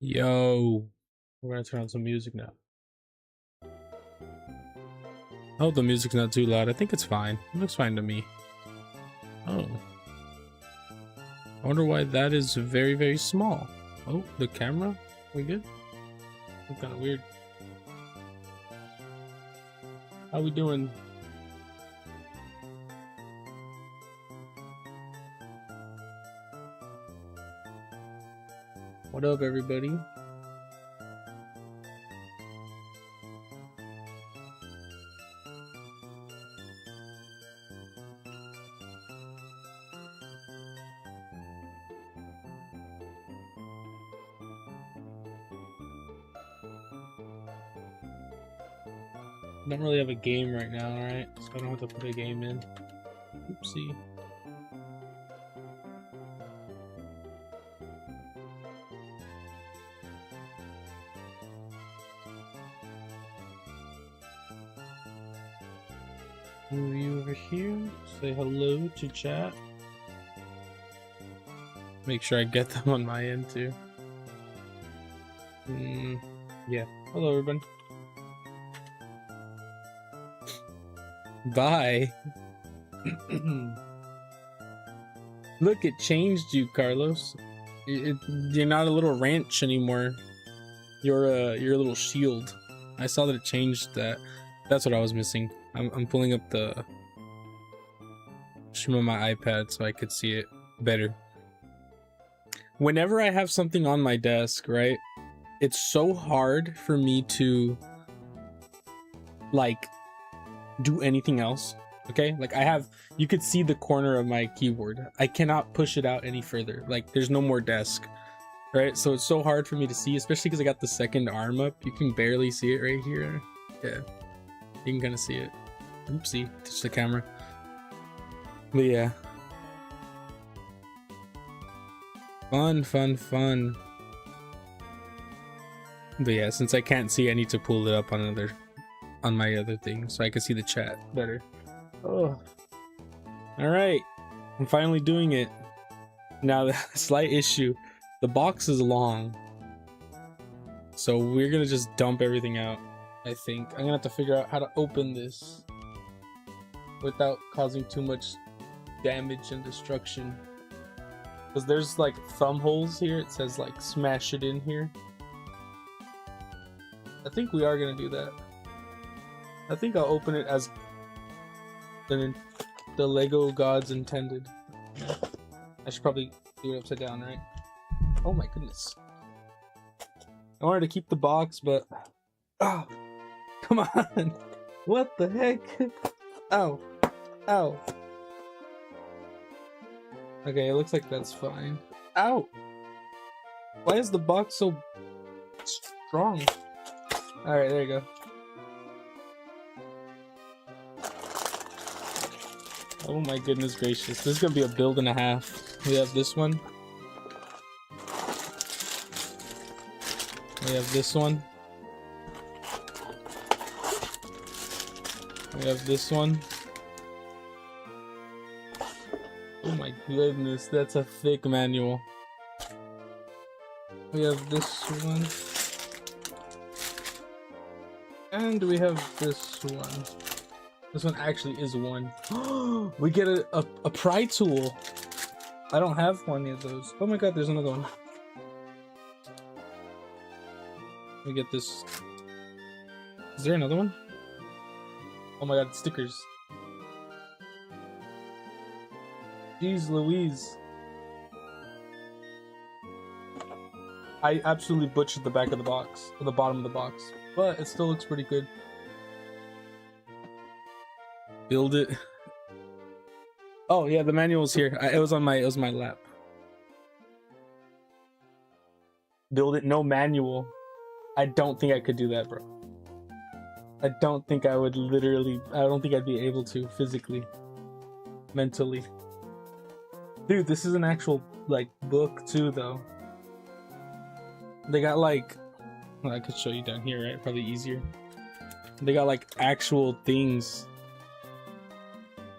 Yo, we're gonna turn on some music now. I hope the music's not too loud. I think it's fine. It looks fine to me. Oh. I wonder why that is very, very small. Oh, the camera? We good? Looks kind of weird. How we doing? What up, everybody? I don't really have a game right now, alright? So I don't have to put a game in. Oopsie. Move you over here. Say hello to chat. Make sure I get them on my end too. Yeah. Hello, everyone. Bye. Look, it changed you, Carlos. You're not a little ranch anymore. You're a little shield. I saw that it changed that. That's what I was missing. I'm pulling up the stream on my iPad so I could see it better. Whenever I have something on my desk, right, it's so hard for me to like do anything else. Okay, like you could see the corner of my keyboard. I cannot push it out any further. Like there's no more desk, right? So it's so hard for me to see, especially because I got the second arm up. You can barely see it right here. Yeah, you can kind of see it. Oopsie, touch the camera. But yeah, fun. But yeah, since I can't see, I need to pull it up on my other thing so I can see the chat better. Oh, all right, I'm finally doing it. Now the slight issue, the box is long, so we're gonna just dump everything out. I think I'm gonna have to figure out how to open this without causing too much damage and destruction, because there's like thumb holes here. It says like smash it in here. I think we are gonna do that. I think I'll open it as the Lego gods intended. I should probably do it upside down, right? Oh my goodness. I wanted to keep the box, but oh, come on. What the heck? Ow. Okay, it looks like that's fine. Ow. Why is the box so strong? Alright, there you go. Oh my goodness gracious. This is gonna be a build and a half. We have this one. We have this one. We have this one. Oh my goodness, that's a thick manual. We have this one. And we have this one. This one actually is one. We get a pry tool. I don't have one of those. Oh my god, there's another one. We get this. Is there another one? Oh my god, stickers. Jeez Louise. I absolutely butchered the back of the box, or the bottom of the box, but it still looks pretty good. Build it. Oh yeah, the manual's here. It was on my lap. Build it, no manual. I don't think I could do that, bro. I don't think I would literally. I don't think I'd be able to physically, mentally. Dude, this is an actual like book too, though. They got like, well, I could show you down here, right? Probably easier. They got like actual things.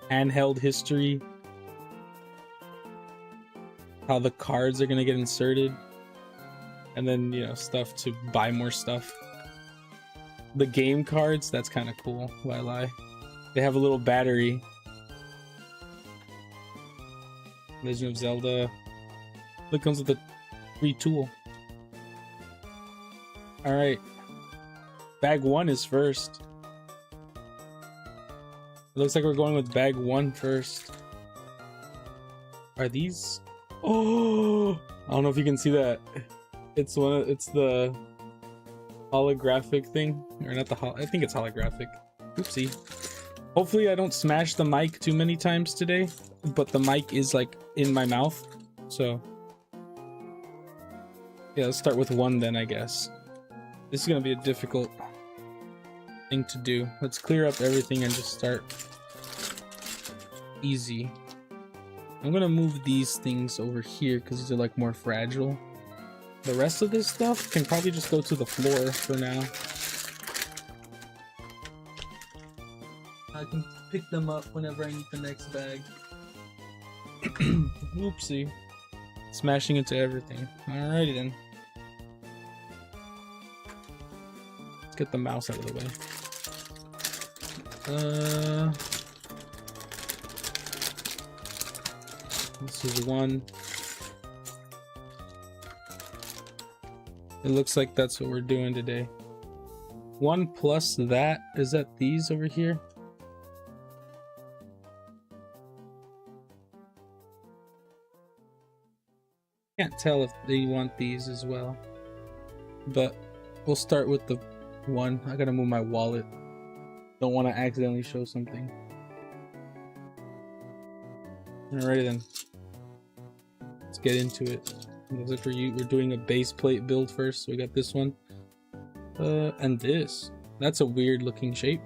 Handheld history. How the cards are gonna get inserted. And then, you know, stuff to buy more stuff. The game cards, that's kind of cool. Why lie? They have a little battery. Legend of Zelda. It comes with a free tool. Alright. Bag 1 is first. It looks like we're going with bag 1 first. Are these? Oh! I don't know if you can see that. It's the holographic thing. Or not the I think it's holographic. Oopsie. Hopefully I don't smash the mic too many times today. But the mic is like in my mouth. So yeah, let's start with 1 then, I guess. This is gonna be a difficult thing to do. Let's clear up everything and just start easy. I'm gonna move these things over here because these are like more fragile. The rest of this stuff can probably just go to the floor for now. I can pick them up whenever I need the next bag. Oopsie. Smashing into everything. Alrighty then. Let's get the mouse out of the way. This is 1. It looks like that's what we're doing today. 1 plus that, is that these over here? Can't tell if they want these as well. But we'll start with the 1. I gotta move my wallet. Don't want to accidentally show something. Alrighty then. Let's get into it. Looks like we're doing a base plate build first. So we got this one. And this. That's a weird looking shape.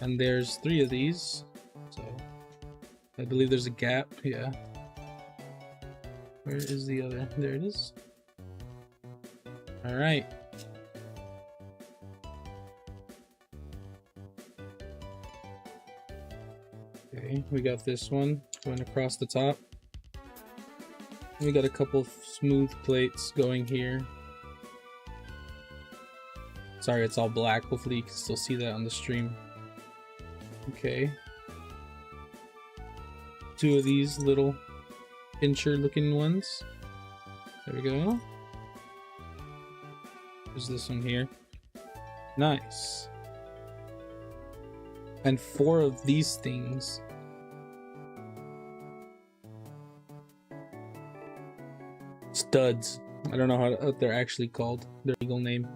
And there's 3 of these. So I believe there's a gap. Yeah. Where is the other? There it is. Alright. Okay, we got this one going across the top. We got a couple of smooth plates going here. Sorry, it's all black. Hopefully you can still see that on the stream. Okay. 2 of these little pincher looking ones. There we go. There's this one here. Nice. And 4 of these things. Studs. I don't know what they're actually called. Their legal name.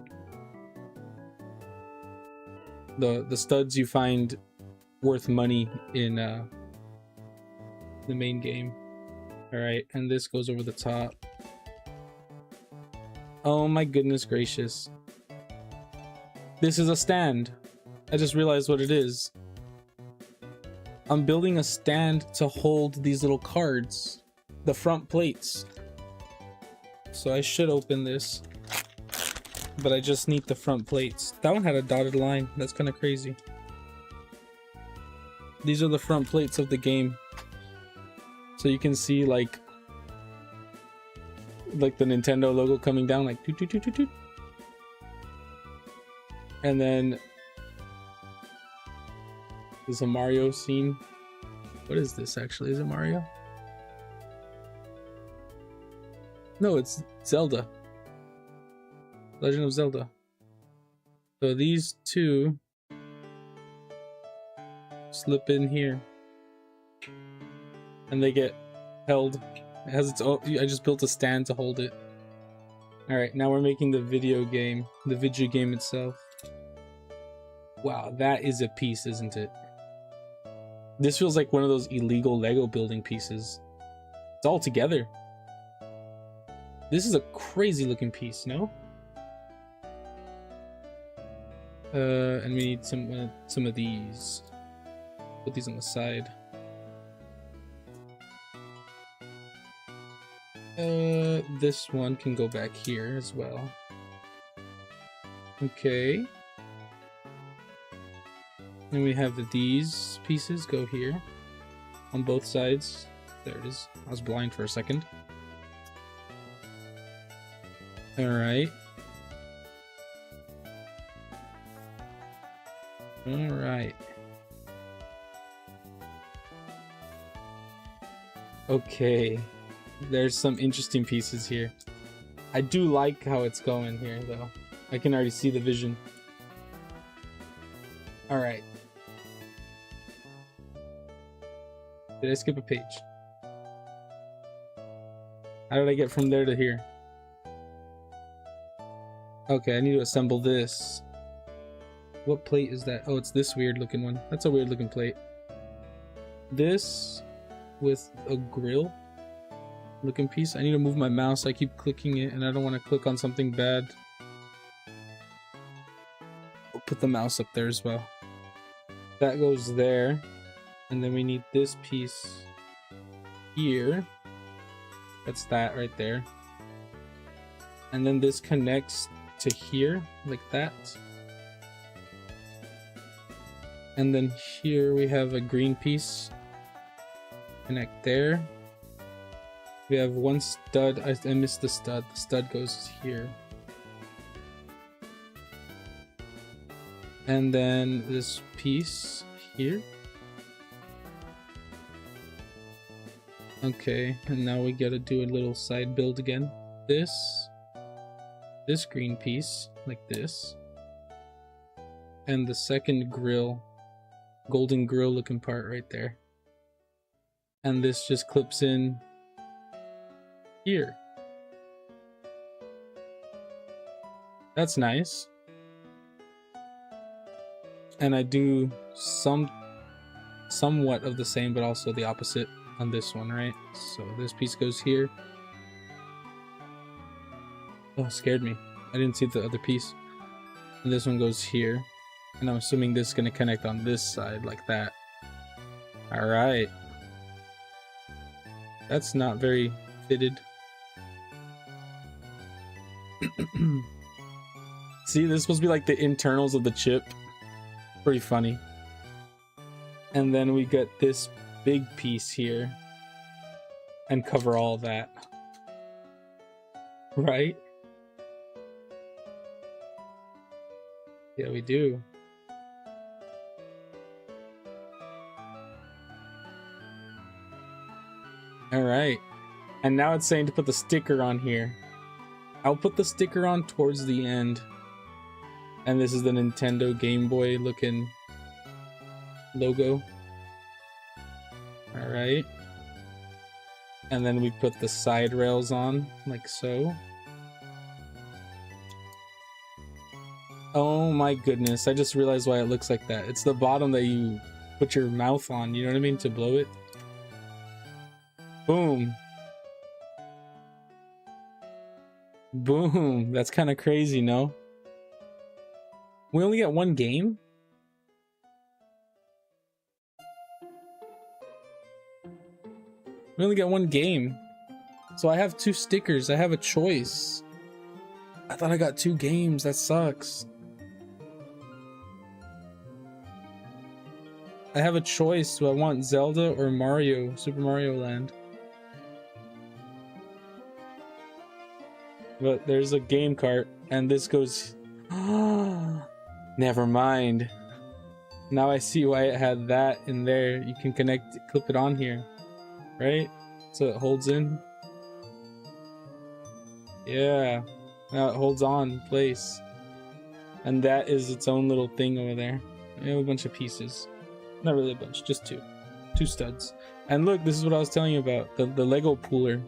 The studs you find worth money in the main game. Alright, and this goes over the top. Oh my goodness gracious. This is a stand. I just realized what it is. I'm building a stand to hold these little cards. The front plates. So I should open this. But I just need the front plates. That one had a dotted line. That's kind of crazy. These are the front plates of the game. So you can see like the Nintendo logo coming down like toot toot toot toot toot. And then there's a Mario scene. What is this actually? Is it Mario? No, it's Zelda. Legend of Zelda. So these 2 slip in here. And they get held. It has its own. I just built a stand to hold it. Alright, now we're making the video game. The video game itself. Wow, that is a piece, isn't it? This feels like one of those illegal Lego building pieces. It's all together. This is a crazy looking piece, no? And we need some of these. Put these on the side. This one can go back here as well. Okay. And we have these pieces go here on both sides. There it is. I was blind for a second. All right. All right. Okay. There's some interesting pieces here. I do like how it's going here, though. I can already see the vision. All right. Did I skip a page? How did I get from there to here? Okay, I need to assemble this. What plate is that? Oh, it's this weird looking one. That's a weird looking plate. This with a grill looking piece. I need to move my mouse. I keep clicking it and I don't want to click on something bad. I'll put the mouse up there as well. That goes there. And then we need this piece here. That's that right there. And then this connects to here, like that. And then here we have a green piece. Connect there. We have one stud. I missed the stud. The stud goes here. And then this piece here. Okay, and now we gotta do a little side build again. This green piece, like this. And the second grill, golden grill looking part right there. And this just clips in here. That's nice. And I do somewhat of the same, but also the opposite on this one, right? So this piece goes here. Oh, scared me. I didn't see the other piece. And this one goes here. And I'm assuming this is going to connect on this side like that. Alright. That's not very fitted. See, this is supposed to be like the internals of the chip. Pretty funny. And then we get this big piece here and cover all that, right? Yeah, we do. All right, and now it's saying to put the sticker on here. I'll put the sticker on towards the end. And this is the Nintendo Game Boy looking logo. Alright. And then we put the side rails on, like so. Oh my goodness, I just realized why it looks like that. It's the bottom that you put your mouth on, you know what I mean, to blow it. Boom. Boom. That's kind of crazy, no? We only get one game? We only get one game. So I have 2 stickers. I have a choice. I thought I got 2 games. That sucks. I have a choice. Do I want Zelda or Mario? Super Mario Land. But there's a game cart. And this goes... Never mind. Now I see why it had that in there. You can connect, clip it on here, right? So it holds in. Yeah. Now it holds on in place. And that is its own little thing over there. We have a bunch of pieces. Not really a bunch, just 2. 2 studs. And look, this is what I was telling you about. The Lego pooler.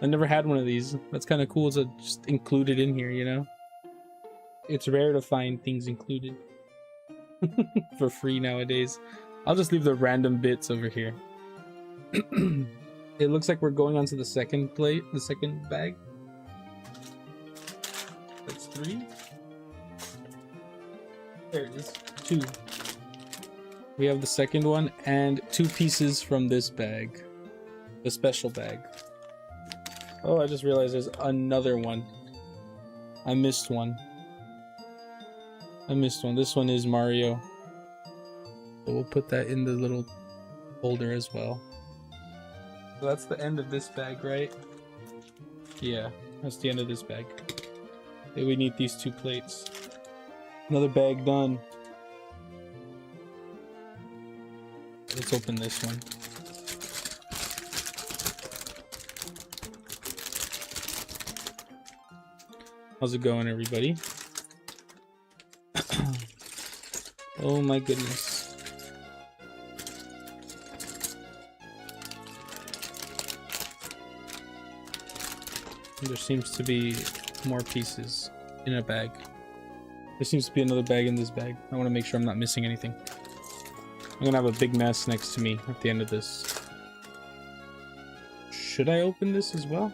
I never had one of these. That's kind of cool to just include it in here, you know? It's rare to find things included for free nowadays. I'll just leave the random bits over here. It looks like we're going on to the second plate, the second bag. That's 3. There it is. 2. We have the second one and 2 pieces from this bag. The special bag. Oh, I just realized there's another one. I missed one. This one is Mario. So we'll put that in the little holder as well. So that's the end of this bag, right? Yeah, that's the end of this bag. We need these 2 plates. Another bag done. Let's open this one. How's it going, everybody? Oh my goodness. There seems to be more pieces in a bag. There seems to be another bag in this bag. I want to make sure I'm not missing anything. I'm gonna have a big mess next to me at the end of this. Should I open this as well?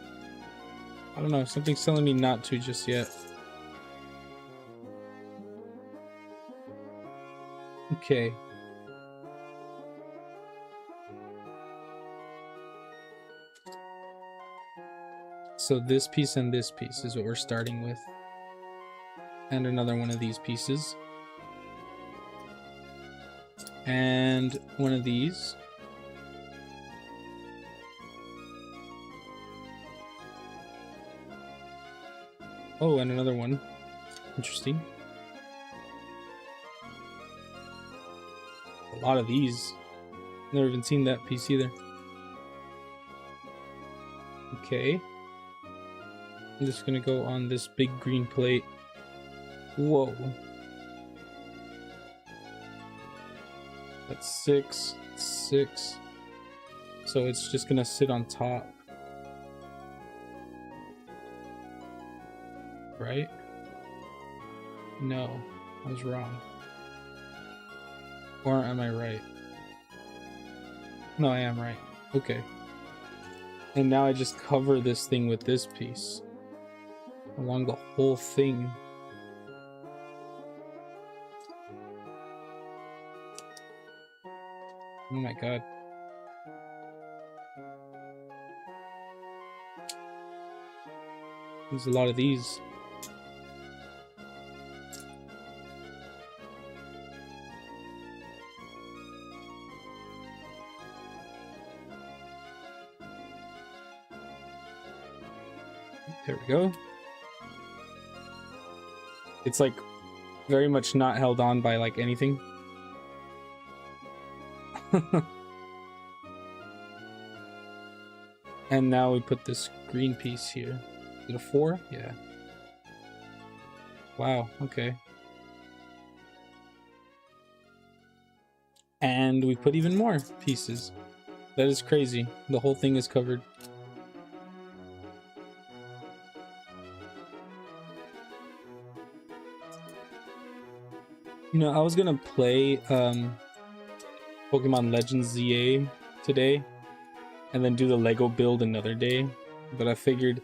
I don't know. Something's telling me not to just yet. Okay. So this piece and this piece is what we're starting with. And another one of these pieces. And one of these. Oh, and another one. Interesting. A lot of these. Never even seen that piece either. Okay. I'm just gonna go on this big green plate. Whoa. That's 6. 6. So it's just gonna sit on top. Right? No, I was wrong. Or am I right? No, I am right. Okay. And now I just cover this thing with this piece. Along the whole thing. Oh my god. There's a lot of these. There we go. It's like very much not held on by like anything. And now we put this green piece here. Is it a 4? Yeah. Wow, okay. And we put even more pieces. That is crazy. The whole thing is covered. You know, I was gonna play Pokemon Legends ZA today and then do the Lego build another day, but I figured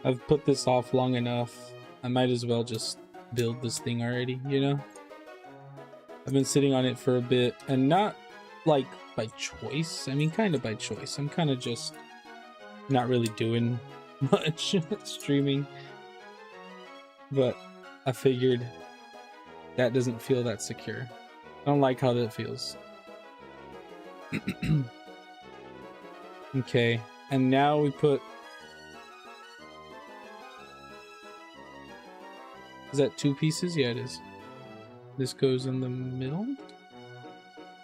I've put this off long enough. I might as well just build this thing already, you know? I've been sitting on it for a bit, and not like by choice. I mean, kind of by choice. I'm kind of just not really doing much streaming, but I figured that doesn't feel that secure. I don't like how that feels. Okay, and now we put... Is that 2 pieces? Yeah, it is. This goes in the middle?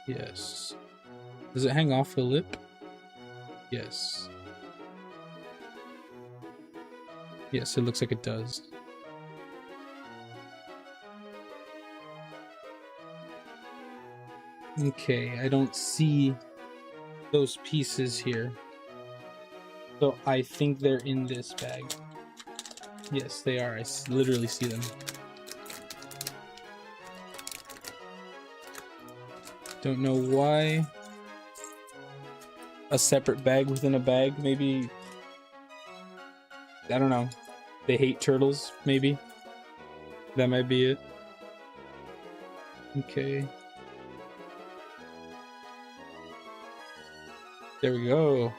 Yes. Does it hang off the lip? Yes. Yes, it looks like it does. Okay, I don't see those pieces here. So I think they're in this bag. Yes, they are. I literally see them. Don't know why. A separate bag within a bag, maybe. I don't know. They hate turtles, maybe. That might be it. Okay. There we go.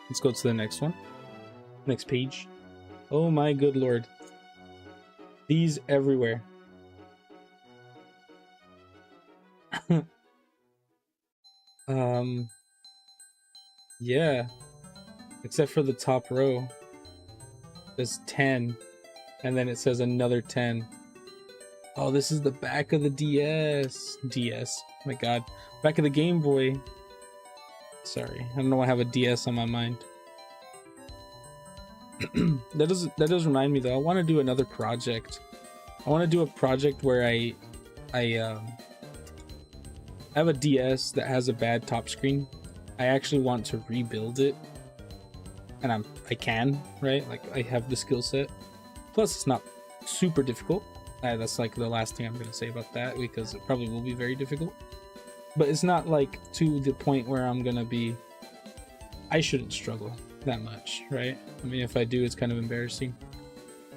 Let's go to the next one. Next page. Oh my good lord. These everywhere. Yeah. Except for the top row. There's 10, and then it says another 10. Oh, this is the back of the DS. DS. Oh my god. Back of the Game Boy. Sorry, I don't know why I have a DS on my mind. That does remind me though. I want to do another project. I want to do a project where I have a DS that has a bad top screen. I actually want to rebuild it, and I can, right? Like I have the skill set. Plus, it's not super difficult. That's like the last thing I'm gonna say about that, because it probably will be very difficult. But it's not like to the point where I'm gonna be. I shouldn't struggle that much, right? I mean, if I do, it's kind of embarrassing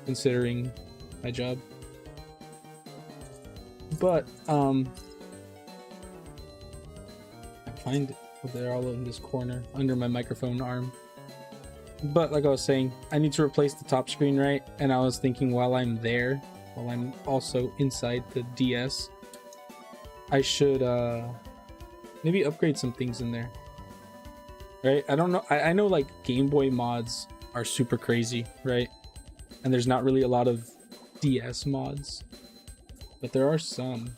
considering my job. But I find it. They're all in this corner under my microphone arm. But like I was saying, I need to replace the top screen, right? And I was thinking while I'm there, while I'm also inside the DS, I should maybe upgrade some things in there, right? I don't know. I know like Game Boy mods are super crazy, right? And there's not really a lot of DS mods, but there are some.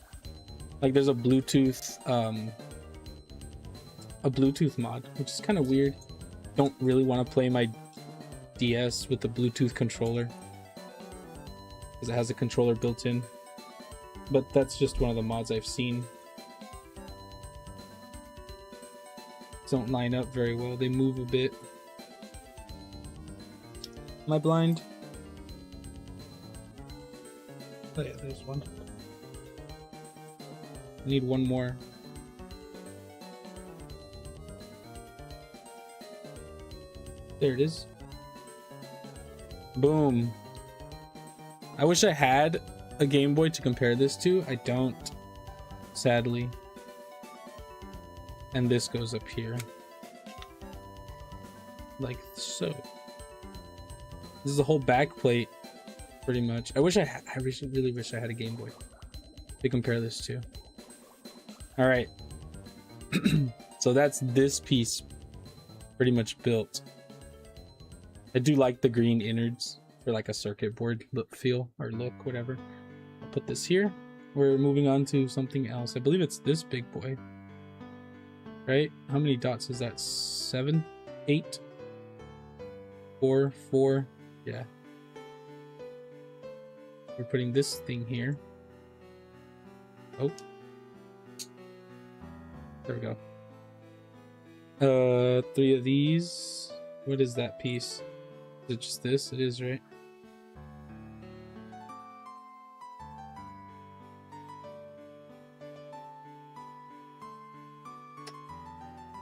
Like there's a Bluetooth mod, which is kind of weird. Don't really want to play my DS with the Bluetooth controller because it has a controller built in, but that's just one of the mods I've seen. Don't line up very well. They move a bit. Am I blind? Oh yeah, there's one. I need one more. There it is. Boom. I wish I had a Game Boy to compare this to. I don't, sadly. And this goes up here. Like so. This is the whole back plate, pretty much. I really wish I had a Game Boy to compare this to. Alright. So that's this piece pretty much built. I do like the green innards for like a circuit board look, feel, or look, whatever. I'll put this here. We're moving on to something else. I believe it's this big boy. Right? How many dots is that? 7? 8? 4? 4? Yeah. We're putting this thing here. Oh. There we go. 3 of these. What is that piece? Is it just this? It is, right?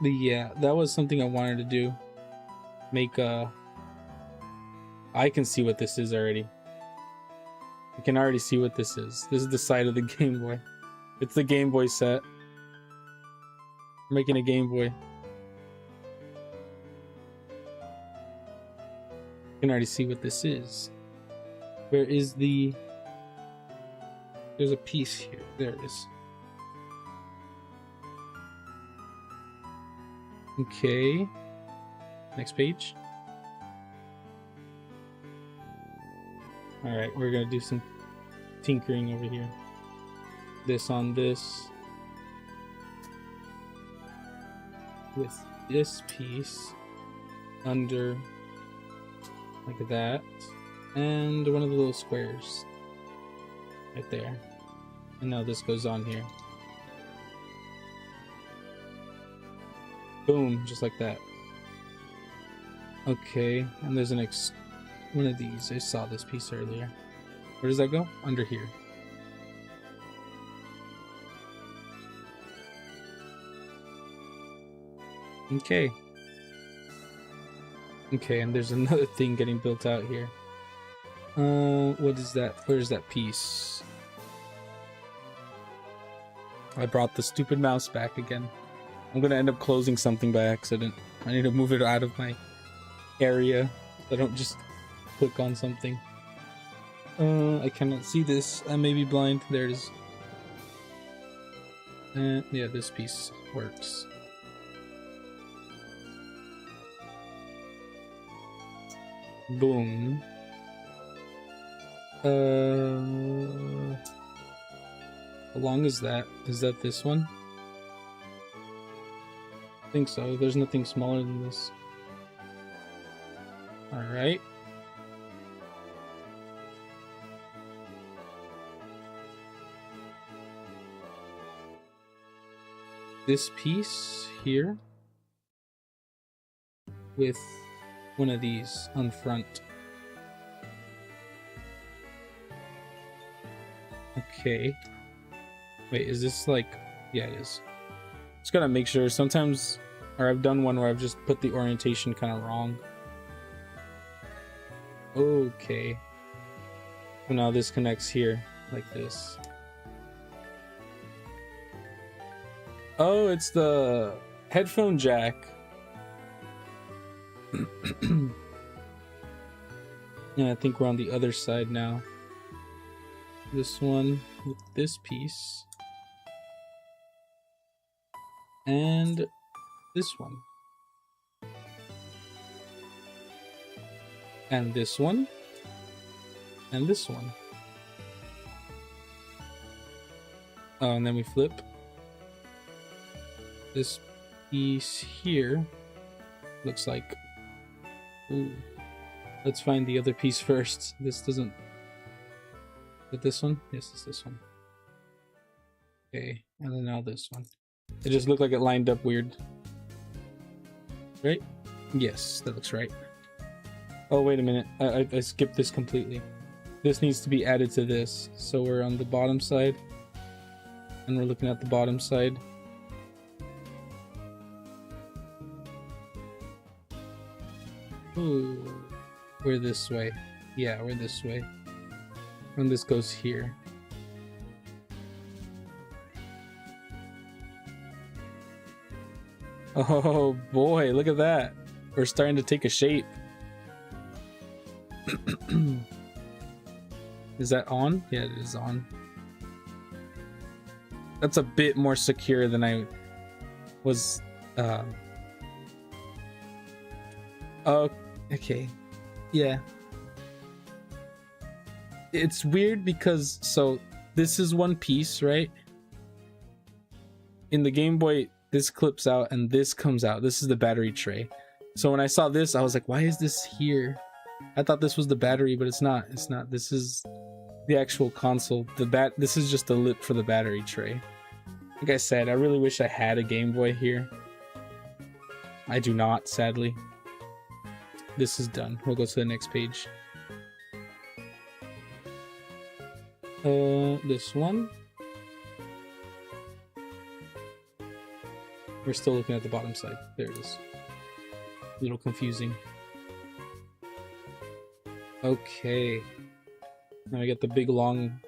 Yeah, that was something I wanted to do. Make I can see what this is already. I can already see what this is. This is the side of the Game Boy. It's the Game Boy set. We're making a Game Boy. I can already see what this is. Where is the... There's a piece here. There it is. Okay. Next page. Alright, we're gonna do some tinkering over here. This on this. With this piece under like that. And one of the little squares. Right there. And now this goes on here. Boom, just like that. Okay, and there's an one of these. I saw this piece earlier. Where does that go? Under here. Okay. Okay, and there's another thing getting built out here. What is that? Where's that piece? I brought the stupid mouse back again. I'm gonna end up closing something by accident. I need to move it out of my area so I don't just click on something. I cannot see this. I may be blind. There it is. Yeah, this piece works. Boom. How long is that? Is that this one? I think so. There's nothing smaller than this. All right. This piece here with one of these on front. Okay. Wait, is this like... Yeah, it is. Just gotta make sure. Sometimes, or I've done one where I've just put the orientation kind of wrong. Okay. So now this connects here, like this. Oh, it's the headphone jack. Yeah, I think we're on the other side now. This one with this piece. And this one. And this one. And this one. Oh, and then we flip. This piece here looks like... Ooh. Let's find the other piece first. This doesn't... Is it this one? Yes, it's this one. Okay, and then now this one. It just looked like it lined up weird. Right? Yes, that looks right. Oh, wait a minute. I skipped this completely. This needs to be added to this. So we're on the bottom side. And we're looking at the bottom side. Ooh. We're this way. Yeah, we're this way. And this goes here. Oh boy, look at that. We're starting to take a shape. Is that on? Yeah, it is on. That's a bit more secure than I was. Oh, okay. Yeah. It's weird because, so this is one piece, right? In the Game Boy, this clips out and this comes out. This is the battery tray. So when I saw this, I was like, why is this here? I thought this was the battery, but it's not. It's not. This is the actual console. This is just the lip for the battery tray. Like I said, I really wish I had a Game Boy here. I do not, sadly. This is done. We'll go to the next page. This one. We're still looking at the bottom side. There it is. A little confusing. Okay. Now I got the big long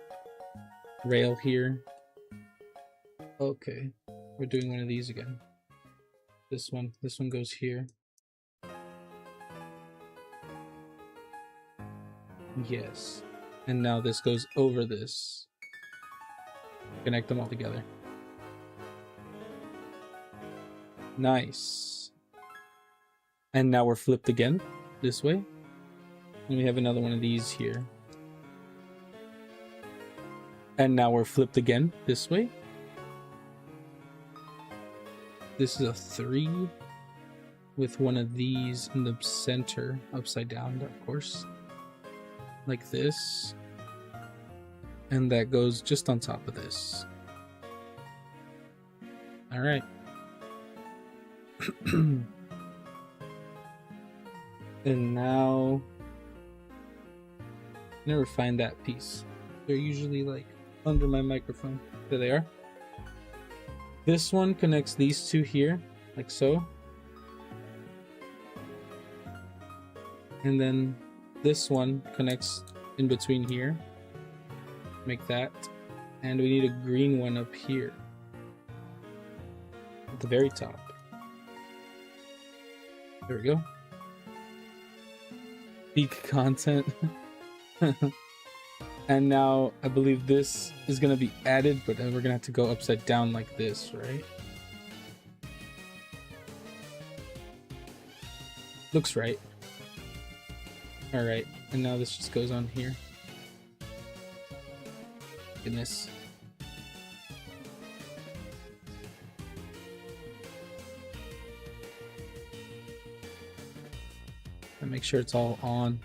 rail here. Okay. We're doing one of these again. This one goes here. Yes. And now this goes over this. Connect them all together. Nice. And now we're flipped again this way. And we have another one of these here. And now we're flipped again this way. This is a 3 with one of these in the center, upside down, of course. Like this. And that goes just on top of this. Alright. And now... never find that piece. They're usually like under my microphone. There they are. This one connects these two here, like so. And then this one connects in between here. Make that. And we need a green one up here. At the very top. There we go. Peak content. And now I believe this is going to be added, but then we're going to have to go upside down like this, right? Looks right. Alright, and now this just goes on here. Goodness. And make sure it's all on.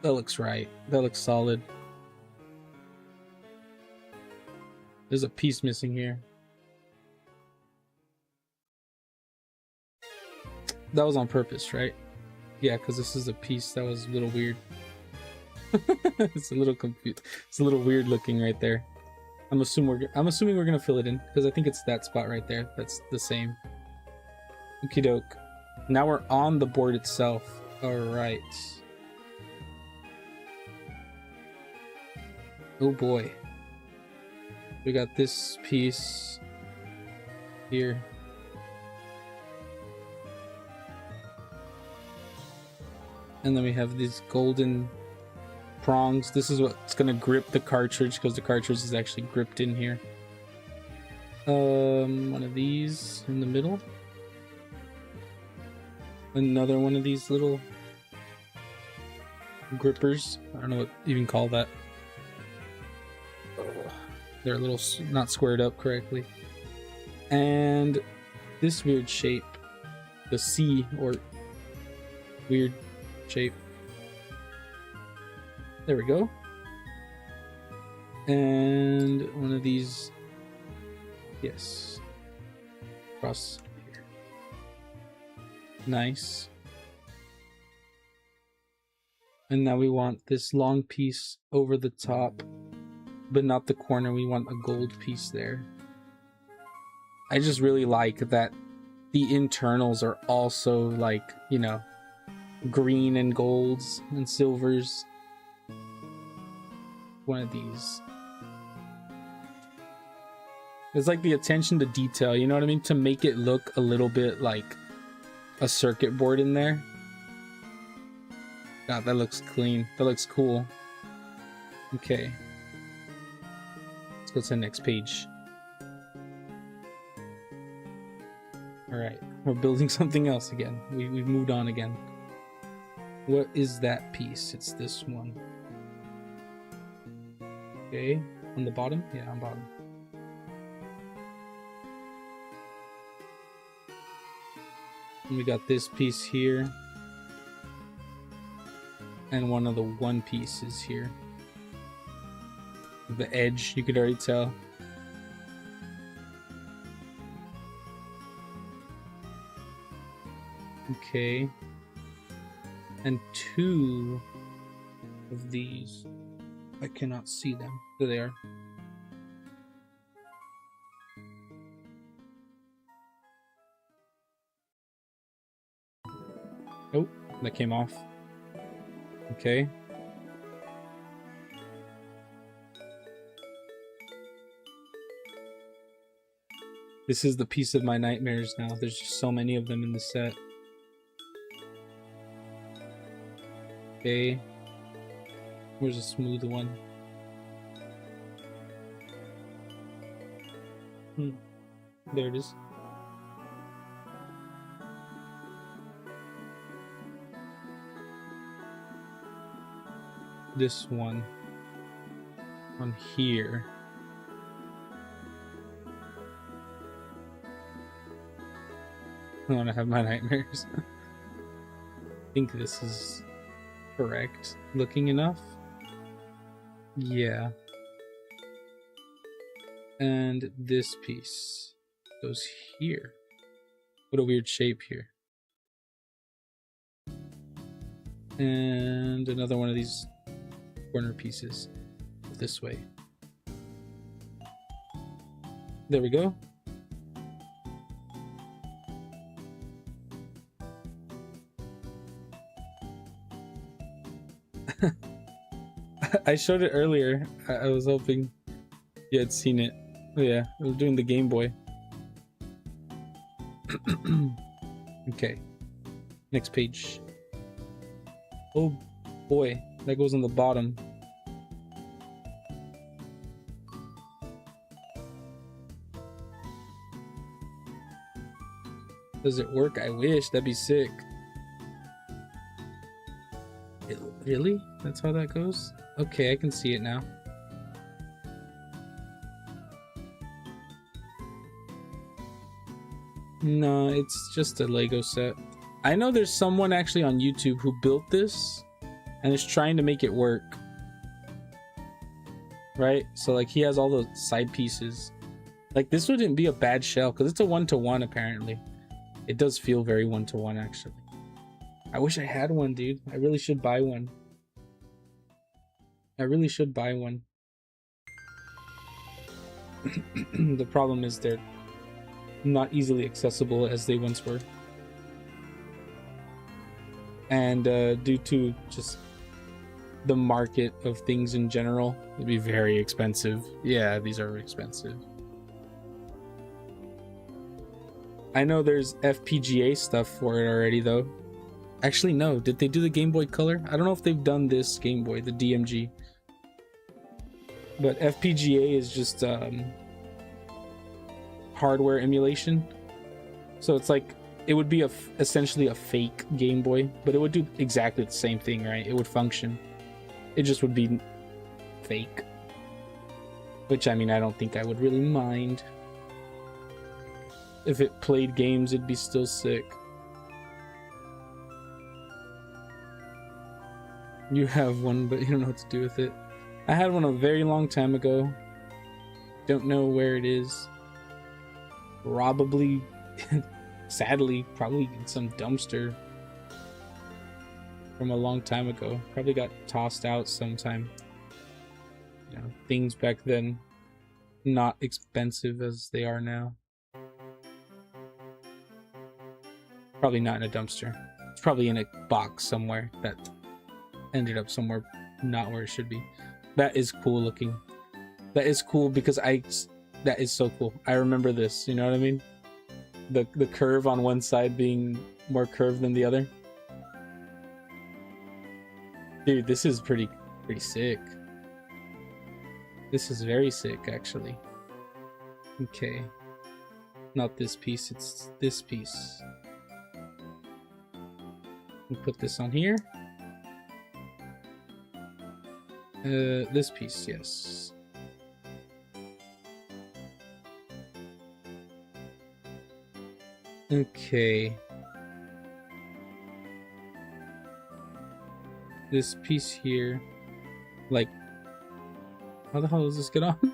That looks right. That looks solid. There's a piece missing here. That was on purpose, right? Yeah, because this is a piece that was a little weird. It's a little confused. It's a little weird looking right there. I'm assuming we're gonna fill it in because I think it's that spot right there. That's the same. Okie doke. Now we're on the board itself. All right. Oh boy. We got this piece here. And then we have these golden prongs. This is what's gonna grip the cartridge because the cartridge is actually gripped in here. One of these in the middle. Another one of these little grippers. I don't know what you even call that. They're a little not squared up correctly. And this weird shape, the C or weird shape. There we go. And one of these, yes, across here. Nice. And now we want this long piece over the top, but not the corner. We want a gold piece there. I just really like that the internals are also like, you know, green and golds and silvers. One of these. It's like the attention to detail, you know what I mean? To make it look a little bit like a circuit board in there. God, that looks clean. That looks cool. Okay. Let's go to the next page. Alright, we're building something else again. We've moved on again. What is that piece? It's this one. Okay, on the bottom? Yeah, on bottom. And we got this piece here. And one of the one pieces here. The edge, you could already tell. Okay. And two of these. I cannot see them. There they are. Oh, that came off. Okay. This is the piece of my nightmares now. There's just so many of them in the set. Okay. Where's a smooth one? There it is. This one on here. I want to have my nightmares. I think this is correct looking enough. Yeah. And this piece goes here. What a weird shape here. And another one of these corner pieces this way. There we go. I showed it earlier. I was hoping you had seen it. Oh yeah, I was doing the Gameboy. Okay, next page. Oh boy, that goes on the bottom. Does it work? I wish. That'd be sick. Really? That's how that goes? Okay, I can see it now. No, it's just a Lego set. I know there's someone actually on YouTube who built this and is trying to make it work. Right? So like he has all the side pieces. Like this wouldn't be a bad shell because it's a 1-to-1 apparently. It does feel very 1-to-1 actually. I wish I had one, dude. I really should buy one. I really should buy one. The problem is they're not easily accessible as they once were. And due to just the market of things in general, it'd be very expensive. Yeah, these are expensive. I know there's FPGA stuff for it already though. Actually, no. Did they do the Game Boy Color? I don't know if they've done this Game Boy, the DMG. But FPGA is just hardware emulation. So it's like, it would be essentially a fake Game Boy, but it would do exactly the same thing, right? It would function. It just would be fake. Which, I mean, I don't think I would really mind. If it played games, it'd be still sick. You have one, but you don't know what to do with it. I had one a very long time ago. Don't know where it is. Probably, sadly, probably in some dumpster from a long time ago. Probably got tossed out sometime. You know, things back then, not expensive as they are now. Probably not in a dumpster. It's probably in a box somewhere that ended up somewhere not where it should be. That is cool looking. That is cool because that is so cool. I remember this, you know what I mean? The curve on one side being more curved than the other. Dude, this is pretty sick. This is very sick actually. Okay. Not this piece, it's this piece. We'll put this on here. This piece, yes. Okay. This piece here, like, how the hell does this get on?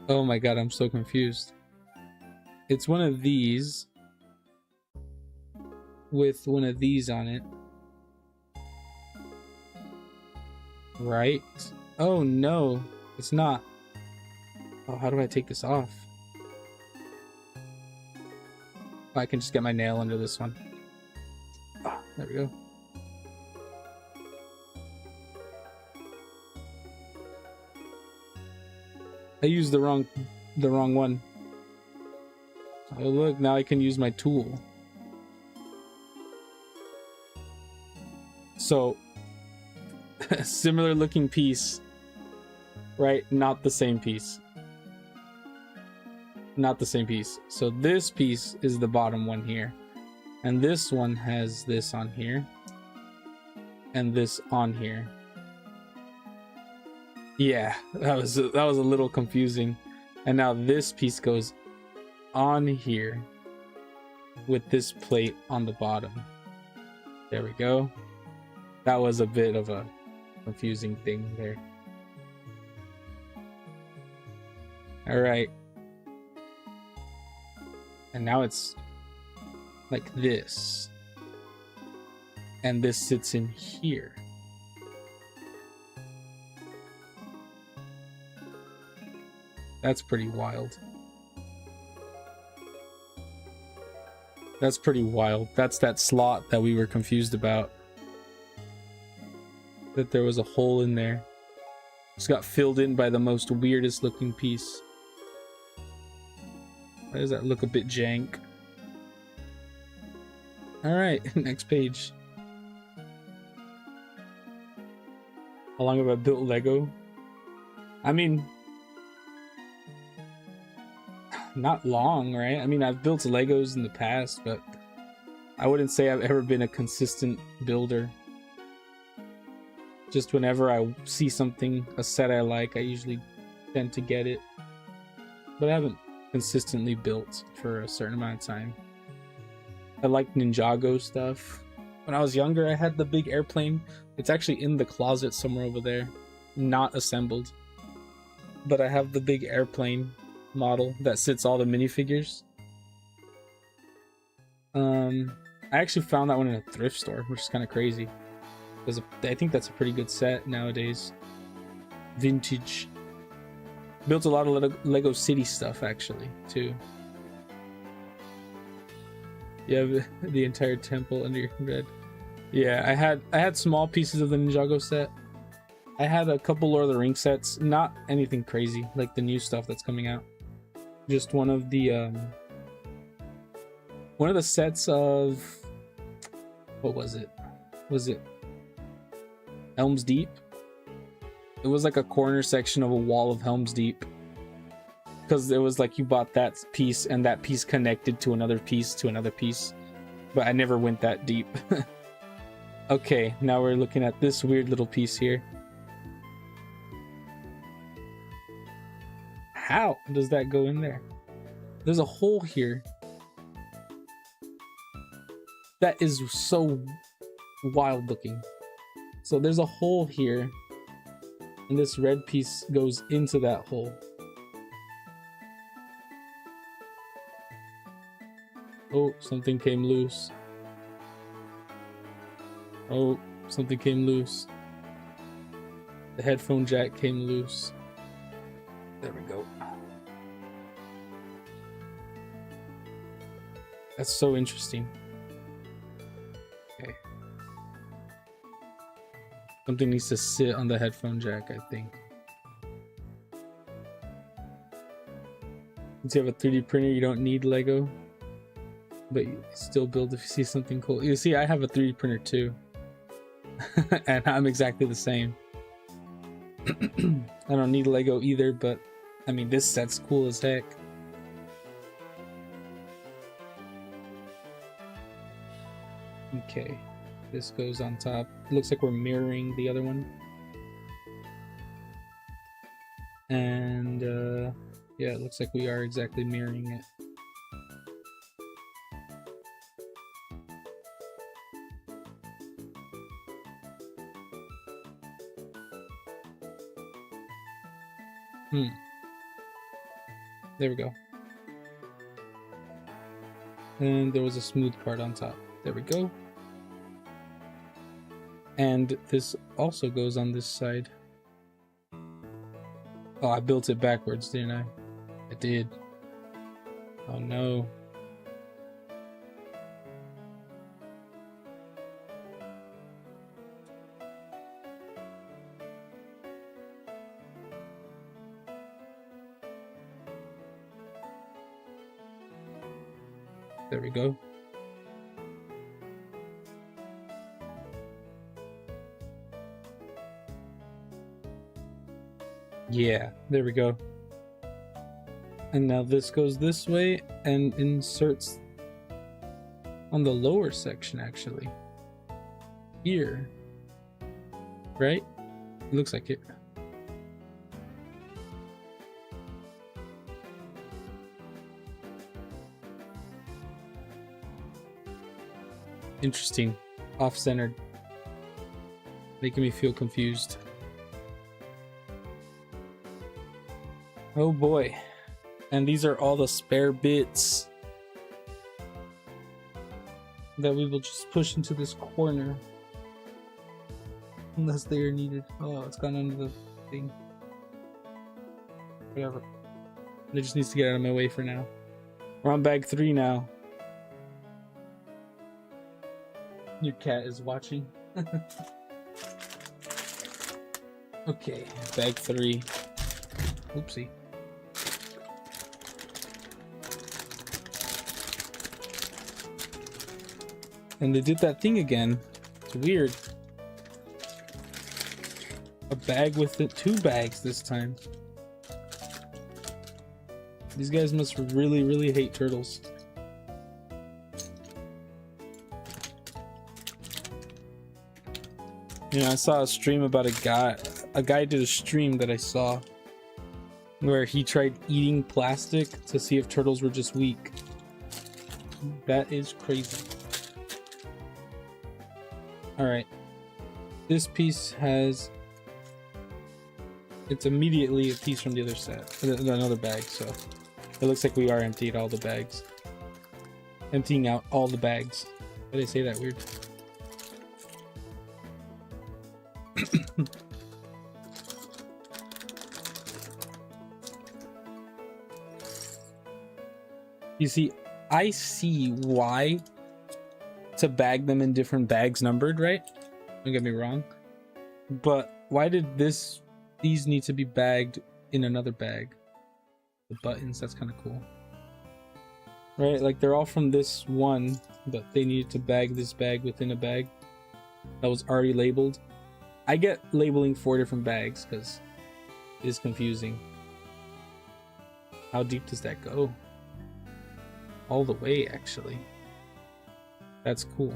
Oh my god, I'm so confused. It's one of these with one of these on it. Right? Oh no, it's not. Oh, how do I take this off? Oh, I can just get my nail under this one. Oh, there we go. I used the wrong one. Oh look, now I can use my tool. So, similar looking piece, right? Not the same piece. Not the same piece. So this piece is the bottom one here. And this one has this on here. And this on here. Yeah, that was a little confusing. And now this piece goes on here with this plate on the bottom. There we go. That was a bit of a confusing thing there. All right. And now it's like this. And this sits in here. That's pretty wild. That's pretty wild. That's that slot that we were confused about. That there was a hole in there. Just got filled in by the most weirdest looking piece. Why does that look a bit jank? Alright, next page. How long have I built Lego? I mean, not long, right? I mean, I've built Legos in the past, but I wouldn't say I've ever been a consistent builder. Just whenever I see something, a set I like, I usually tend to get it. But I haven't consistently built for a certain amount of time. I like Ninjago stuff. When I was younger, I had the big airplane. It's actually in the closet somewhere over there, not assembled. But I have the big airplane model that sits all the minifigures. I actually found that one in a thrift store, which is kind of crazy. Because I think that's a pretty good set nowadays. Vintage. Built a lot of Lego City stuff, actually, too. You have the entire temple under your bed. Yeah, I had small pieces of the Ninjago set. I had a couple Lord of the Rings sets, not anything crazy like the new stuff that's coming out. Just one of the sets of, what was it? Was it Helm's Deep? It was like a corner section of a wall of Helm's Deep. Because it was like you bought that piece and that piece connected to another piece to another piece. But I never went that deep. Okay, now we're looking at this weird little piece here. How does that go in there? There's a hole here. That is so wild looking. So there's a hole here. And this red piece goes into that hole. Oh, something came loose. Oh, something came loose. The headphone jack came loose. There we go. That's so interesting. Okay. Something needs to sit on the headphone jack, I think. Since you have a 3D printer, you don't need Lego. But you still build if you see something cool. You see, I have a 3D printer too. And I'm exactly the same. I don't need Lego either, but I mean, this set's cool as heck. Okay, this goes on top. It looks like we're mirroring the other one. And yeah, it looks like we are exactly mirroring it. There we go. And there was a smooth part on top. There we go. And this also goes on this side. Oh, I built it backwards, didn't I? I did. Oh no. There we go. Yeah, there we go. And now this goes this way and inserts on the lower section, actually. Here. Right? It looks like it. Interesting. Off-centered. Making me feel confused. Oh boy. And these are all the spare bits that we will just push into this corner. Unless they are needed. Oh, it's gone under the thing. Whatever. It just needs to get out of my way for now. We're on bag 3 now. Your cat is watching. Okay, bag 3. Oopsie. And they did that thing again. It's weird. A bag with it, 2 bags this time. These guys must really, really hate turtles. You know, I saw a stream about a guy did a stream that I saw where he tried eating plastic to see if turtles were just weak. That is crazy. All right, this piece has, it's immediately a piece from the other set, another bag, so it looks like we are emptied all the bags. Emptying out all the bags. Why did I say that weird? You see, I see why to bag them in different bags numbered, right? Don't get me wrong. But why did these need to be bagged in another bag? The buttons, that's kind of cool. Right, like they're all from this one, but they needed to bag this bag within a bag that was already labeled. I get labeling 4 different bags because it is confusing. How deep does that go? All the way, actually. That's cool.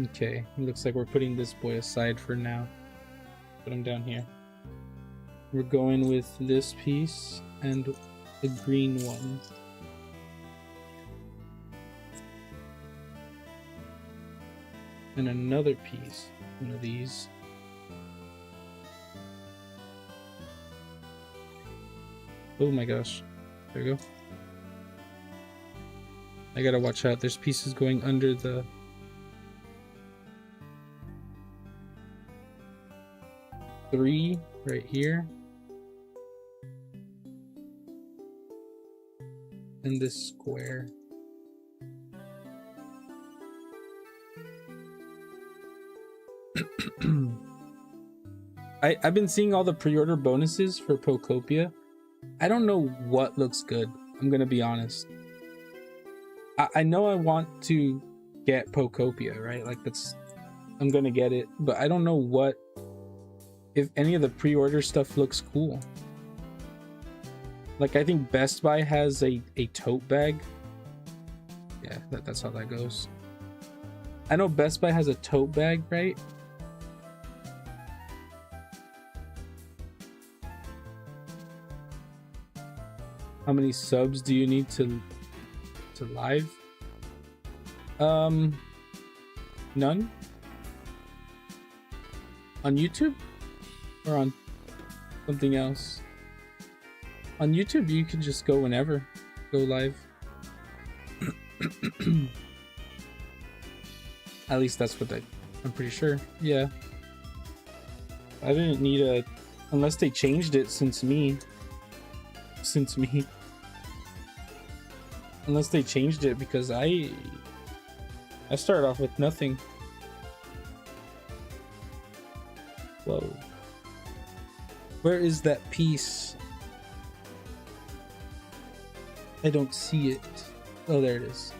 Okay, looks like we're putting this boy aside for now. Put him down here. We're going with this piece and the green one. And another piece, one of these. Oh my gosh, there we go. I gotta watch out, there's pieces going under the... three right here. And this square. I've been seeing all the pre-order bonuses for Pokopia. I don't know what looks good, I'm gonna be honest. I know I want to get Pokopia, right? Like that's, I'm gonna get it, but I don't know what, if any of the pre-order stuff looks cool. Like I think Best Buy has a tote bag. Yeah, that's how that goes. I know Best Buy has a tote bag, right? How many subs do you need to live? None? On YouTube? Or on something else? On YouTube, you can just go whenever. Go live. At least that's what I'm pretty sure. Yeah. I didn't need a... Unless they changed it since me. Unless they changed it, because I started off with nothing. Whoa. Where is that piece? I don't see it. Oh, there it is.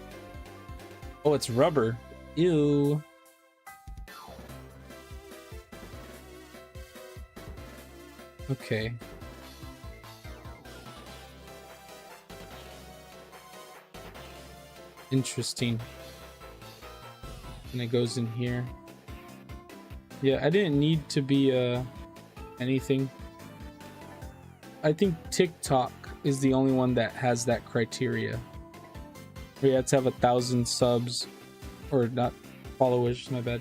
Oh, it's rubber. Ew. Okay. Interesting. And it goes in here. Yeah, I didn't need to be anything. I think TikTok is the only one that has that criteria. We had to have 1,000 subs, or not followers, my bad.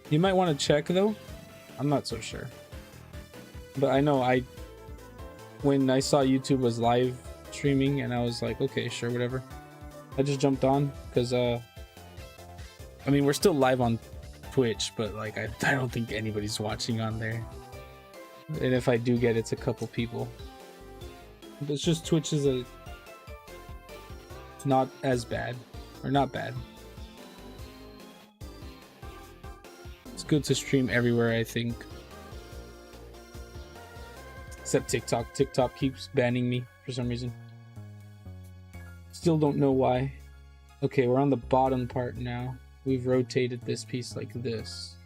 You might want to check though. I'm not so sure. But I know when I saw YouTube was live streaming and I was like, okay, sure, whatever. I just jumped on because I mean, we're still live on Twitch, but like I don't think anybody's watching on there. And if I do get it's a couple people. It's just Twitch is not as bad, or not bad. It's good to stream everywhere, I think. Except TikTok. TikTok keeps banning me for some reason. Still don't know why. Okay, we're on the bottom part now. We've rotated this piece like this.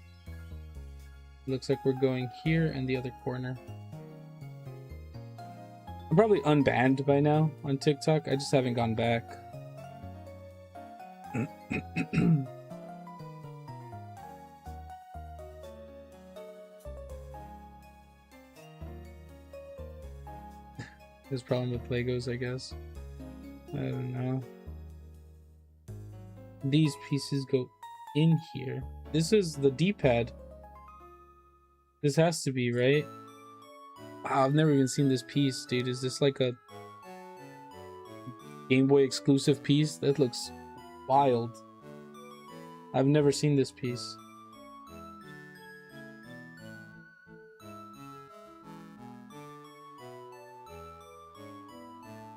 Looks like we're going here and the other corner. I'm probably unbanned by now on TikTok. I just haven't gone back. There's a problem with Legos, I guess. I don't know. These pieces go in here. This is the D-pad. This has to be, right? Wow, I've never even seen this piece, dude. Is this like a Game Boy exclusive piece? That looks wild. I've never seen this piece.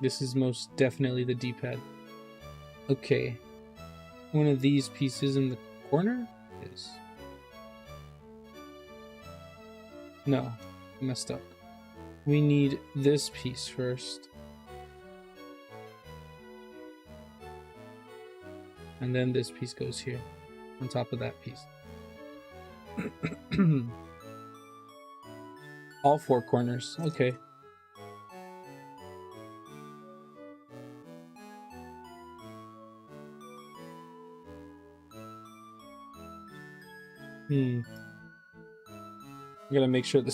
This is most definitely the D-pad. Okay. One of these pieces in the corner is... No, I messed up. We need this piece first. And then this piece goes here, on top of that piece. All four corners, okay. I gotta make sure the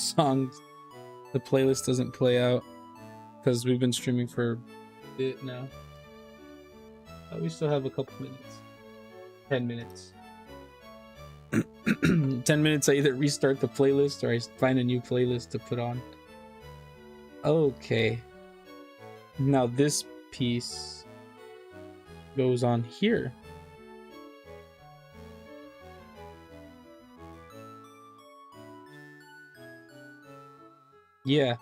playlist doesn't play out, because we've been streaming for a bit now. We still have a couple minutes. 10 minutes. 10 minutes, I either restart the playlist or I find a new playlist to put on. Okay. Now this piece goes on here. Yeah.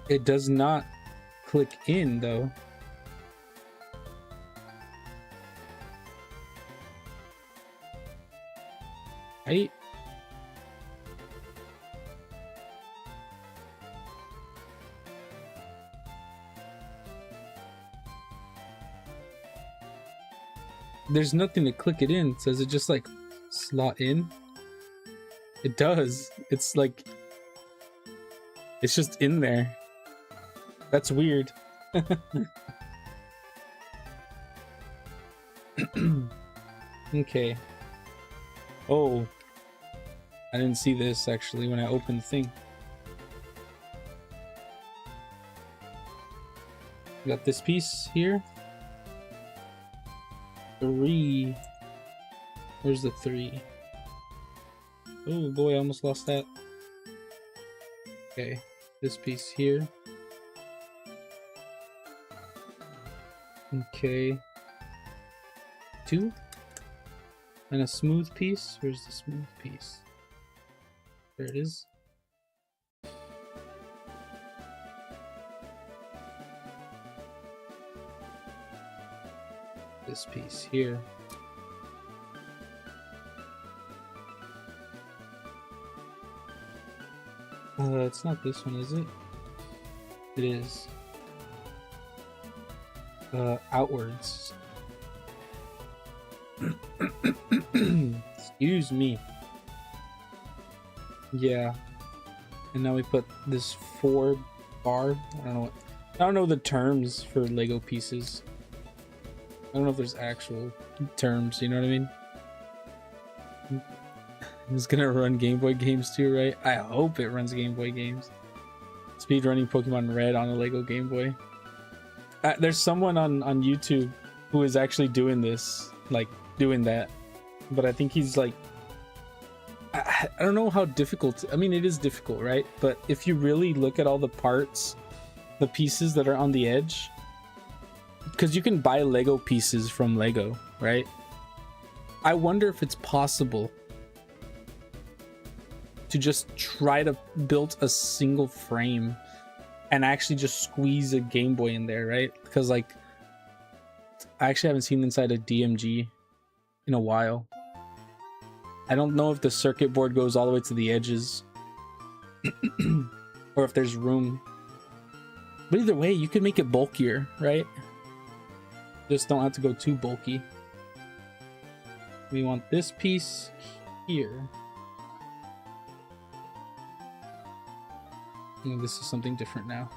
It does not click in though. Right? There's nothing to click it in. Does it just like slot in? It does. It's like, it's just in there. That's weird. Okay. Oh, I didn't see this actually when I opened the thing. Got this piece here. 3. Where's the 3? Oh boy, I almost lost that. Okay, this piece here. Okay. 2. And a smooth piece. Where's the smooth piece? There it is. This piece here. It's not this one, is it? It is. Outwards. Excuse me. Yeah. And now we put this 4 bar. I don't know the terms for Lego pieces. I don't know if there's actual terms, you know what I mean? It's gonna run Game Boy games too, right? I hope it runs Game Boy games. Speedrunning Pokemon Red on a Lego Game Boy. There's someone on YouTube who is actually doing this, like doing that, but I think he's like, I don't know how difficult. I mean, it is difficult, right? But if you really look at all the parts, the pieces that are on the edge, because you can buy Lego pieces from Lego, right? I wonder if it's possible to just try to build a single frame and actually just squeeze a Game Boy in there, right? Because like, I actually haven't seen inside a DMG in a while. I don't know if the circuit board goes all the way to the edges or if there's room. But either way, you could make it bulkier, right? Just don't have to go too bulky. We want this piece here. And this is something different now.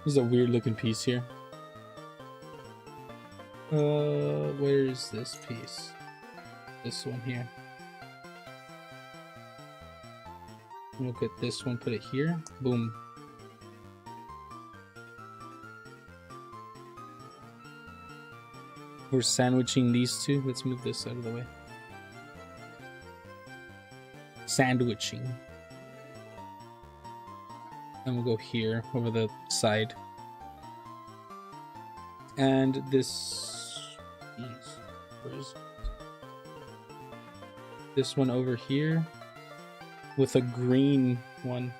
This is a weird looking piece here. Where is this piece? This one here. We'll get this one, put it here. Boom. We're sandwiching these two. Let's move this out of the way. Sandwiching. And we'll go here over the side. And this piece. Where is it? This one over here with a green one.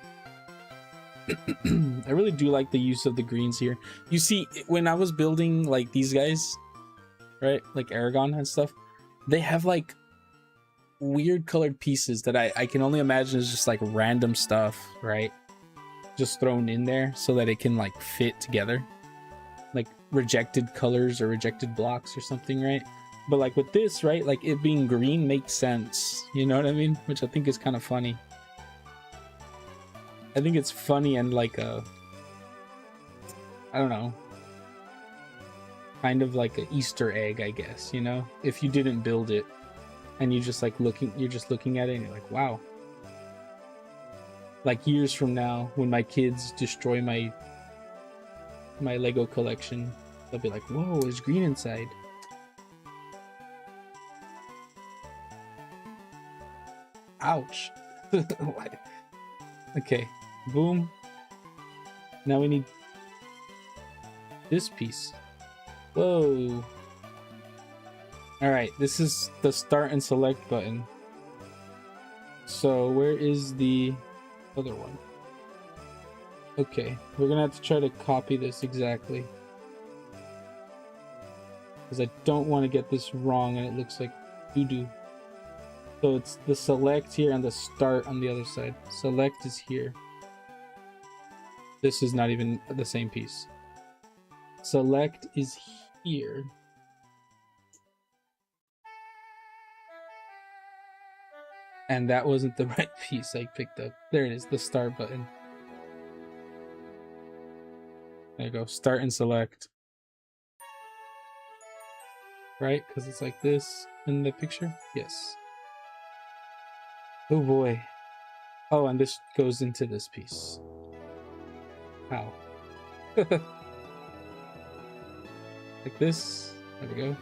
I really do like the use of the greens here. You see, when I was building like these guys, right, like Aragon and stuff, they have like weird colored pieces that I can only imagine is just like random stuff, right, just thrown in there so that it can like fit together, like rejected colors or rejected blocks or something, right? But like with this, right, like it being green makes sense, you know what I mean? Which I think is kind of funny. I think it's funny and like a, I don't know, kind of like an Easter egg, I guess, you know, if you didn't build it and you just like you're just looking at it and you're like, wow. Like years from now, when my kids destroy my Lego collection, they'll be like, whoa, there's green inside. Ouch. Okay, boom. Now we need this piece. Whoa. Alright, this is the start and select button. So where is the other one? Okay, we're gonna have to try to copy this exactly, because I don't want to get this wrong and it looks like doo-doo. So it's the select here and the start on the other side. Select is here. This is not even the same piece. Select is here. And that wasn't the right piece I picked up. There it is, the start button. There you go, start and select. Right, because it's like this in the picture? Yes. Oh boy. Oh, and this goes into this piece. How? Like this. There we go.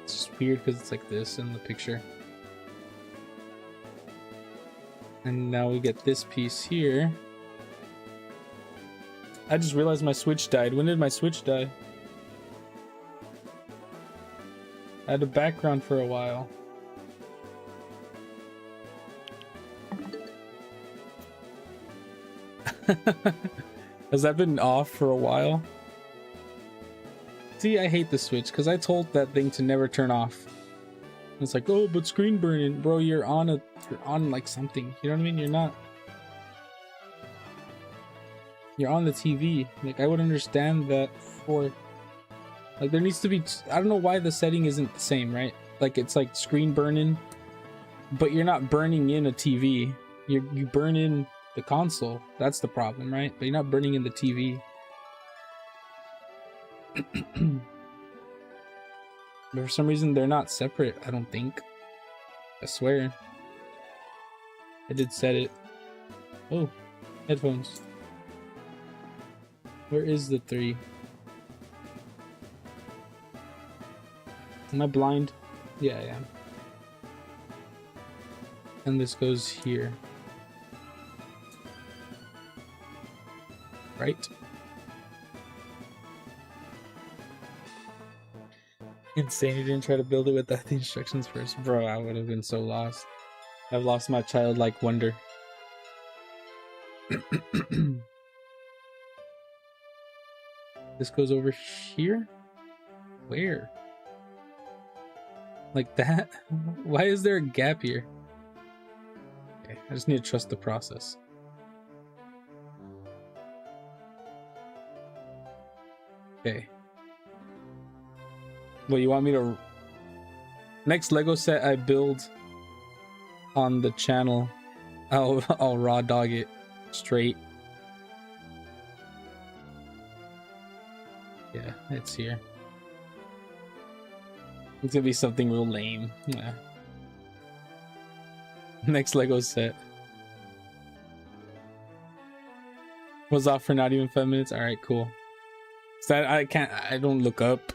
It's just weird because it's like this in the picture. And now we get this piece here. I just realized my Switch died. When did my Switch die? I had a background for a while. Has that been off for a while? See, I hate the Switch because I told that thing to never turn off. It's like, oh, but screen burning, bro. You're on like something. You know what I mean? You're not. You're on the TV. Like, I would understand that for. Like, there needs to be. I don't know why the setting isn't the same, right? Like, it's like screen burning, but you're not burning in a TV. You burn in the console. That's the problem, right? But you're not burning in the TV. But for some reason, they're not separate, I don't think. I swear. I did set it. Oh, headphones. Where is the 3? Am I blind? Yeah, I am. And this goes here. Right? Insane, you didn't try to build it without the instructions first. Bro, I would have been so lost. I've lost my childlike wonder. This goes over here? Where? Like that? Why is there a gap here? Okay, I just need to trust the process. Okay. Well, you want me to... Next Lego set I build on the channel, I'll raw dog it straight. Yeah, it's here. It's gonna be something real lame. Yeah. Next Lego set. Was off for not even 5 minutes. All right, cool. So I don't look up.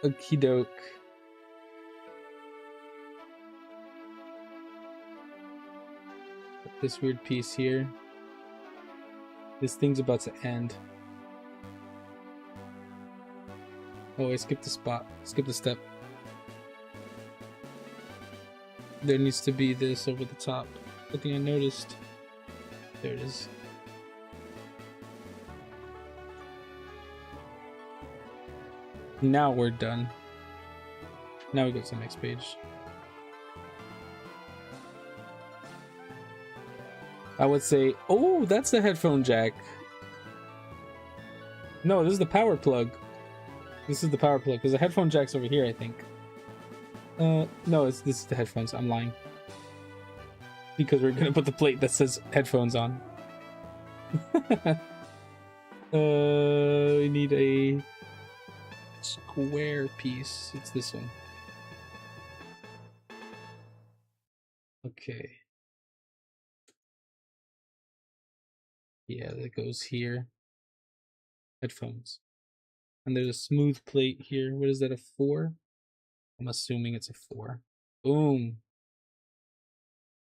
Okie doke. Put this weird piece here. This thing's about to end. Oh, I skipped the spot. Skip the step. There needs to be this over the top. Good thing I noticed. There it is. Now we're done. Now we go to the next page. I would say, oh, that's the headphone jack. No, this is the power plug. This is the power plug because the headphone jack's over here, I think. No, this is the headphones. I'm lying. Because we're gonna put the plate that says headphones on. We need a square piece. It's this one. Okay. Yeah, that goes here. Headphones. And there's a smooth plate here. What is that, a 4? I'm assuming it's a 4. Boom.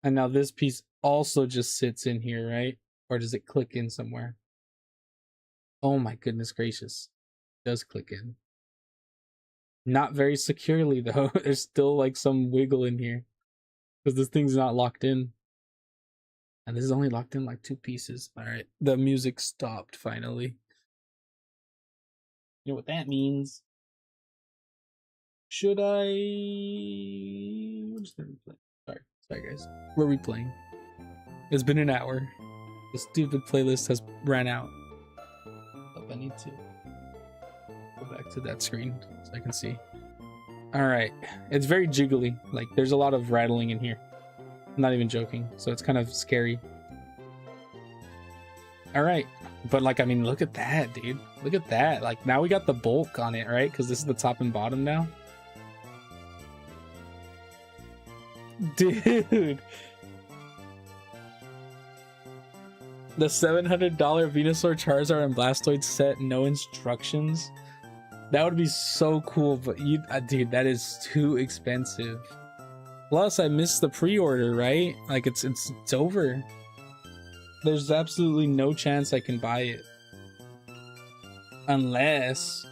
And now this piece also just sits in here, right? Or does it click in somewhere? Oh my goodness gracious. It does click in. Not very securely though. There's still like some wiggle in here. Because this thing's not locked in. And this is only locked in like 2 pieces. Alright, the music stopped finally. You know what that means? Should I... What's the replay? Sorry guys. We're replaying. It's been an hour. The stupid playlist has ran out. Oh, I need to go back to that screen so I can see. Alright. It's very jiggly. Like, there's a lot of rattling in here. I'm not even joking. So it's kind of scary. Alright. But, like, I mean, look at that, dude. Look at that. Like, now we got the bulk on it, right? Because this is the top and bottom now. Dude. The $700 Venusaur, Charizard, and Blastoise set, no instructions. That would be so cool, but dude, that is too expensive. Plus, I missed the pre-order, right? Like, it's over. There's absolutely no chance I can buy it. Unless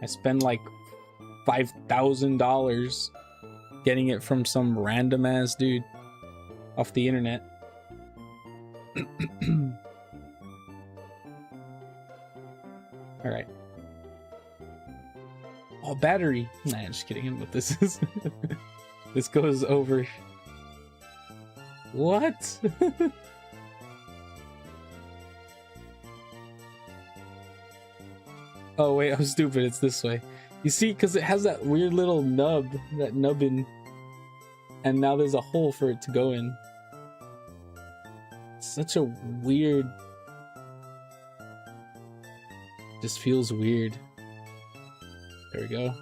I spend like $5,000 getting it from some random ass dude off the internet. All right. Oh, battery. Nah, just kidding. What this is. This goes over. What? Oh wait, I'm stupid. It's this way. You see, because it has that weird little nub, that nubbin, and now there's a hole for it to go in. Such a weird... Just feels weird. There we go.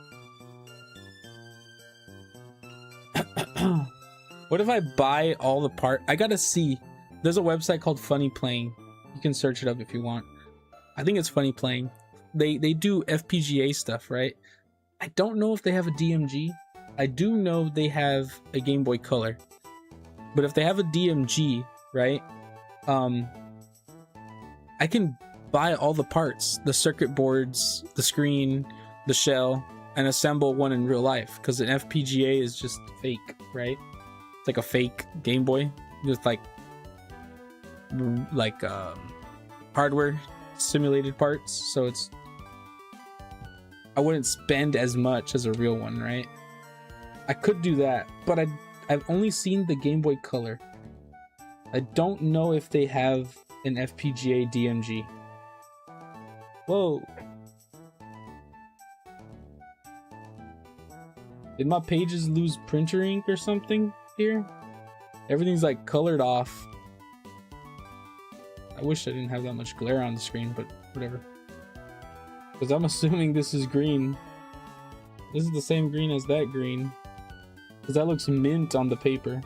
What if I buy all the part? I gotta see. There's a website called Funny Playing. You can search it up if you want. I think it's Funny Playing. They do FPGA stuff, right? I don't know if they have a DMG. I do know they have a Game Boy Color. But if they have a DMG, right? I can buy all the parts, the circuit boards, the screen, the shell, and assemble one in real life, because an FPGA is just fake, right? It's like a fake Game Boy with like hardware simulated parts, so it's... I wouldn't spend as much as a real one, right? I could do that, but I've only seen the Game Boy Color. I don't know if they have an FPGA DMG. Whoa. Did my pages lose printer ink or something here? Everything's like colored off. I wish I didn't have that much glare on the screen, but whatever. Because I'm assuming this is green. This is the same green as that green. Because that looks mint on the paper.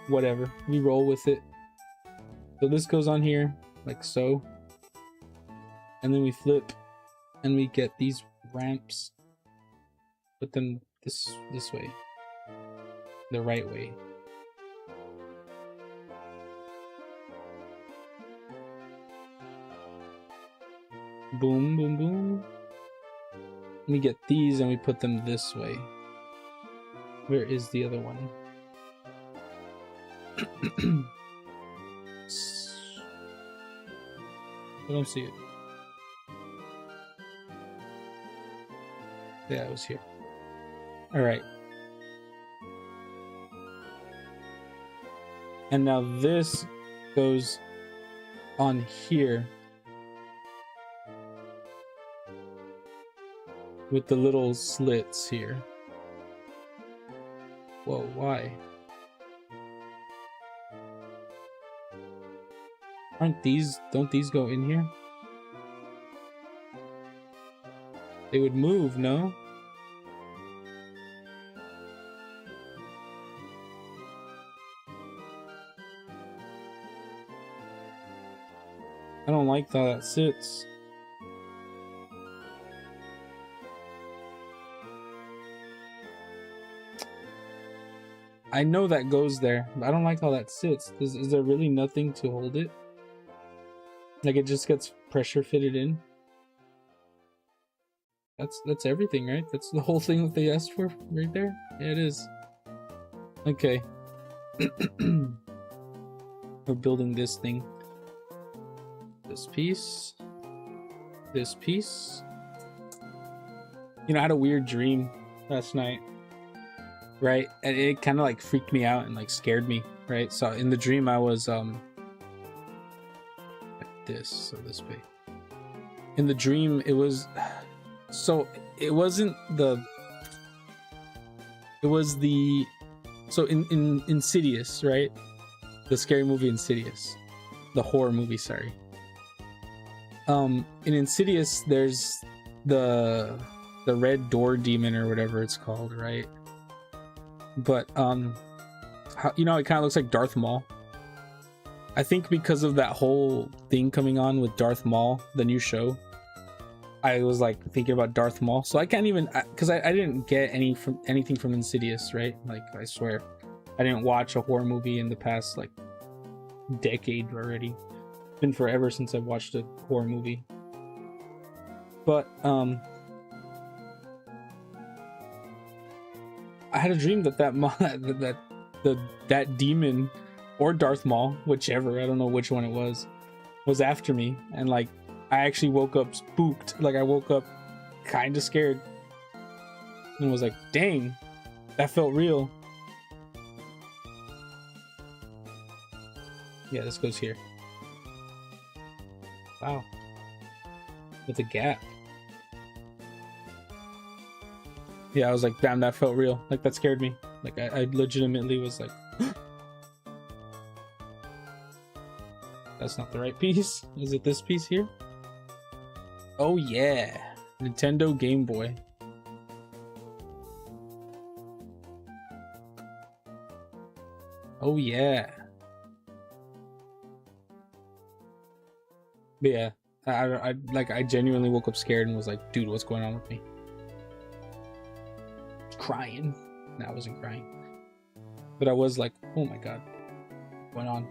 Whatever. We roll with it. So this goes on here, like so. And then we flip. And we get these ramps. But then this way. The right way. Boom, boom, boom. We get these and we put them this way. Where is the other one? I don't see it. Yeah, it was here. Alright. And now this goes on here. With the little slits here. Whoa, why? Don't these go in here? They would move, no? I don't like how that sits. I know that goes there, but I don't like how that sits. Is there really nothing to hold it? Like it just gets pressure fitted in? That's everything, right? That's the whole thing that they asked for right there? Yeah, it is. Okay. We're building this thing. This piece. This piece. You know, I had a weird dream last night. Right, and it kind of like freaked me out and like scared me, right? So in the dream I was like this, so this way. In the dream it was, so it wasn't the, it was the, so in Insidious, right? The scary movie Insidious, the horror movie, sorry. In Insidious there's the red door demon or whatever it's called, right? But how, you know, it kind of looks like Darth Maul. I think because of that whole thing coming on with Darth Maul, the new show, I was like thinking about Darth Maul. So I can't even, because I didn't get anything from Insidious, right? Like I swear, I didn't watch a horror movie in the past like decade already. It's been forever since I've watched a horror movie. But I had a dream that that demon or Darth Maul, whichever, I don't know which one it was after me, and like I actually woke up spooked. Like I woke up kind of scared and was like, dang, that felt real. Yeah, this goes here. Wow. With a gap. Yeah, I was like, damn, that felt real. Like, that scared me. Like, I legitimately was like, that's not the right piece. Is it this piece here? Oh, yeah. Nintendo Game Boy. Oh, yeah. But yeah, I genuinely woke up scared and was like, dude, what's going on with me? Crying. No, I wasn't crying, but I was like, oh my god, what's going on?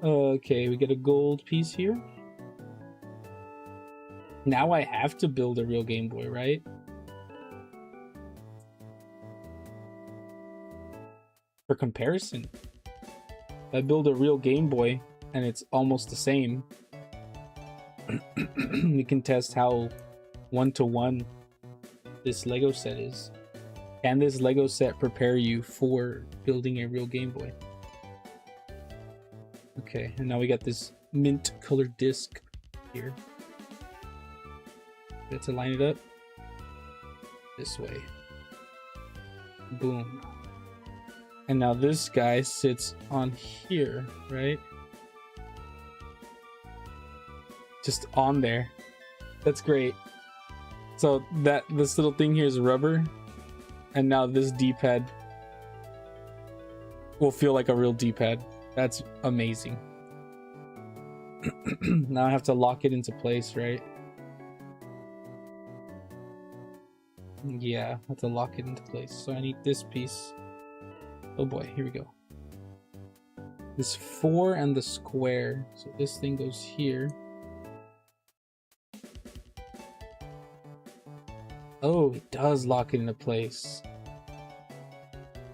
Okay, we get a gold piece here. Now I have to build a real Game Boy, right? For comparison, if I build a real Game Boy and it's almost the same, we can test how one-to-one this Lego set is. Can this Lego set prepare you for building a real Game Boy? Okay, and now we got this mint colored disc here. We have to line it up this way. Boom. And now this guy sits on here, right? Just on there. That's great. So this little thing here is rubber, and now this D-pad will feel like a real D-pad. That's amazing. Now I have to lock it into place, right? Yeah, I have to lock it into place. So I need this piece. Oh boy, here we go. This 4 and the square. So this thing goes here. Oh, it does lock it into place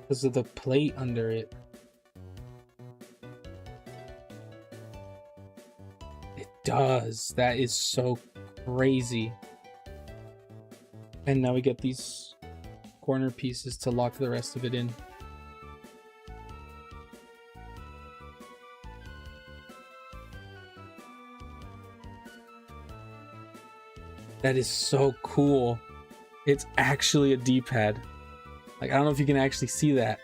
because of the plate under it. It does. That is so crazy. And now we get these corner pieces to lock the rest of it in. That is so cool. It's actually a D-pad. Like, I don't know if you can actually see that.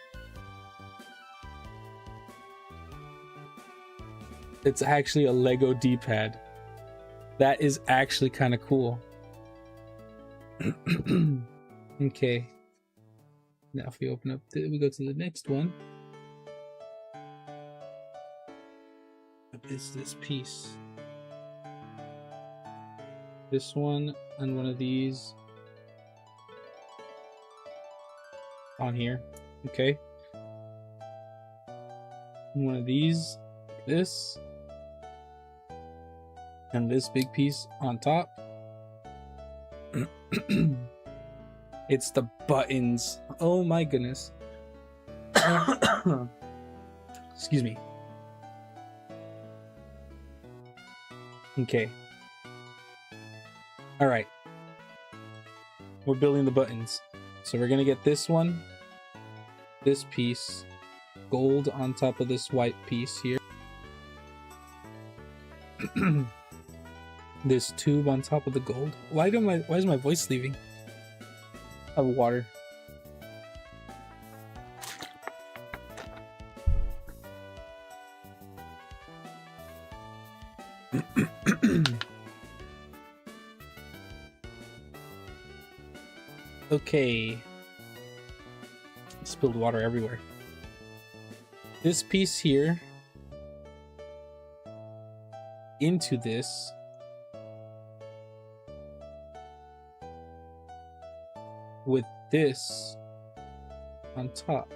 It's actually a Lego D-pad. That is actually kind of cool. Okay. Now if we open up, we go to the next one. What is this piece? This one and one of these on here. Okay. And one of these, this, and this big piece on top. It's the buttons. Oh my goodness. Excuse me. Okay. All right. We're building the buttons. So we're gonna get this one, this piece, gold on top of this white piece here. This tube on top of the gold. Why is my voice leaving? I have water. Okay. Spilled water everywhere. This piece here into this. With this on top.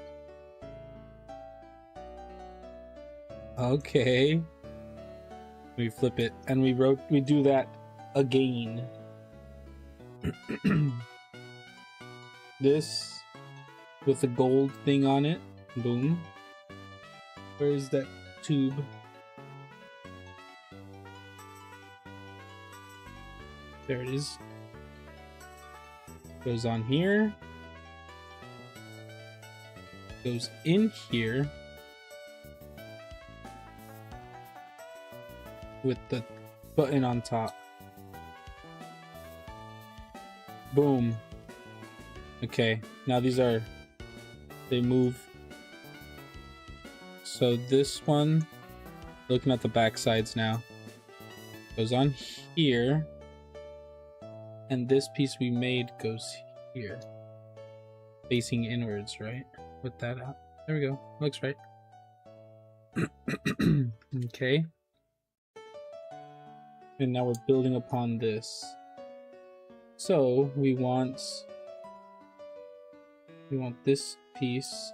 Okay. We flip it and we do that again. This with the gold thing on it. Boom. Where is that tube? There it is. Goes on here. Goes in here. With the button on top. Boom. Okay, now they move. So this one, looking at the back sides now, goes on here. And this piece we made goes here. Facing inwards, right? Put that out. There we go. Looks right. Okay. And now we're building upon this. So we want this piece,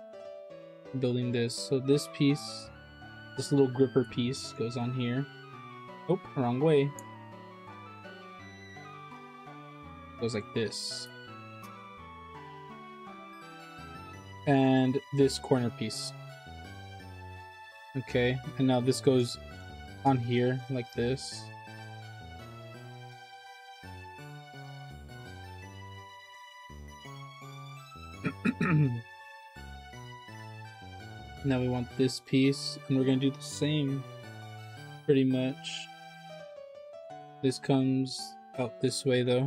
building this. So this piece, this little gripper piece goes on here. Oh, wrong way. Goes like this. And this corner piece. Okay, and now this goes on here like this. Now we want this piece, and we're gonna do the same pretty much. This comes out this way though.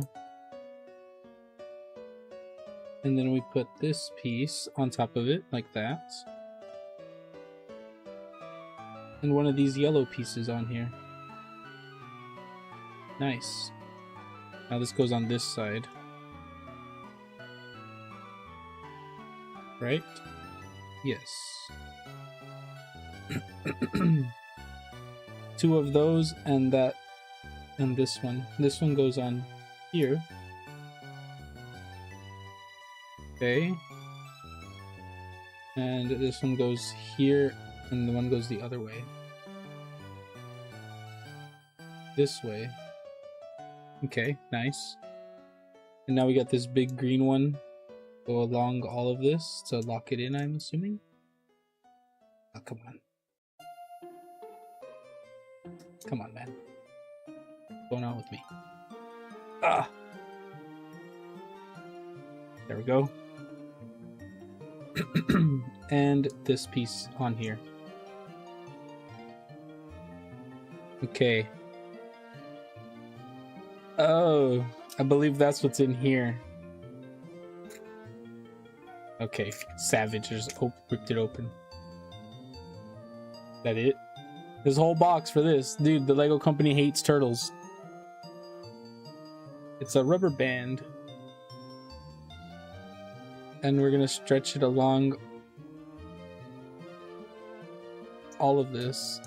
And then we put this piece on top of it like that. And one of these yellow pieces on here. Nice. Now this goes on this side. Right? Yes. Two of those and that and this one. This one goes on here. Okay. And this one goes here and the one goes the other way. This way. Okay, nice. And now we got this big green one go along all of this to lock it in, I'm assuming. Oh, come on. Come on, man. What's going on with me? Ah! There we go. And this piece on here. Okay. Oh, I believe that's what's in here. Okay, savage just ripped it open. That it? This whole box for this. Dude, the Lego company hates turtles. It's a rubber band. And we're gonna stretch it along all of this.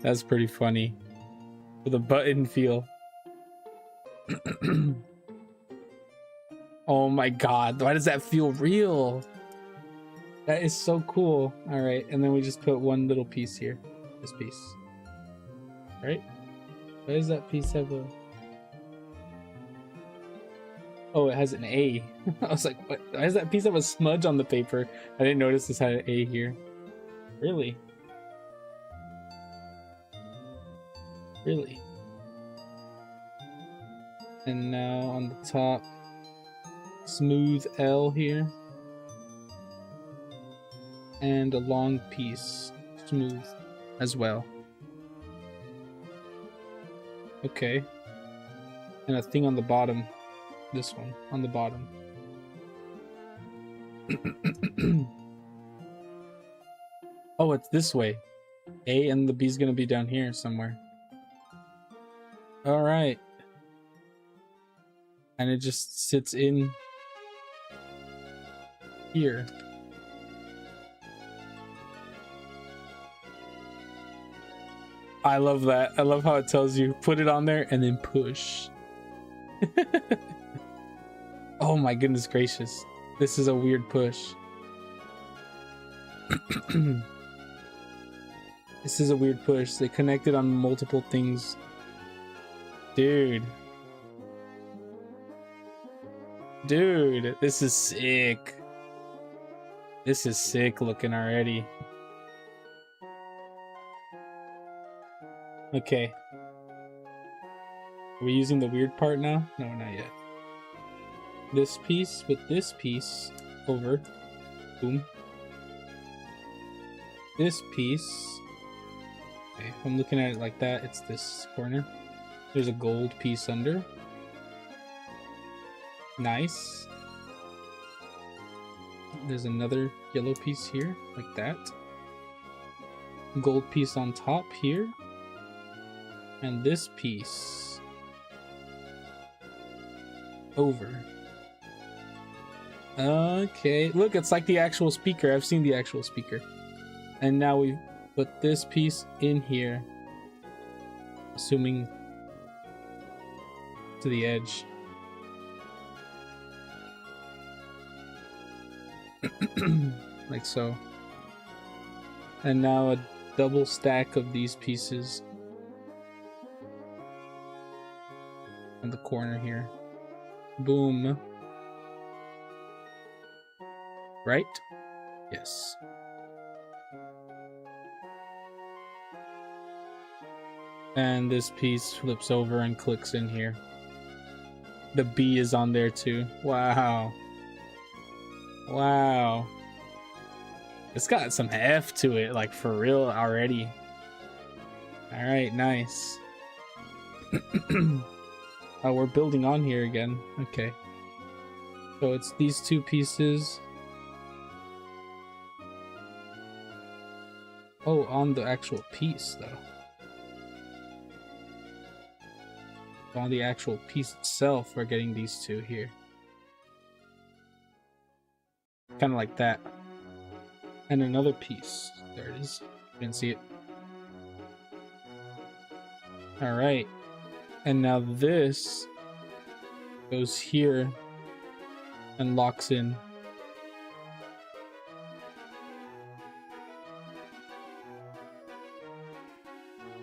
That's pretty funny. With a button feel. Oh my god, why does that feel real? That is so cool. Alright, and then we just put one little piece here. This piece. Right? Why does that piece have a... Oh, it has an A. I was like, what? Why does that piece have a smudge on the paper? I didn't notice this had an A here. Really? Really? And now on the top, smooth L here. And a long piece, smooth as well. Okay. And a thing on the bottom. This one, on the bottom. Oh, it's this way. A and the B's gonna be down here somewhere. Alright. And it just sits in here. I love that. I love how it tells you put it on there and then push. Oh my goodness gracious. This is a weird push. This is a weird push. They connected on multiple things. Dude. Dude, this is sick. This is sick looking already. Okay. Are we using the weird part now? No, not yet. This piece with this piece over. Boom. This piece. Okay, if I'm looking at it like that, it's this corner. There's a gold piece under. Nice. There's another yellow piece here, like that. Gold piece on top here. And this piece over. Okay, look, it's like the actual speaker. I've seen the actual speaker. And now we put this piece in here, assuming to the edge. Like so. And now a double stack of these pieces on the corner here. Boom. Right? Yes. And this piece flips over and clicks in here. The B is on there too. Wow. Wow. It's got some F to it, like for real already. All right, nice. Oh, we're building on here again. Okay. So it's these two pieces. Oh, on the actual piece though. On the actual piece itself, we're getting these two here. Kind of like that. And another piece. There it is. You didn't see it. Alright. And now this goes here and locks in.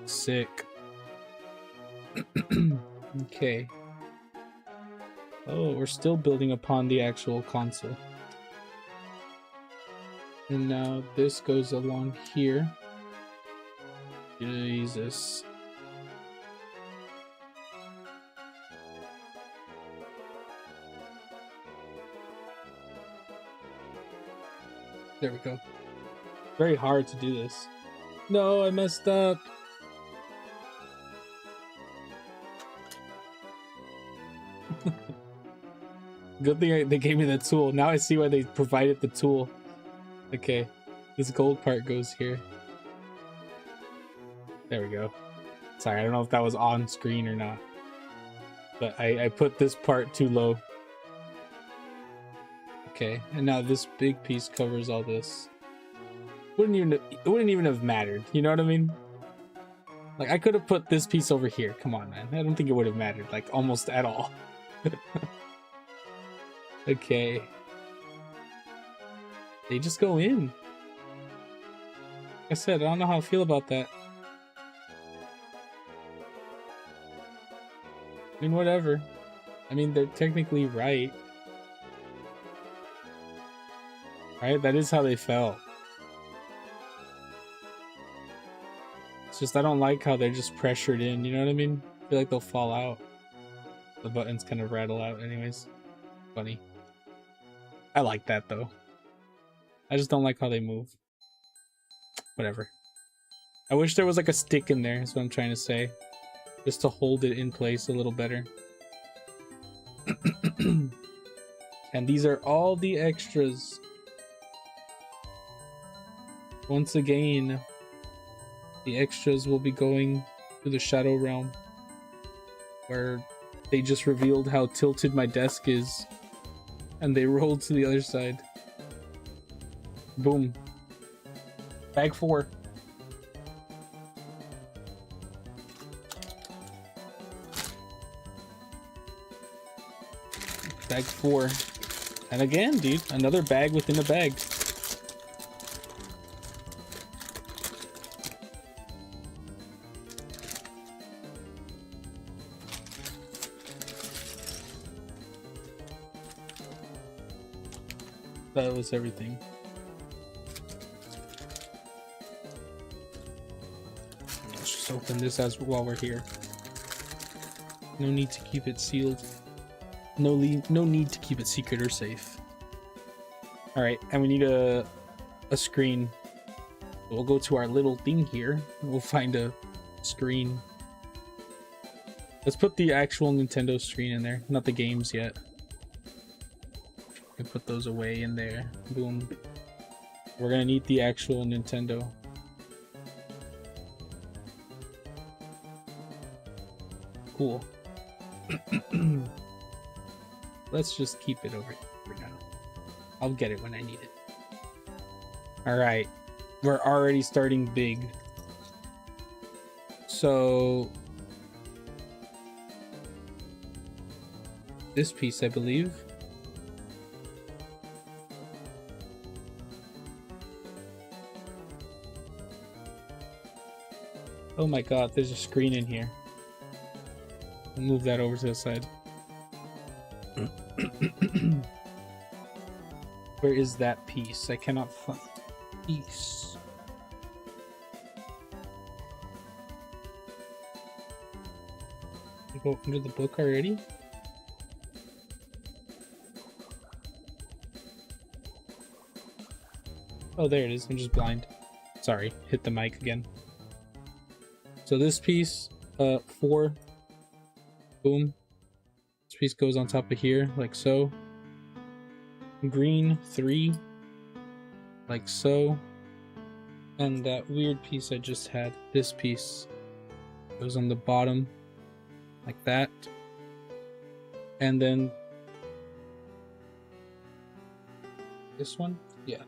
Sick. Okay. Oh, we're still building upon the actual console. And now this goes along here. Jesus. There we go. Very hard to do this. No, I messed up. Good thing they gave me the tool. Now I see why they provided the tool. Okay, this gold part goes here. There we go. Sorry, I don't know if that was on screen or not. But I put this part too low. Okay, and now this big piece covers all this. It wouldn't even have mattered. You know what I mean? Like, I could have put this piece over here. Come on, man. I don't think it would have mattered, like, almost at all. Okay. They just go in. Like I said, I don't know how I feel about that. I mean, whatever. I mean, they're technically right. Right? That is how they fell. It's just I don't like how they're just pressured in, you know what I mean? I feel like they'll fall out. The buttons kind of rattle out anyways. Funny. I like that though. I just don't like how they move. Whatever. I wish there was like a stick in there, is what I'm trying to say. Just to hold it in place a little better. And these are all the extras. Once again, the extras will be going to the Shadow Realm, where they just revealed how tilted my desk is, and they rolled to the other side. Boom. Bag 4. Bag 4. And again, dude, another bag within a bag. That was everything. Let's just open this while we're here. No need to keep it sealed. No need to keep it secret or safe. All right, and we need a screen. We'll go to our little thing here. We'll find a screen. Let's put the actual Nintendo screen in there, not the games yet. We can put those away in there. Boom. We're gonna need the actual Nintendo. Cool. Let's just keep it over here for now. I'll get it when I need it. Alright. We're already starting big. So this piece, I believe. Oh my god, there's a screen in here. I'll move that over to the side. Where is that piece? I cannot find piece. You go under the book already? Oh, there it is. I'm just blind. Sorry, hit the mic again. So this piece, 4. Boom. This piece goes on top of here, like so. Green, 3. Like so. And that weird piece I just had, this piece, goes on the bottom, like that. And then this one, yeah.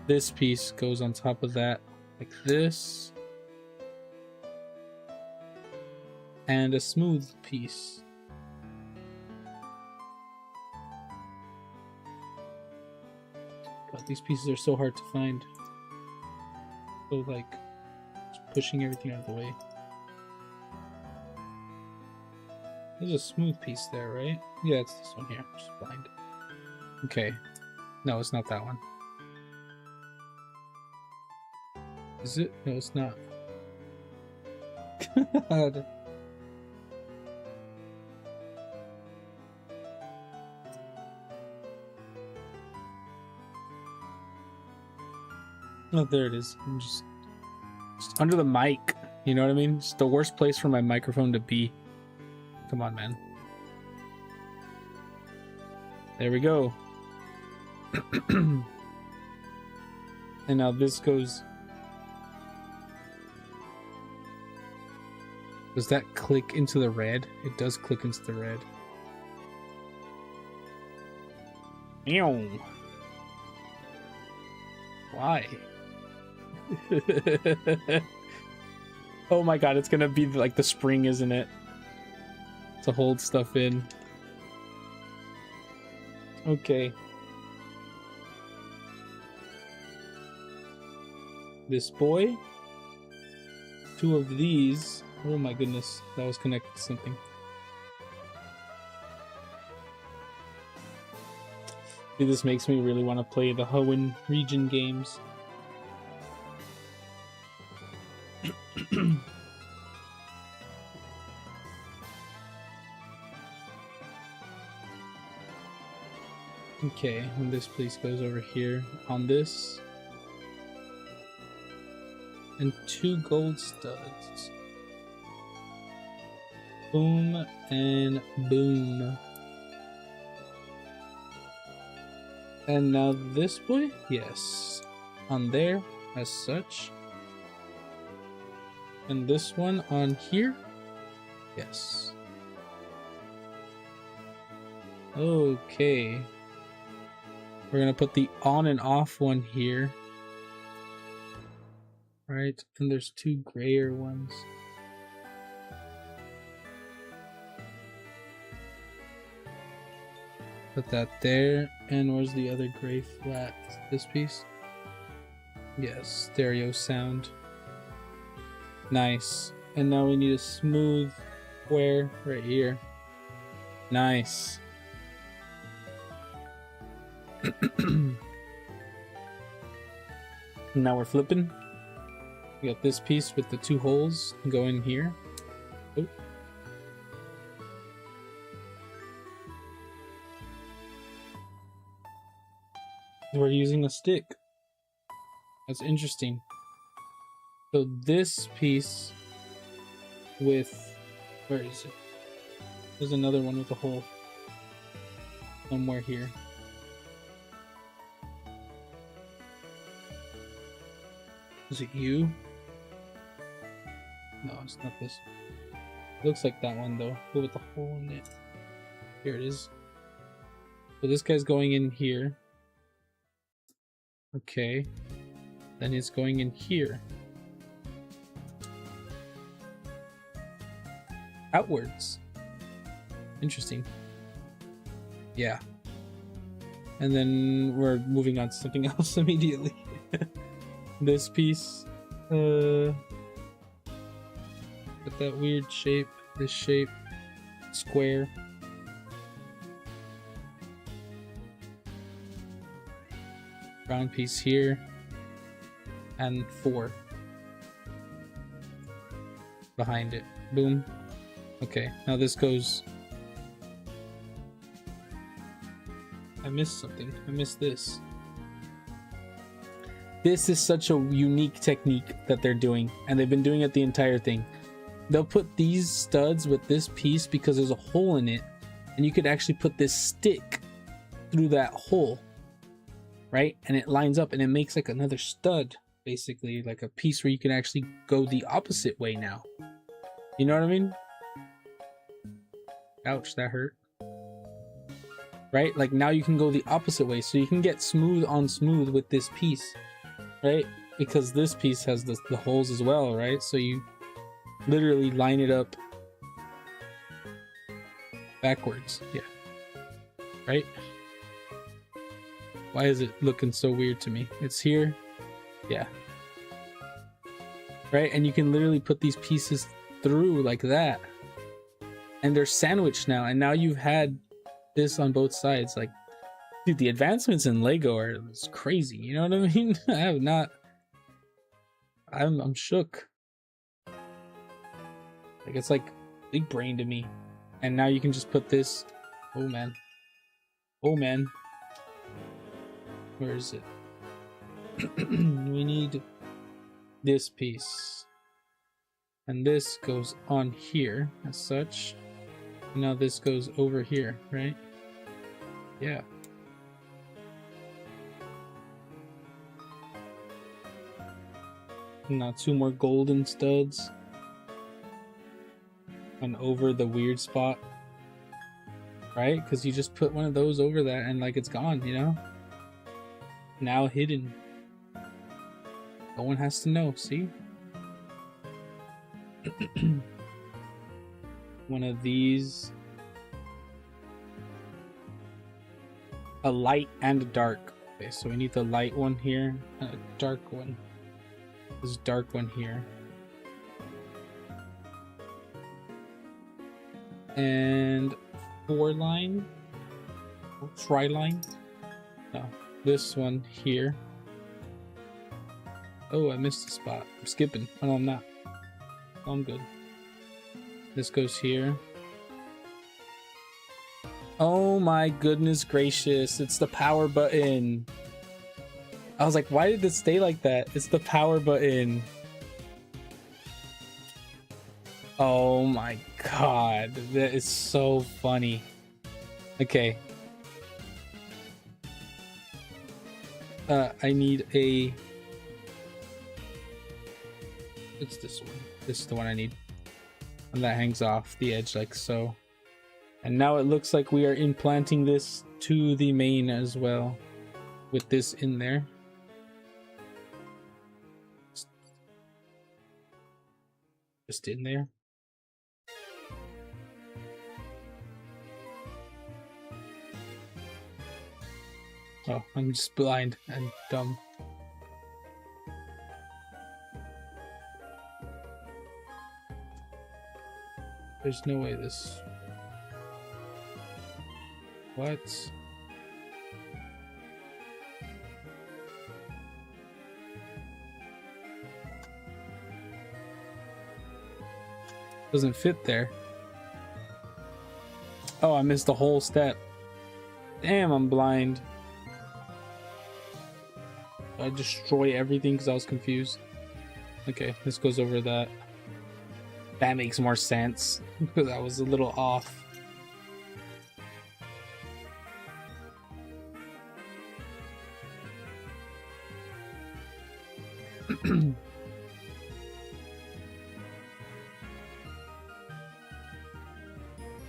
This piece goes on top of that, like this. And a smooth piece. God, these pieces are so hard to find. So like, just pushing everything out of the way. There's a smooth piece there, right? Yeah, it's this one here. I'm just blind. Okay. No, it's not that one. Is it? No, it's not. God. Oh, there it is. I'm just under the mic. You know what I mean? It's the worst place for my microphone to be. Come on, man. There we go. And now this goes. Does that click into the red? It does click into the red. Ew. Why? Oh my god, it's gonna be like the spring, isn't it? To hold stuff in. Okay. This boy. 2 of these. Oh my goodness, that was connected to something. Dude, this makes me really want to play the Hoenn region games. Okay, and this piece goes over here on this. And 2 gold studs. Boom and boom. And now this boy? Yes. On there, as such. And this one on here? Yes. Okay. We're gonna put the on and off one here. Right, and there's 2 grayer ones. Put that there, and where's the other gray flat? This piece? Yes, stereo sound. Nice. And now we need a smooth square right here. Nice. Now we're flipping. We got this piece with the 2 holes go in here. Oh. We're using a stick. That's interesting. So this piece with, where is it? There's another one with a hole somewhere here. Is it you? No, it's not this. Looks like that one though, but with the hole in it. Here it is. So this guy's going in here. Okay. Then it's going in here. Outwards. Interesting. Yeah. And then we're moving on to something else immediately. This piece. With that weird shape. This shape. Square. Round piece here. And 4 behind it. Boom. Okay, now this goes. I missed something. I missed this. This is such a unique technique that they're doing, and they've been doing it the entire thing. They'll put these studs with this piece because there's a hole in it, and you could actually put this stick through that hole, right? And it lines up and it makes like another stud, basically, like a piece where you can actually go the opposite way now. You know what I mean? Ouch, that hurt. Right? Like now you can go the opposite way, so you can get smooth on smooth with this piece, right? Because this piece has the holes as well, right? So you literally line it up backwards. Yeah. Right? Why is it looking so weird to me? It's here. Yeah. Right? And you can literally put these pieces through like that. And they're sandwiched now. And now you've had this on both sides. Like, dude, the advancements in Lego are crazy. You know what I mean? I have not... I'm shook. Like, it's like big brain to me. And now you can just put this... Oh, man. Oh, man. Where is it? We need this piece. And this goes on here as such. Now this goes over here, right? Yeah. Now 2 more golden studs. And over the weird spot. Right? Because you just put one of those over that and like it's gone, you know? Now hidden. No one has to know, see? One of these. A light and a dark. Okay, so we need the light one here and a dark one. This dark one here. And 4-line. Or tri-line. No, this one here. Oh, I missed a spot. I'm skipping. Oh, no, I'm not. Oh, I'm good. This goes here. Oh my goodness gracious. It's the power button. I was like, why did this stay like that? It's the power button. Oh my god. That is so funny. Okay. I need a... It's this one. This is the one I need. And that hangs off the edge like so. And now it looks like we are implanting this to the main as well. With this in there. Just in there. Oh, I'm just blind and dumb. There's no way this... What? Doesn't fit there. Oh, I missed the whole step. Damn, I'm blind. I destroy everything because I was confused. Okay, this goes over that. That makes more sense because I was a little off.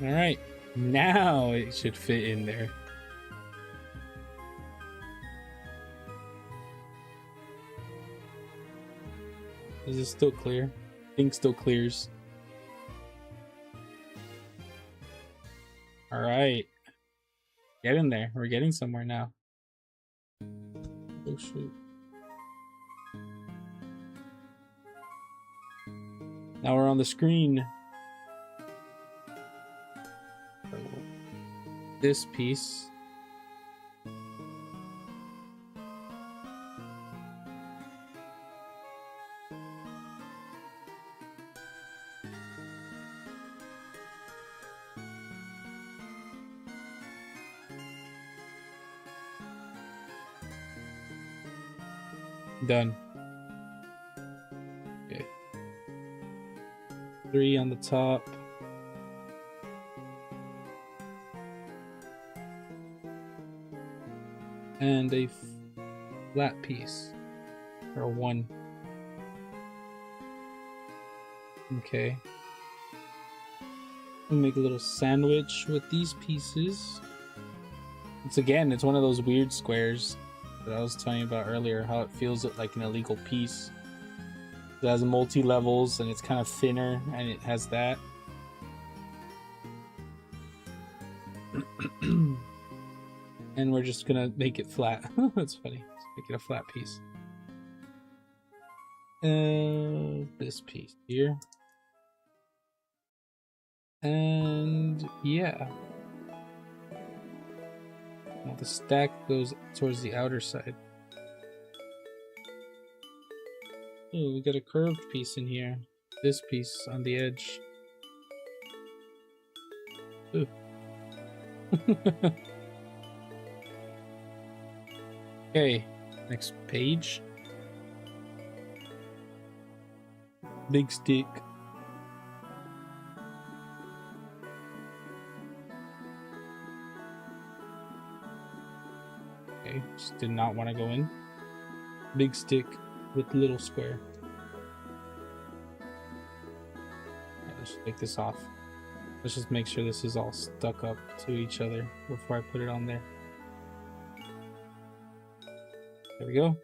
All right, now it should fit in there. Is it still clear? Thing still clears. All right, get in there. We're getting somewhere now. Oh shoot. Now we're on the screen. This piece. Done. Okay. 3 on the top. And a flat piece. Or 1. Okay. We'll make a little sandwich with these pieces. It's one of those weird squares that I was telling you about earlier, how it feels like an illegal piece. It has multi-levels and it's kind of thinner and it has that. And we're just gonna make it flat. That's funny. Let's make it a flat piece. This piece here. And yeah. Now the stack goes towards the outer side. Oh, we got a curved piece in here. This piece on the edge. Ooh. Okay, next page. Big stick. Okay, just did not want to go in. Big stick with little square. Right, let's take this off. Let's just make sure this is all stuck up to each other before I put it on there. There we go.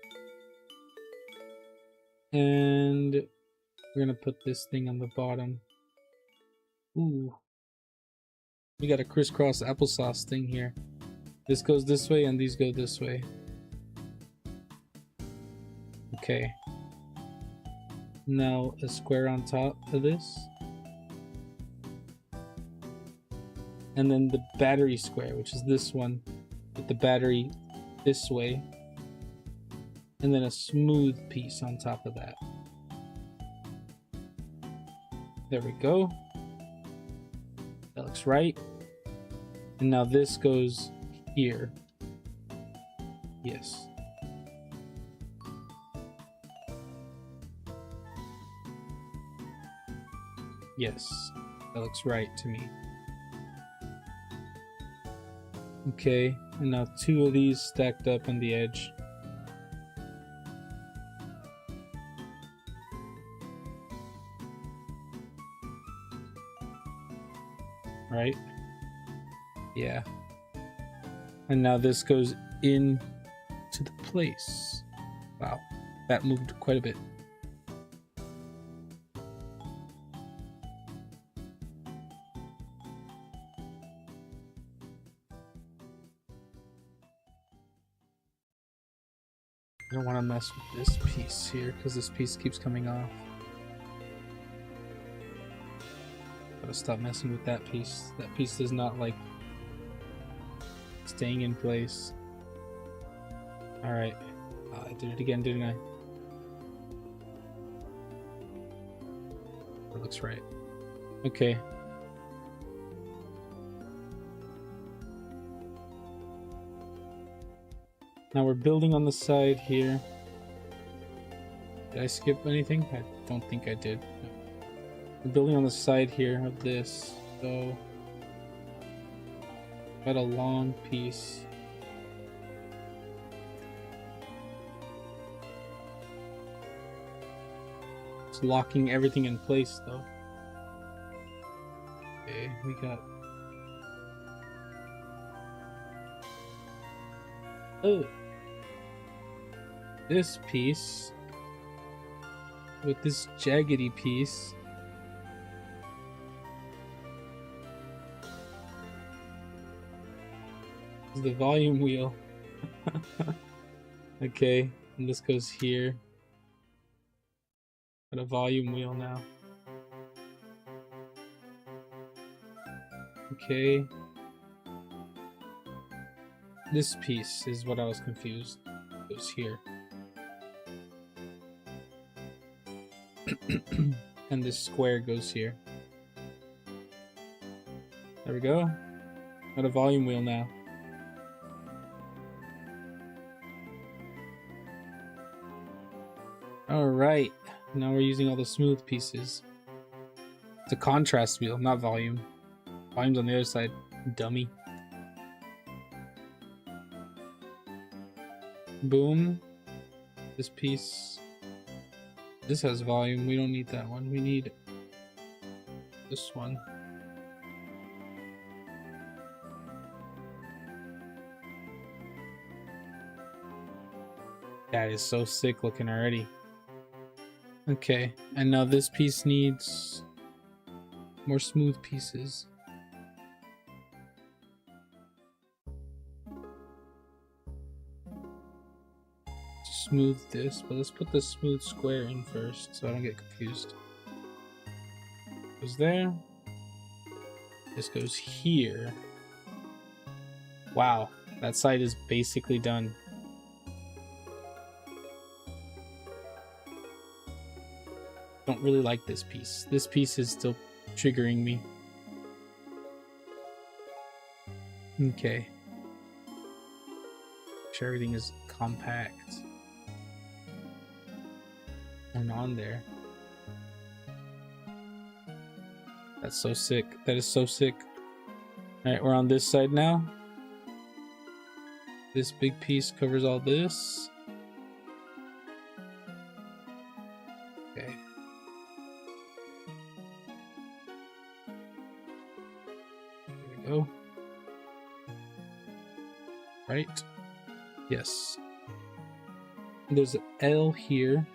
And we're gonna put this thing on the bottom. Ooh. We got a crisscross applesauce thing here. This goes this way and these go this way. Okay. Now a square on top of this. And then the battery square, which is this one, with the battery this way. And then a smooth piece on top of that. There we go. That looks right. And now this goes here. Yes. Yes. That looks right to me. Okay. And now 2 of these stacked up on the edge. Right? Yeah. And now this goes in to the place. Wow, that moved quite a bit. I don't want to mess with this piece here because this piece keeps coming off. Gotta stop messing with that piece. That piece does not like staying in place. Alright. I did it again, didn't I? That looks right. Okay. Now we're building on the side here. Did I skip anything? I don't think I did. No. We're building on the side here of this, so got a long piece. It's locking everything in place though. Okay, we got... Oh! This piece with this jaggedy piece. Is the volume wheel. Okay, and this goes here. Got a volume wheel now. Okay. This piece is what I was confused. It goes here. And this square goes here. There we go. Got a volume wheel now. All right, now we're using all the smooth pieces. It's a contrast wheel, not volume. Volume's on the other side, dummy. Boom. This piece. This has volume. We don't need that one. We need this one. That is so sick looking already. Okay, and now this piece needs more smooth pieces. Smooth this, but let's put the smooth square in first so I don't get confused. Goes there. This goes here. Wow, that side is basically done. Don't really like this piece. This piece is still triggering me. Okay. Make sure everything is compact and on there. That's so sick. That is so sick. Alright, we're on this side now. This big piece covers all this. Okay. There we go. Right? Yes. There's an L here.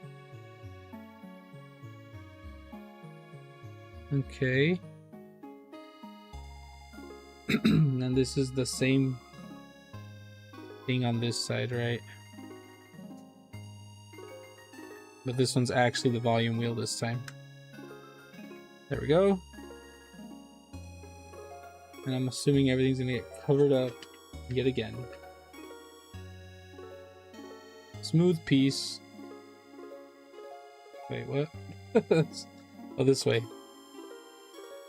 Okay. And this is the same thing on this side, right? But this one's actually the volume wheel this time. There we go. And I'm assuming everything's gonna get covered up yet again. Smooth piece. Wait, what? Oh, this way.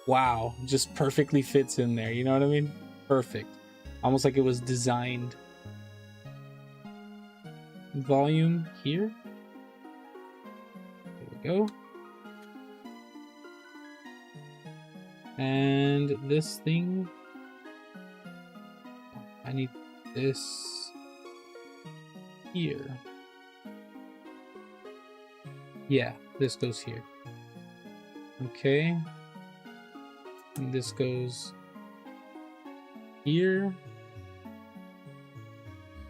Wow, just perfectly fits in there, you know what I mean? Perfect. Almost like it was designed. Volume here. There we go. And this thing. I need this here. Yeah, this goes here. Okay. And this goes here.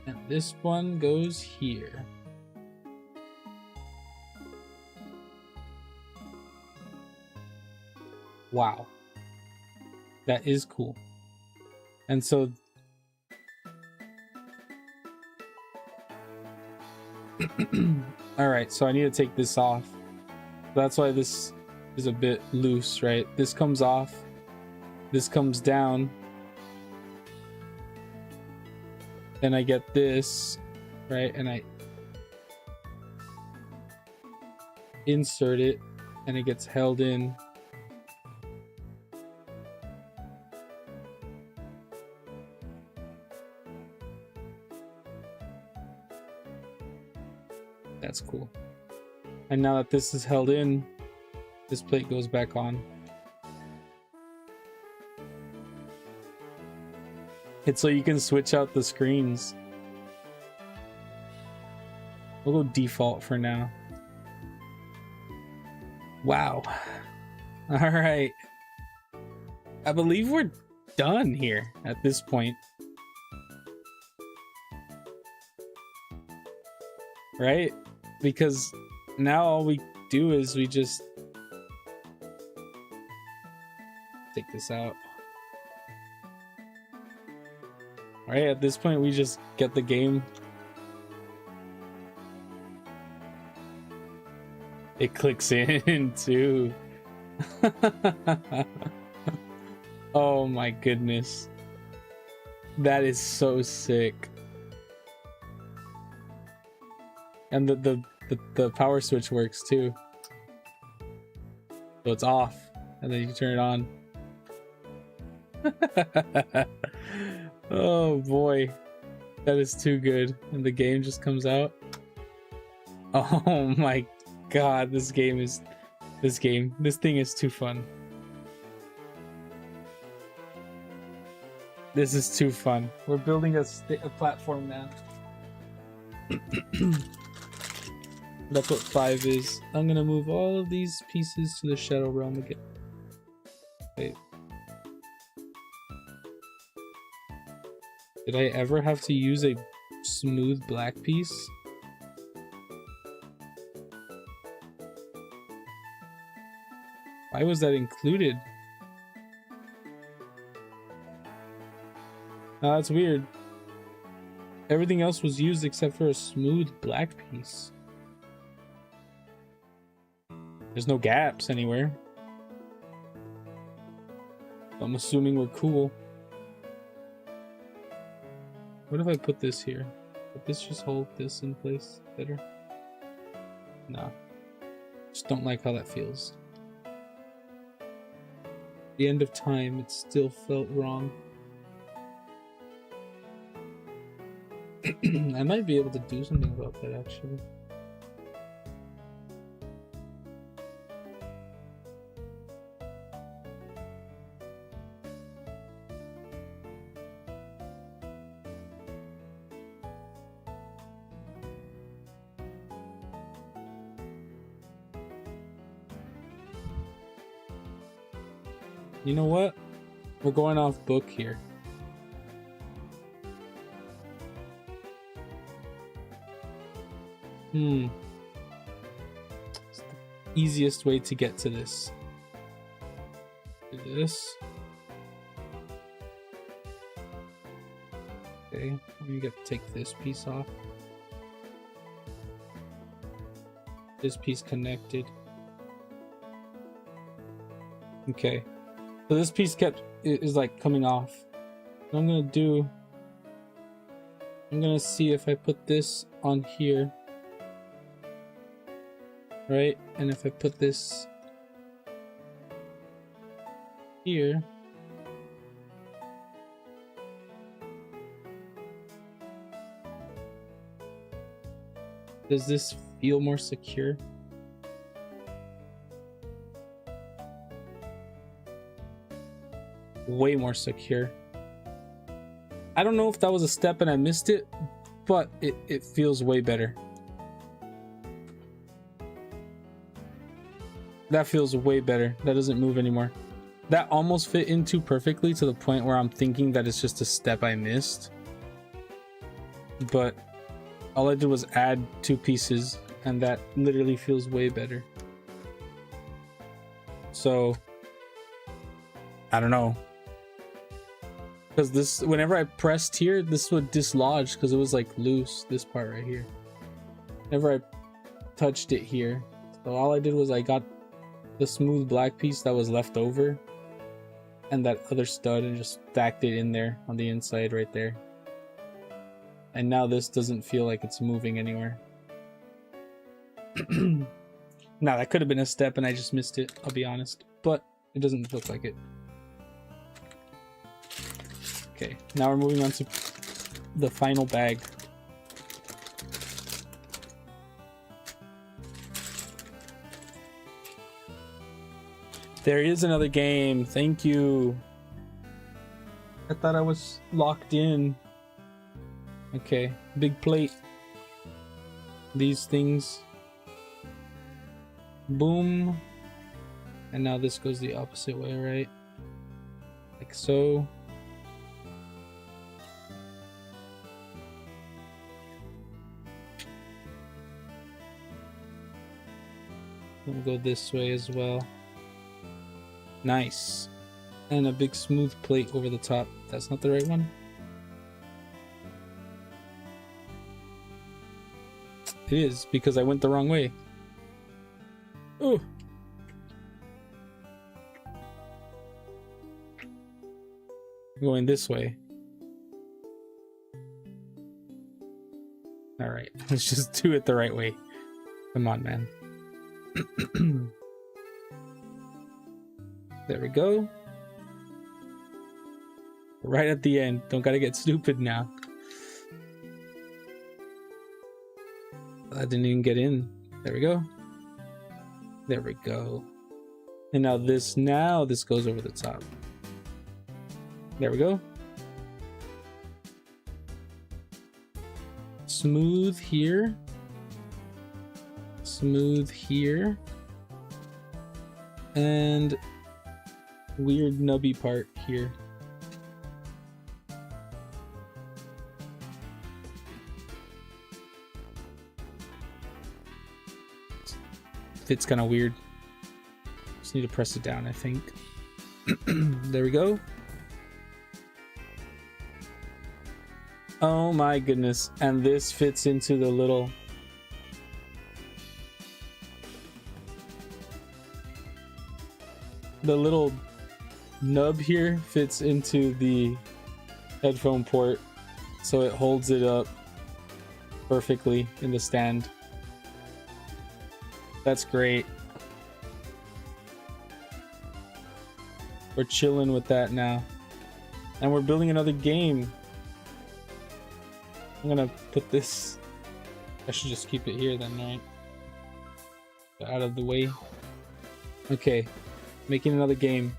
And this one goes here. Wow. That is cool. And so all right, so I need to take this off. That's why this is a bit loose, right? This comes off. This comes down. Then I get this, right? And I insert it and it gets held in. That's cool. And now that this is held in, this plate goes back on. It's so you can switch out the screens. We'll go default for now. Wow. All right. I believe we're done here at this point. Right? Because now all we do is we just take this out. Right, at this point we just get the game. It clicks in too. Oh my goodness. That is so sick. And the power switch works too. So it's off and then you turn it on. Oh boy, that is too good. And the game just comes out. Oh my God, this thing is too fun. This is too fun. We're building a platform now. That's what 5 is. I'm gonna move all of these pieces to the Shadow Realm again. Wait. Did I ever have to use a smooth black piece? Why was that included? Oh, that's weird. Everything else was used except for a smooth black piece. There's no gaps anywhere. I'm assuming we're cool. What if I put this here? Would this just hold this in place better? Nah. Just don't like how that feels. The end of time, it still felt wrong. I might be able to do something about that actually. You know what? We're going off book here. It's the easiest way to get to this. Do this. Okay, we get to take this piece off. This piece connected. Okay. So this piece is like coming off. What I'm gonna see if I put this on here. Right? And if I put this here, does this feel more secure? Way more secure. I don't know if that was a step and I missed it, but it feels way better. That feels way better. That doesn't move anymore. That almost fit in too perfectly to the point where I'm thinking that it's just a step I missed. But all I did was add 2 pieces and that literally feels way better. So I don't know. Because this, whenever I pressed here, this would dislodge because it was like loose, this part right here. Whenever I touched it here. So all I did was I got the smooth black piece that was left over and that other stud and just stacked it in there on the inside right there. And now this doesn't feel like it's moving anywhere. Now that could have been a step and I just missed it, I'll be honest, but it doesn't look like it. Okay, now we're moving on to the final bag. There is another game. Thank you. I thought I was locked in. Okay, big plate. These things. Boom. And now this goes the opposite way, right? Like so. We'll go this way as well. Nice. And a big smooth plate over the top. That's not the right one. It is, because I went the wrong way. Ooh. Going this way. Alright, let's just do it the right way. Come on, man. There we go. Right at the end. Don't gotta get stupid now. I didn't even get in. There we go. There we go. And now this goes over the top. There we go. Smooth here. Smooth here. And weird nubby part here. It's kind of weird. Just need to press it down, I think. There we go. Oh my goodness. And this fits into the little... The little nub here fits into the headphone port, so it holds it up perfectly in the stand. That's great. We're chilling with that now. And we're building another game. I'm gonna put this... I should just keep it here then, right? Out of the way. Okay. Making another game.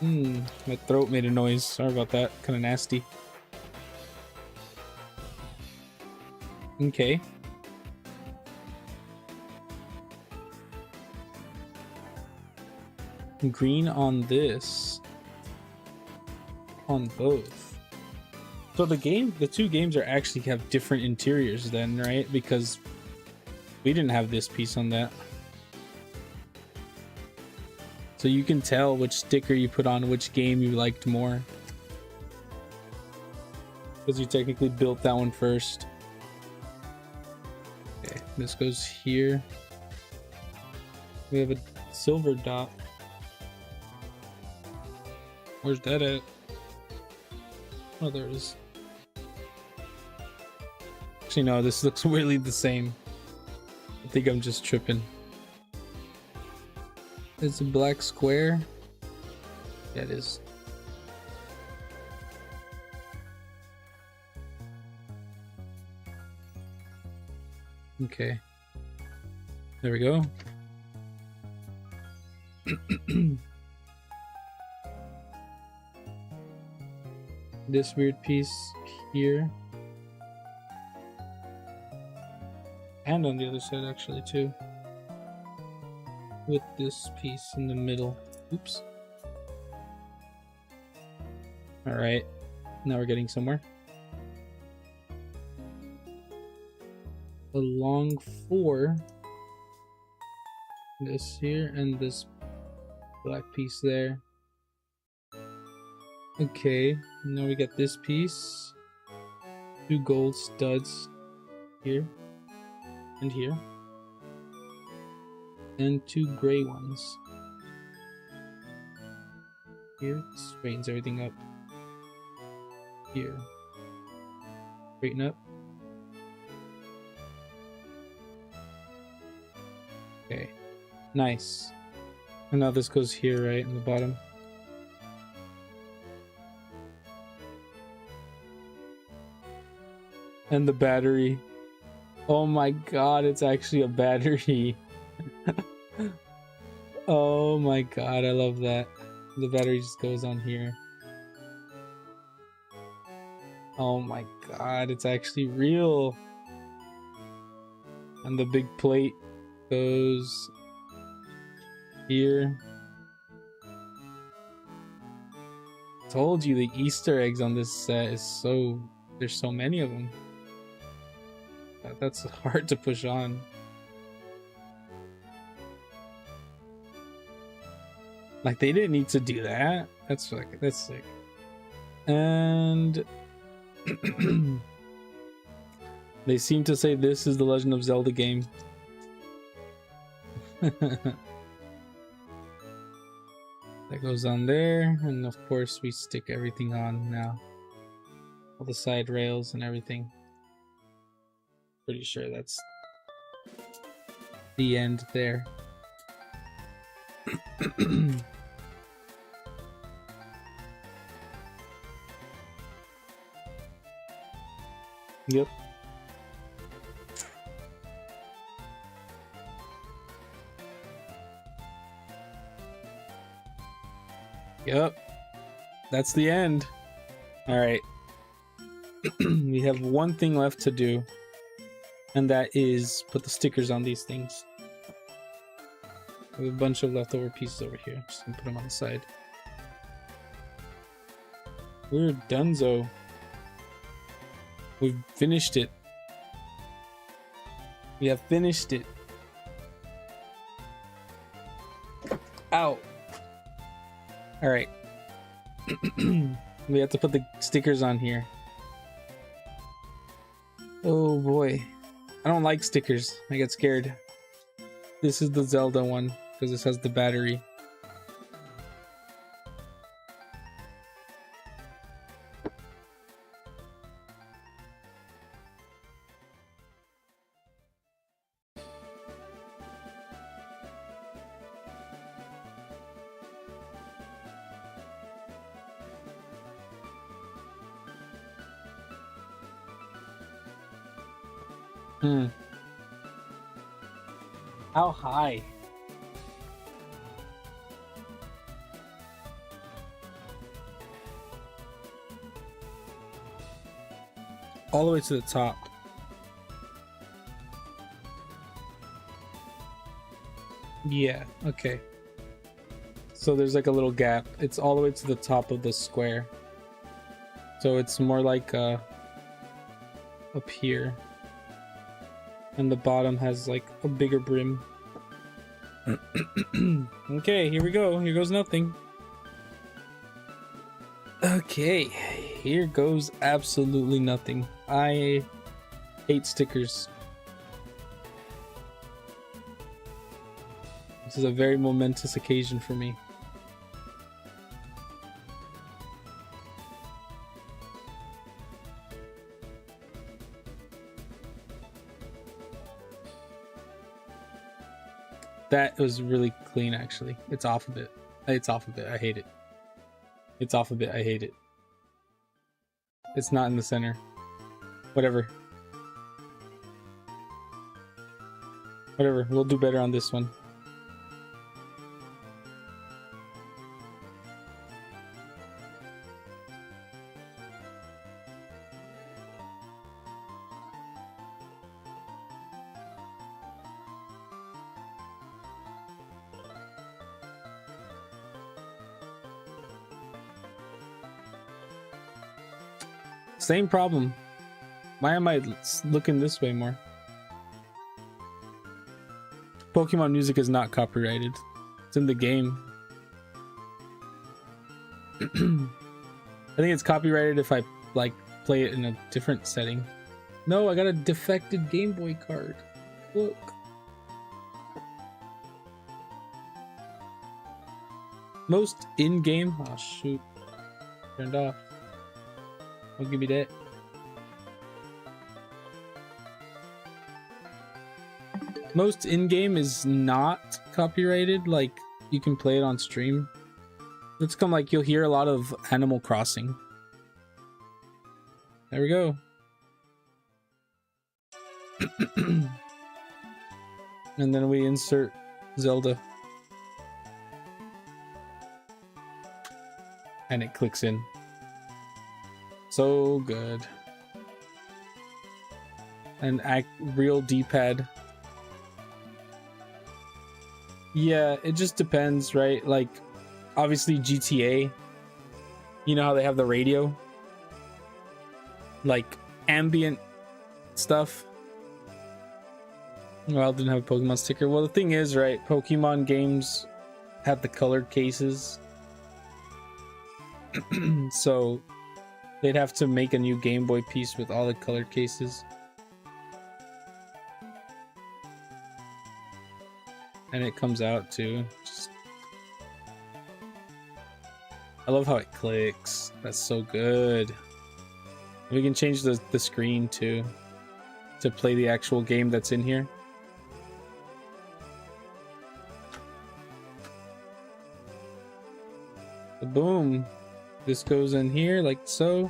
My throat made a noise. Sorry about that. Kind of nasty. Okay. Green on this. On both. So the two games are actually have different interiors then, right? Because we didn't have this piece on that. So you can tell which sticker you put on which game you liked more. Because you technically built that one first. Okay, this goes here. We have a silver dot. Where's that at? Oh, there it is. Actually, no, this looks weirdly the same. I think I'm just tripping. It's a black square. Yeah, it is. Okay. There we go. This weird piece here. And on the other side actually too. With this piece in the middle. Oops. Alright. Now we're getting somewhere. A long 4. This here and this black piece there. Okay, now we got this piece. 2 gold studs here and here. And 2 gray ones. Here, straightens everything up. Here. Straighten up. Okay, nice. And now this goes here, right, in the bottom. And the battery. Oh my god, it's actually a battery. Oh my god, I love that. The battery just goes on here. Oh my god, it's actually real. And the big plate goes here. Told you the Easter eggs on this set is so... There's so many of them. That's hard to push on. Like, they didn't need to do that. That's sick. And they seem to say this is the Legend of Zelda game. That goes on there, and of course we stick everything on now. All the side rails and everything. Pretty sure that's the end there. Yep. Yep. That's the end. All right. We have one thing left to do, and that is put the stickers on these things. We have a bunch of leftover pieces over here. Just gonna put them on the side. We're donezo. We've finished it. We have finished it. Ow. All right. We have to put the stickers on here. Oh boy. I don't like stickers. I get scared. This is the Zelda one because this has the battery. How high? All the way to the top. Yeah, okay. So there's like a little gap. It's all the way to the top of the square. So it's more like up here. And the bottom has like a bigger brim. Okay, here we go. Here goes nothing. Okay, here goes absolutely nothing. I hate stickers. This is a very momentous occasion for me. That was really clean, actually. It's off a bit. It's off a bit. I hate it. It's off a bit. I hate it. It's not in the center. Whatever. Whatever. We'll do better on this one. Same problem. Why am I looking this way more? Pokemon music is not copyrighted. It's in the game. I think it's copyrighted if I like play it in a different setting. No, I got a defected Game Boy card. Look. Most in-game. Oh shoot. Turned off. Don't give me that. Most in-game is not copyrighted. Like, you can play it on stream. It's come like you'll hear a lot of Animal Crossing. There we go. And then we insert Zelda. And it clicks in. So good. And real D-pad. Yeah, it just depends, right? Like, obviously GTA, you know how they have the radio? Like, ambient stuff. Well, didn't have a Pokemon sticker. Well, the thing is, right, Pokemon games have the colored cases. So they'd have to make a new Game Boy piece with all the colored cases. And it comes out too. I love how it clicks. That's so good. We can change the screen too to play the actual game that's in here. Boom. This goes in here like so.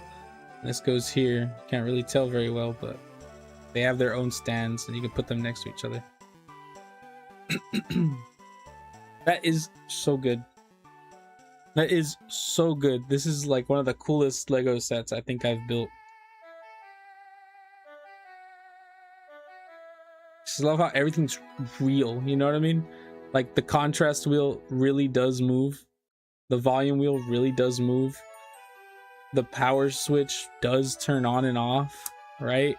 This goes here. Can't really tell very well, but they have their own stands and you can put them next to each other. That is so good. That is so good. This is like one of the coolest Lego sets I think I've built. Just love how everything's real, you know what I mean? Like the contrast wheel really does move. The volume wheel really does move. The power switch does turn on and off, right?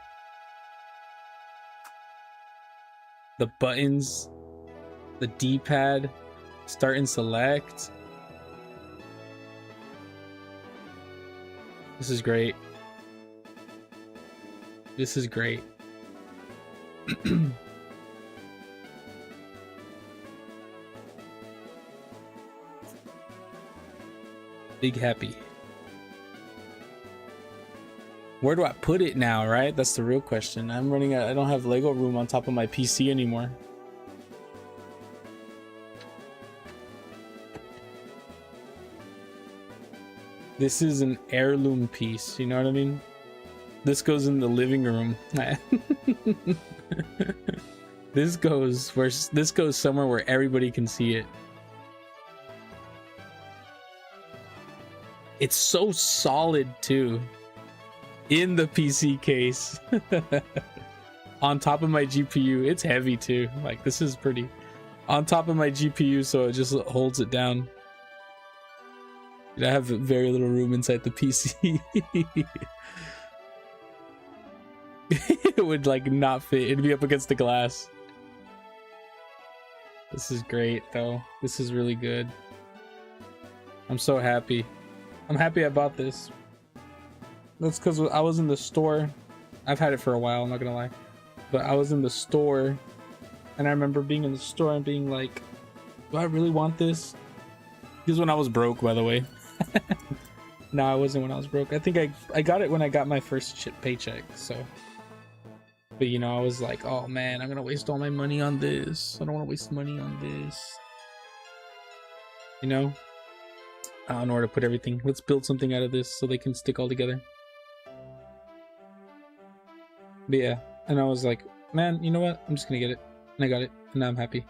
The buttons, the D-pad, start and select. This is great. This is great. Big happy. Where do I put it now, right? That's the real question. I don't have Lego room on top of my PC anymore. This is an heirloom piece, you know what I mean? This goes in the living room. This goes somewhere where everybody can see it. It's so solid too. In the PC case. On top of my GPU. It's heavy too. Like this is pretty on top of my GPU, so it just holds it down. I have very little room inside the PC. It would like not fit. It'd be up against the glass. This is great though. This is really good. I'm so happy. I'm happy I bought this. That's because I was in the store. I've had it for a while, I'm not gonna lie. But I was in the store and I remember being in the store and being like, do I really want this? This is when I was broke, by the way. No, I wasn't when I was broke. I think I got it when I got my first paycheck, so. But you know, I was like, oh man, I'm gonna waste all my money on this. I don't want to waste money on this. You know? I don't know where to put everything. Let's build something out of this so they can stick all together. But yeah, and I was like, man, you know what? I'm just gonna get it. And I got it, and now I'm happy.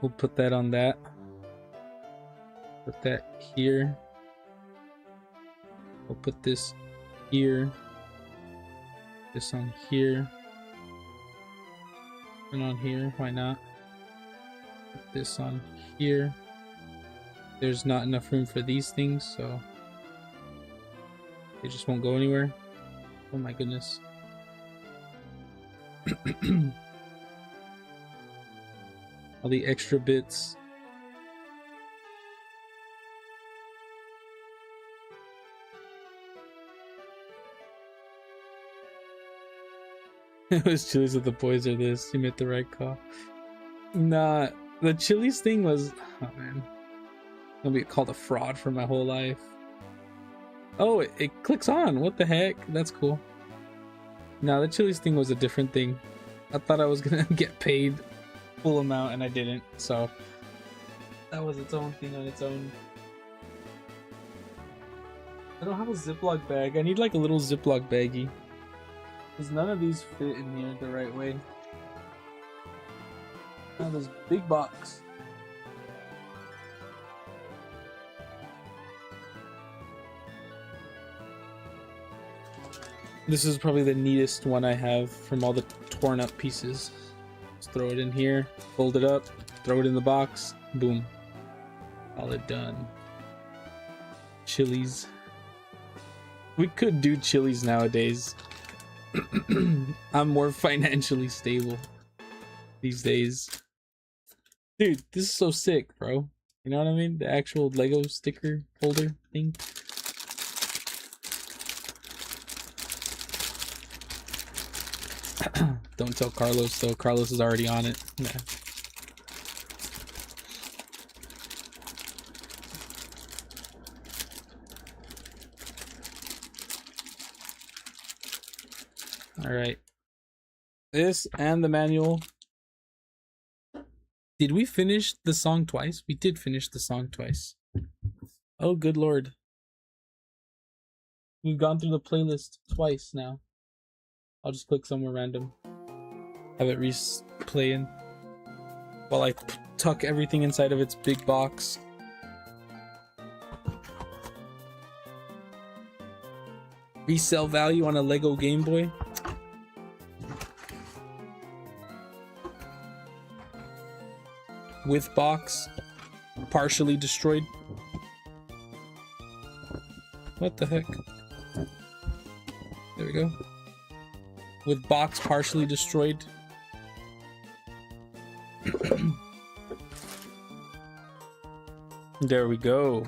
We'll put that on that. Put that here. We'll put this here. This on here. And on here, why not? Put this on here. There's not enough room for these things, so they just won't go anywhere. Oh my goodness. All the extra bits. It was Chili's with the boys or this. You made the right call. Nah, the Chili's thing was, oh man, I'll be called a fraud for my whole life. Oh, it clicks on. What the heck? That's cool. Nah, the Chili's thing was a different thing. I thought I was gonna get paid full amount and I didn't, so that was its own thing on its own. I don't have a Ziploc bag. I need like a little Ziploc baggie, because none of these fit in here the right way. Now this big box. This is probably the neatest one I have from all the torn up pieces. Just throw it in here, fold it up, throw it in the box, boom. All it done. Chili's. We could do Chili's nowadays. I'm more financially stable these days. Dude, this is so sick, bro. You know what I mean? The actual Lego sticker holder thing. Don't tell Carlos though. Carlos is already on it. Yeah. All right. This and the manual. Did we finish the song twice? We did finish the song twice. Oh, good lord. We've gone through the playlist twice now. I'll just click somewhere random. Have it replaying. while I tuck everything inside of its big box. Resale value on a Lego Game Boy. With box, partially destroyed. What the heck? There we go. With box partially destroyed. There we go.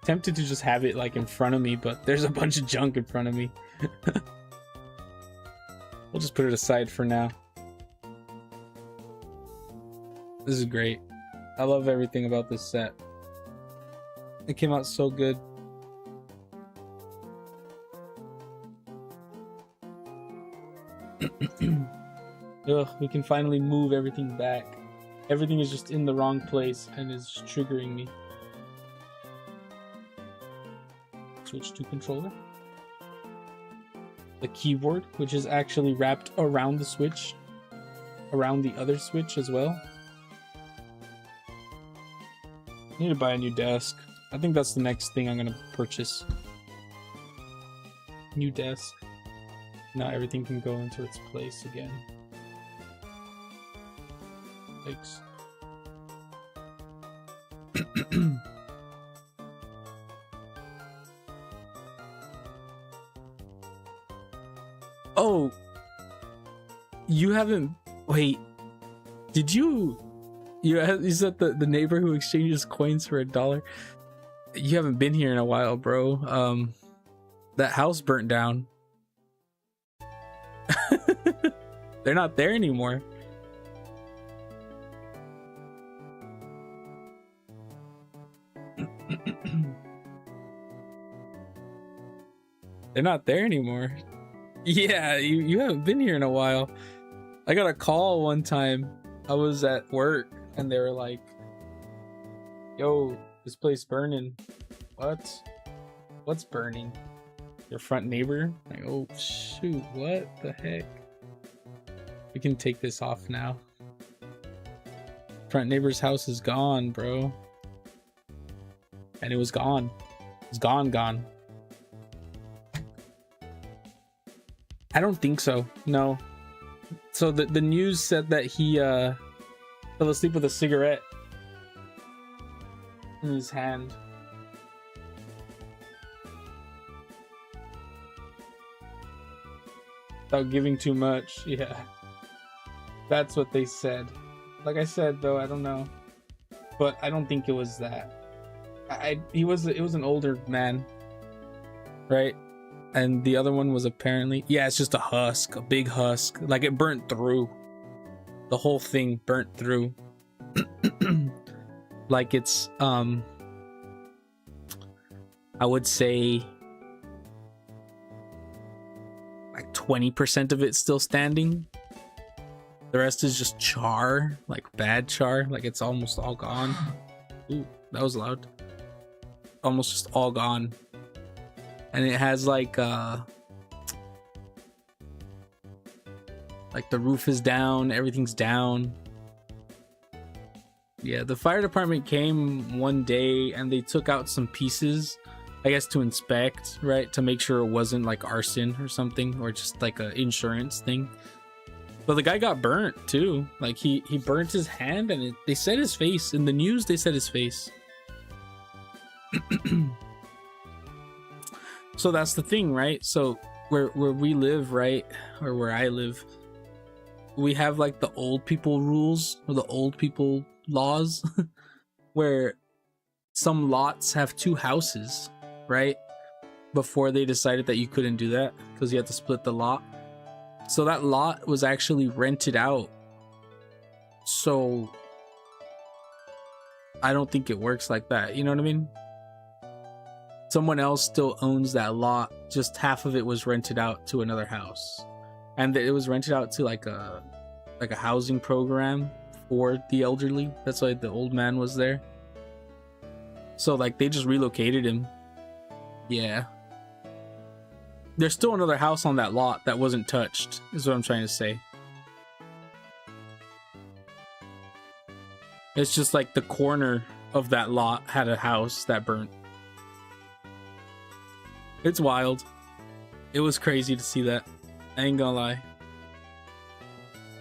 Tempted to just have it like in front of me, but there's a bunch of junk in front of me. We'll just put it aside for now. This is great. I love everything about this set. It came out so good. Ugh, we can finally move everything back. Everything is just in the wrong place and is triggering me. Switch to controller. The keyboard, which is actually wrapped around the switch, around the other switch as well. Need to buy a new desk. I think that's the next thing I'm gonna purchase. New desk. Now everything can go into its place again. Thanks. Oh, you haven't. Wait, did you? You said the neighbor who exchanges coins for $1. You haven't been here in a while, bro. That house burnt down. They're not there anymore. They're not there anymore. Yeah, you haven't been here in a while. I got a call one time. I was at work and they were like, yo, this place burning. What? What's burning? Your front neighbor? Like, oh shoot, what the heck? We can take this off now. Front neighbor's house is gone, bro. And it was gone. It's gone. I don't think so. No. So the news said that he fell asleep with a cigarette in his hand. Without giving too much. Yeah. That's what they said. Like I said though, I don't know. But I don't think it was that. It was an older man. Right? And the other one was apparently, yeah, it's just a husk, a big husk. Like it burnt through. The whole thing burnt through. Like it's, I would say like 20% of it's still standing. The rest is just char, like bad char. Like it's almost all gone. Ooh, that was loud. Almost just all gone. And it has like the roof is down, everything's down. Yeah, the fire department came one day and they took out some pieces, I guess to inspect, right? To make sure it wasn't like arson or something, or just like a insurance thing. But the guy got burnt too. Like he burnt his hand and they said his face. In the news, they said his face. So that's the thing, right? So where we live, right, or where I live, we have like the old people rules or the old people laws where some lots have 2 houses, right? Before they decided that you couldn't do that because you had to split the lot. So that lot was actually rented out. So I don't think it works like that. You know what I mean? Someone else still owns that lot, just half of it was rented out to another house, and it was rented out to like a housing program for the elderly. That's why the old man was there. So like they just relocated him. Yeah, there's still another house on that lot that wasn't touched, is what I'm trying to say. It's just like the corner of that lot had a house that burnt. It's wild. It was crazy to see that. I ain't gonna lie.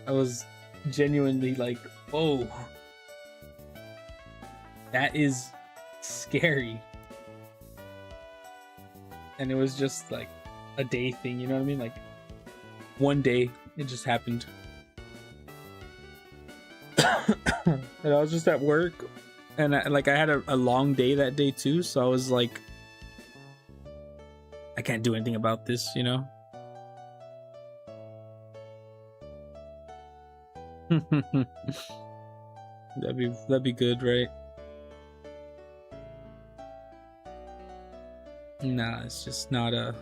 I was genuinely like, whoa. That is scary. And it was just like a day thing, you know what I mean? Like one day it just happened. And I was just at work, and I had a long day that day too, so I was like, I can't do anything about this, you know? That'd be good, right? Nah, it's just not a...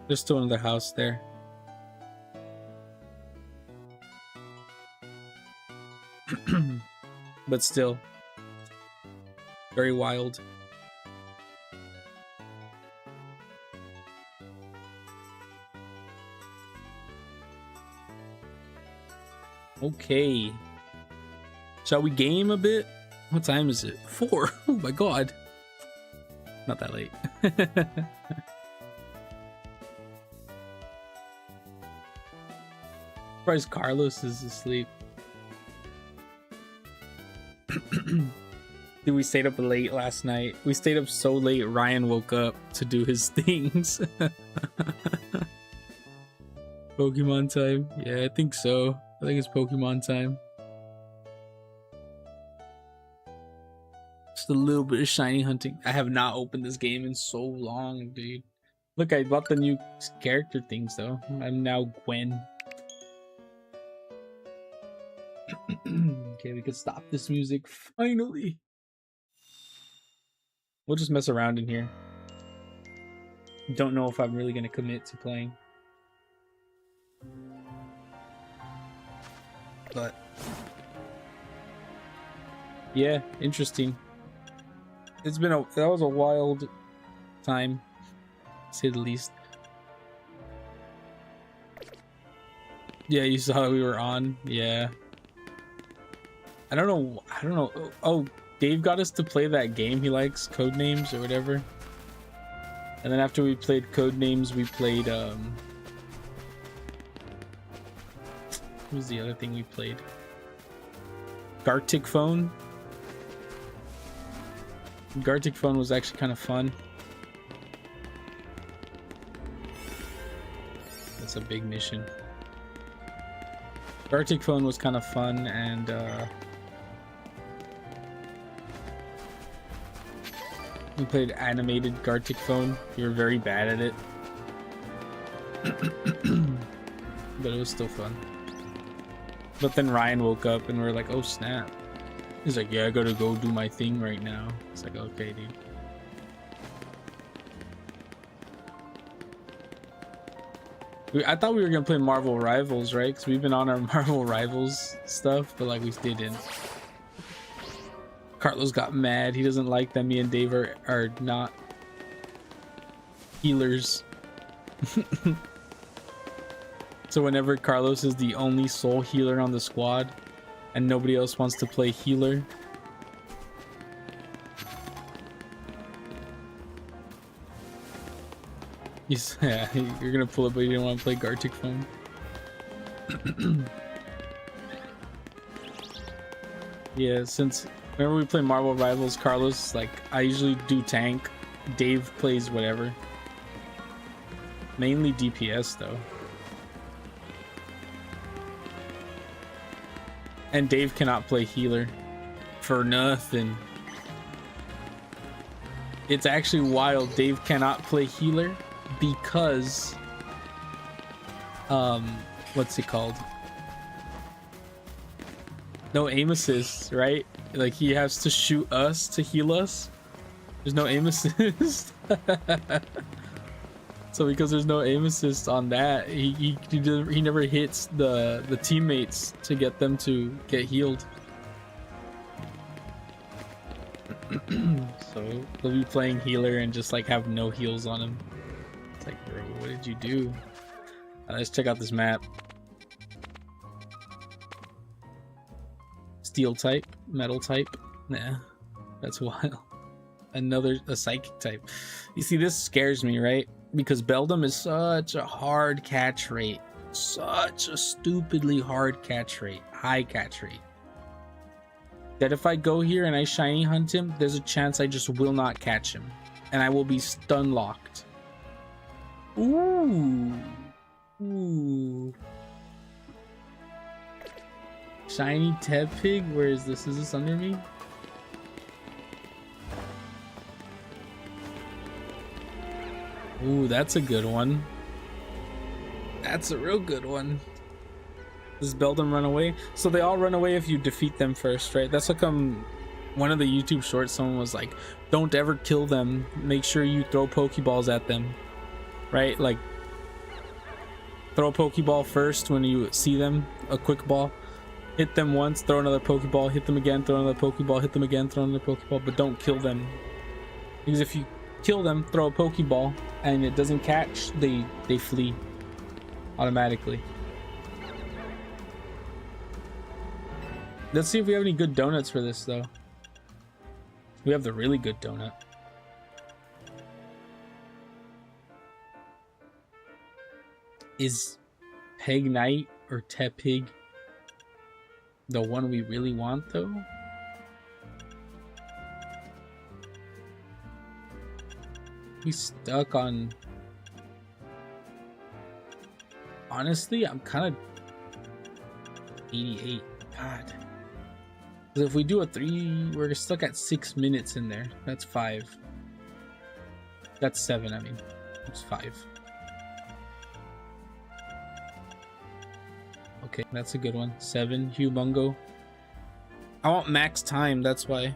There's still another house there. But still, very wild. Okay. Shall we game a bit? What time is it? 4. Oh my god. Not that late. Surprised Carlos is asleep. Dude, we stayed up late last night. We stayed up so late, Ryan woke up to do his things. Pokemon time? Yeah, I think so. I think it's Pokemon time. Just a little bit of shiny hunting. I have not opened this game in so long, dude. Look, I bought the new character things though. I'm now Gwen. Okay, we can stop this music finally. We'll just mess around in here. Don't know if I'm really gonna commit to playing. But yeah, interesting. It's been that was a wild time, to say the least. Yeah, you saw we were on. Yeah. I don't know. Oh, Dave got us to play that game he likes, Codenames or whatever. And then after we played Codenames, we played what was the other thing we played? Gartic Phone. Gartic Phone was actually kind of fun. That's a big mission. Gartic Phone was kind of fun, and we played animated Gartic Phone. We were very bad at it. But it was still fun. But then Ryan woke up and we were like, oh snap. He's like, yeah, I gotta go do my thing right now. It's like, okay, dude. I thought we were gonna play Marvel Rivals, right? Because we've been on our Marvel Rivals stuff, but like we didn't. Carlos got mad. He doesn't like that me and Dave are not healers. So whenever Carlos is the only soul healer on the squad and nobody else wants to play healer, yeah, you're gonna pull it, but you don't want to play Gartic Phone. Yeah, since whenever we play Marvel Rivals, Carlos, like, I usually do tank. Dave plays whatever. Mainly DPS though. And Dave cannot play healer for nothing. It's actually wild. Dave cannot play healer because what's it called? No aim assist, right? Like, he has to shoot us to heal us. There's no aim assist. So because there's no aim assist on that, he never hits the teammates to get them to get healed. So he'll be playing healer and just like have no heals on him. It's like, bro, what did you do? Let's check out this map. Steel type, metal type. Nah, that's wild. A psychic type. You see, this scares me, right? Because Beldum is such a hard catch rate. Such a stupidly hard catch rate. High catch rate. That if I go here and I shiny hunt him, there's a chance I just will not catch him. And I will be stun locked. Ooh. Ooh. Shiny Tepig? Where is this? Is this under me? Ooh, that's a good one. That's a real good one. Does Beldum run away? So they all run away if you defeat them first, right? That's like one of the YouTube shorts, someone was like, don't ever kill them. Make sure you throw Pokeballs at them. Right? Like, throw a Pokeball first when you see them, a quick ball. Hit them once, throw another Pokeball, hit them again, throw another Pokeball, hit them again, throw another Pokeball, but don't kill them. Because if you kill them, throw a Pokeball, and it doesn't catch, they flee automatically. Let's see if we have any good donuts for this, though. We have the really good donut. Is Peg Knight or Tepig the one we really want, though? He's stuck on... Honestly, I'm kind of... 88. God. Because if we do a 3, we're stuck at 6 minutes in there. That's 5. That's 7, I mean. It's 5. Okay, that's a good one. 7, Humongo. I want max time, that's why.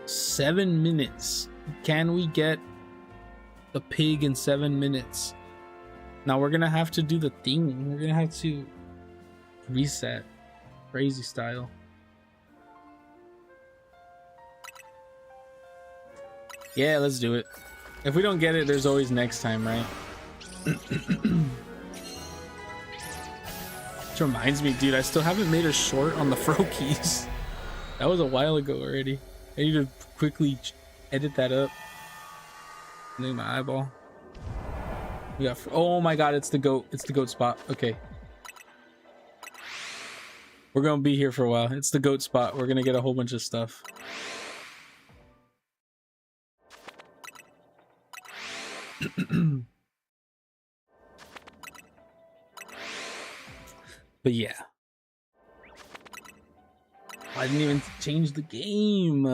7 minutes. Can we get the pig in 7 minutes? Now we're gonna have to do the thing. We're gonna have to reset. Crazy style. Yeah, let's do it. If we don't get it, there's always next time, right? Which reminds me, dude, I still haven't made a short on the Froakies. That was a while ago already. I need to quickly edit that up. Look at my eyeball. We got, oh my god, it's the goat. It's the goat spot. Okay. We're gonna be here for a while. It's the goat spot. We're gonna get a whole bunch of stuff. But yeah. I didn't even change the game.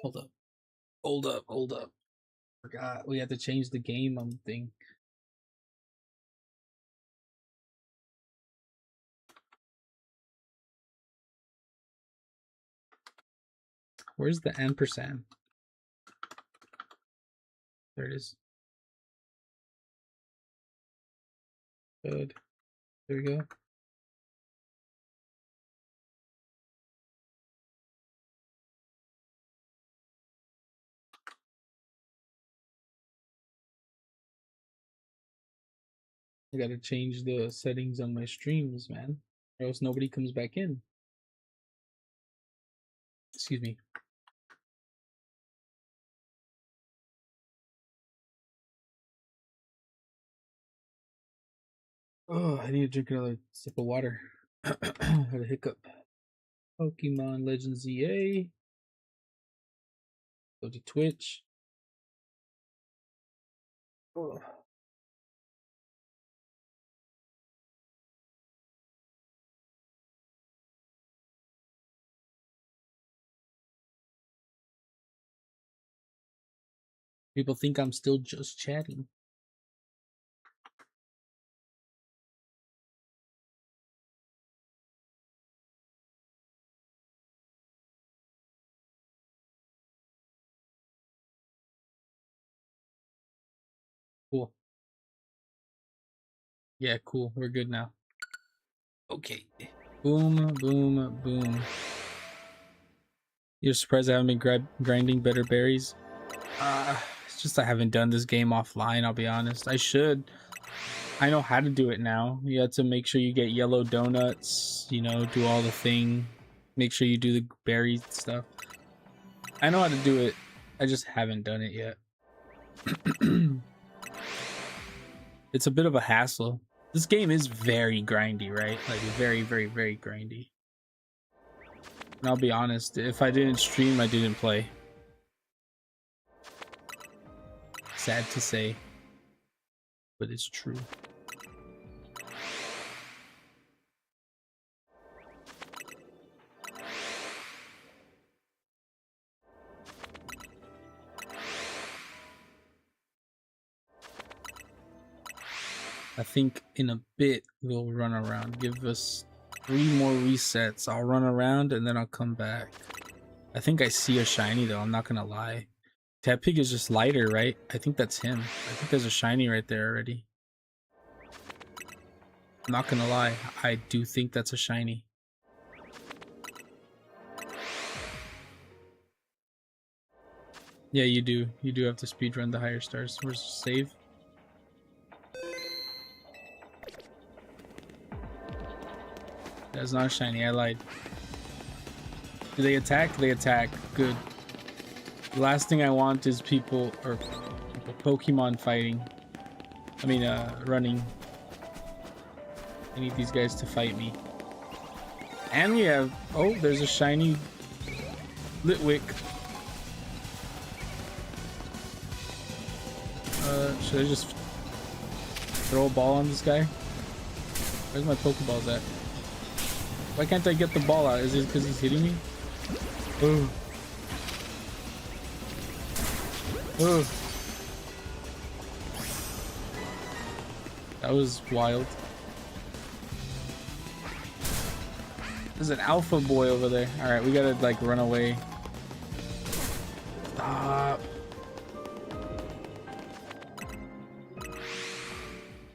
Hold up. Hold up. Hold up. Forgot. We had to change the game on the thing. Where's the ampersand? There it is. Good. There we go. I gotta change the settings on my streams, man, or else nobody comes back in. Excuse me. Oh, I need to drink another sip of water. Had a hiccup. Pokemon Legends ZA. Go to Twitch. Oh. People think I'm still just chatting. Cool. Yeah, cool. We're good now. Okay. Boom, boom, boom. You're surprised I haven't been grinding better berries? It's just I haven't done this game offline, I'll be honest. I should. I know how to do it now. You have to make sure you get yellow donuts, you know, do all the thing. Make sure you do the berry stuff. I know how to do it. I just haven't done it yet. It's a bit of a hassle. This game is very grindy, right? Like very, very, very grindy. And I'll be honest, if I didn't stream, I didn't play. Sad to say, but it's true. I think in a bit we'll run around. Give us 3 more resets. I'll run around and then I'll come back. I think I see a shiny though, I'm not gonna lie. Tepig is just lighter, right? I think that's him. I think there's a shiny right there already. I'm not gonna lie, I do think that's a shiny. Yeah, you do. You do have to speedrun the higher stars. Where's the save? That's not shiny, I lied. Do they attack? They attack. Good. The last thing I want is people Pokemon fighting. I mean, running. I need these guys to fight me. And we have... Oh, there's a shiny Litwick. Should I just throw a ball on this guy? Where's my Pokeballs at? Why can't I get the ball out? Is it because he's hitting me? Oh. Oh. That was wild. There's an alpha boy over there. Alright, we gotta like run away. Stop.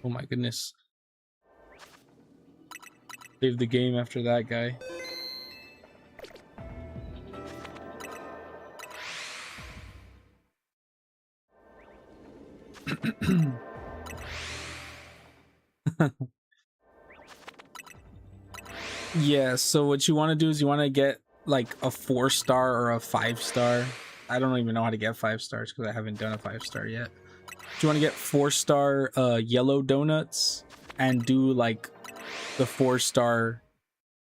Oh my goodness. Save the game after that guy. Yeah, so what you want to do is you want to get like a 4-star or a 5-star. I don't even know how to get 5 stars because I haven't done a 5-star yet. You want to get 4-star yellow donuts and do like the 4-star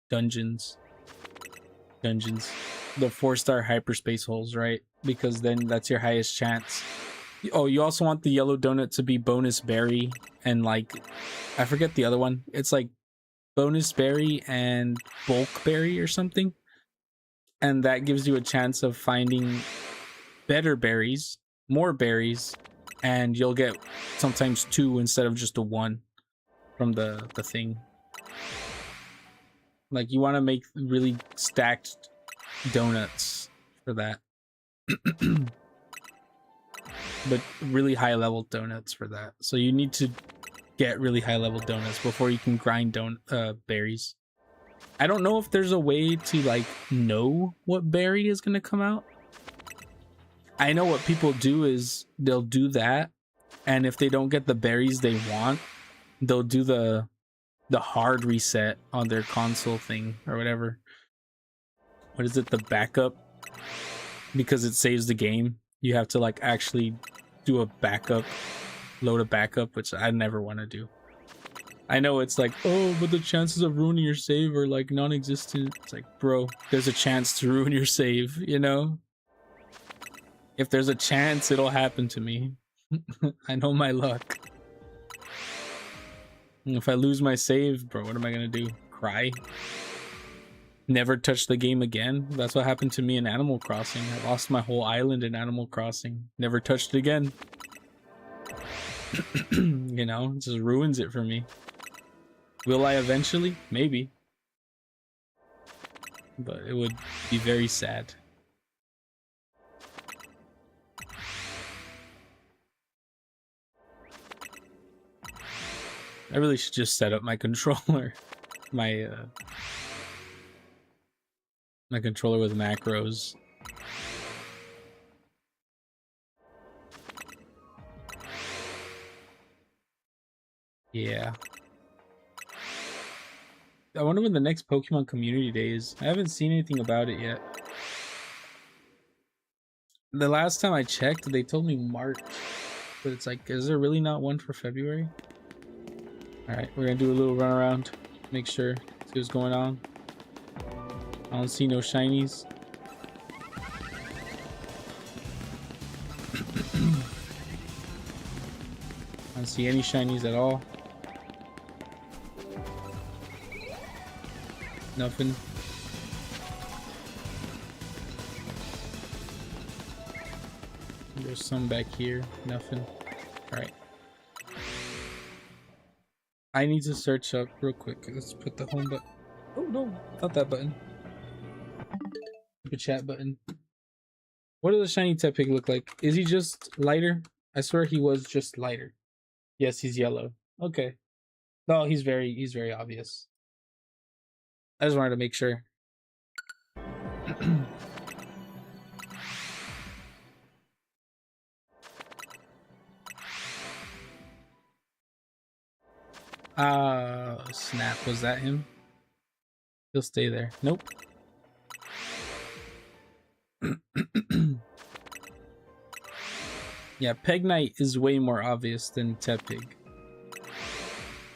dungeons. The 4-star hyperspace holes, right? Because then that's your highest chance. Oh, you also want the yellow donut to be bonus berry and like I forget the other one. It's like bonus berry and bulk berry or something, and that gives you a chance of finding better berries, more berries, and you'll get sometimes 2 instead of just a 1 from the thing. Like you want to make really stacked donuts for that. But really high level donuts for that, so you need to get really high level donuts before you can grind berries. I don't know if there's a way to like know what berry is gonna come out. I know what people do is they'll do that, and if they don't get the berries they want, they'll do the hard reset on their console thing or whatever. What is it? The backup? Because it saves the game. You have to like actually do a backup. Load a backup, which I never want to do. I know it's like, oh, but the chances of ruining your save are like non-existent. It's like, bro, there's a chance to ruin your save, you know? If there's a chance, it'll happen to me. I know my luck. And if I lose my save, bro, what am I gonna do? Cry? Never touch the game again? That's what happened to me in Animal Crossing. I lost my whole island in Animal Crossing. Never touched it again. You know, it just ruins it for me. Will I eventually? Maybe. But it would be very sad. I really should just set up my controller. My controller with macros Yeah. I wonder when the next Pokemon Community Day is. I haven't seen anything about it yet. The last time I checked, they told me March. But it's like, is there really not one for February? Alright, we're gonna do a little run around. Make sure, see what's going on. I don't see no shinies. I don't see any shinies at all. Nothing. There's some back here. Nothing. Alright. I need to search up real quick. Let's put the home button. Oh no, not that button. The chat button. What does a shiny Tepig look like? Is he just lighter? I swear he was just lighter. Yes, he's yellow. Okay. No, he's very obvious. I just wanted to make sure. Snap, was that him? He'll stay there. Nope. Yeah, Pegnite is way more obvious than Tepig.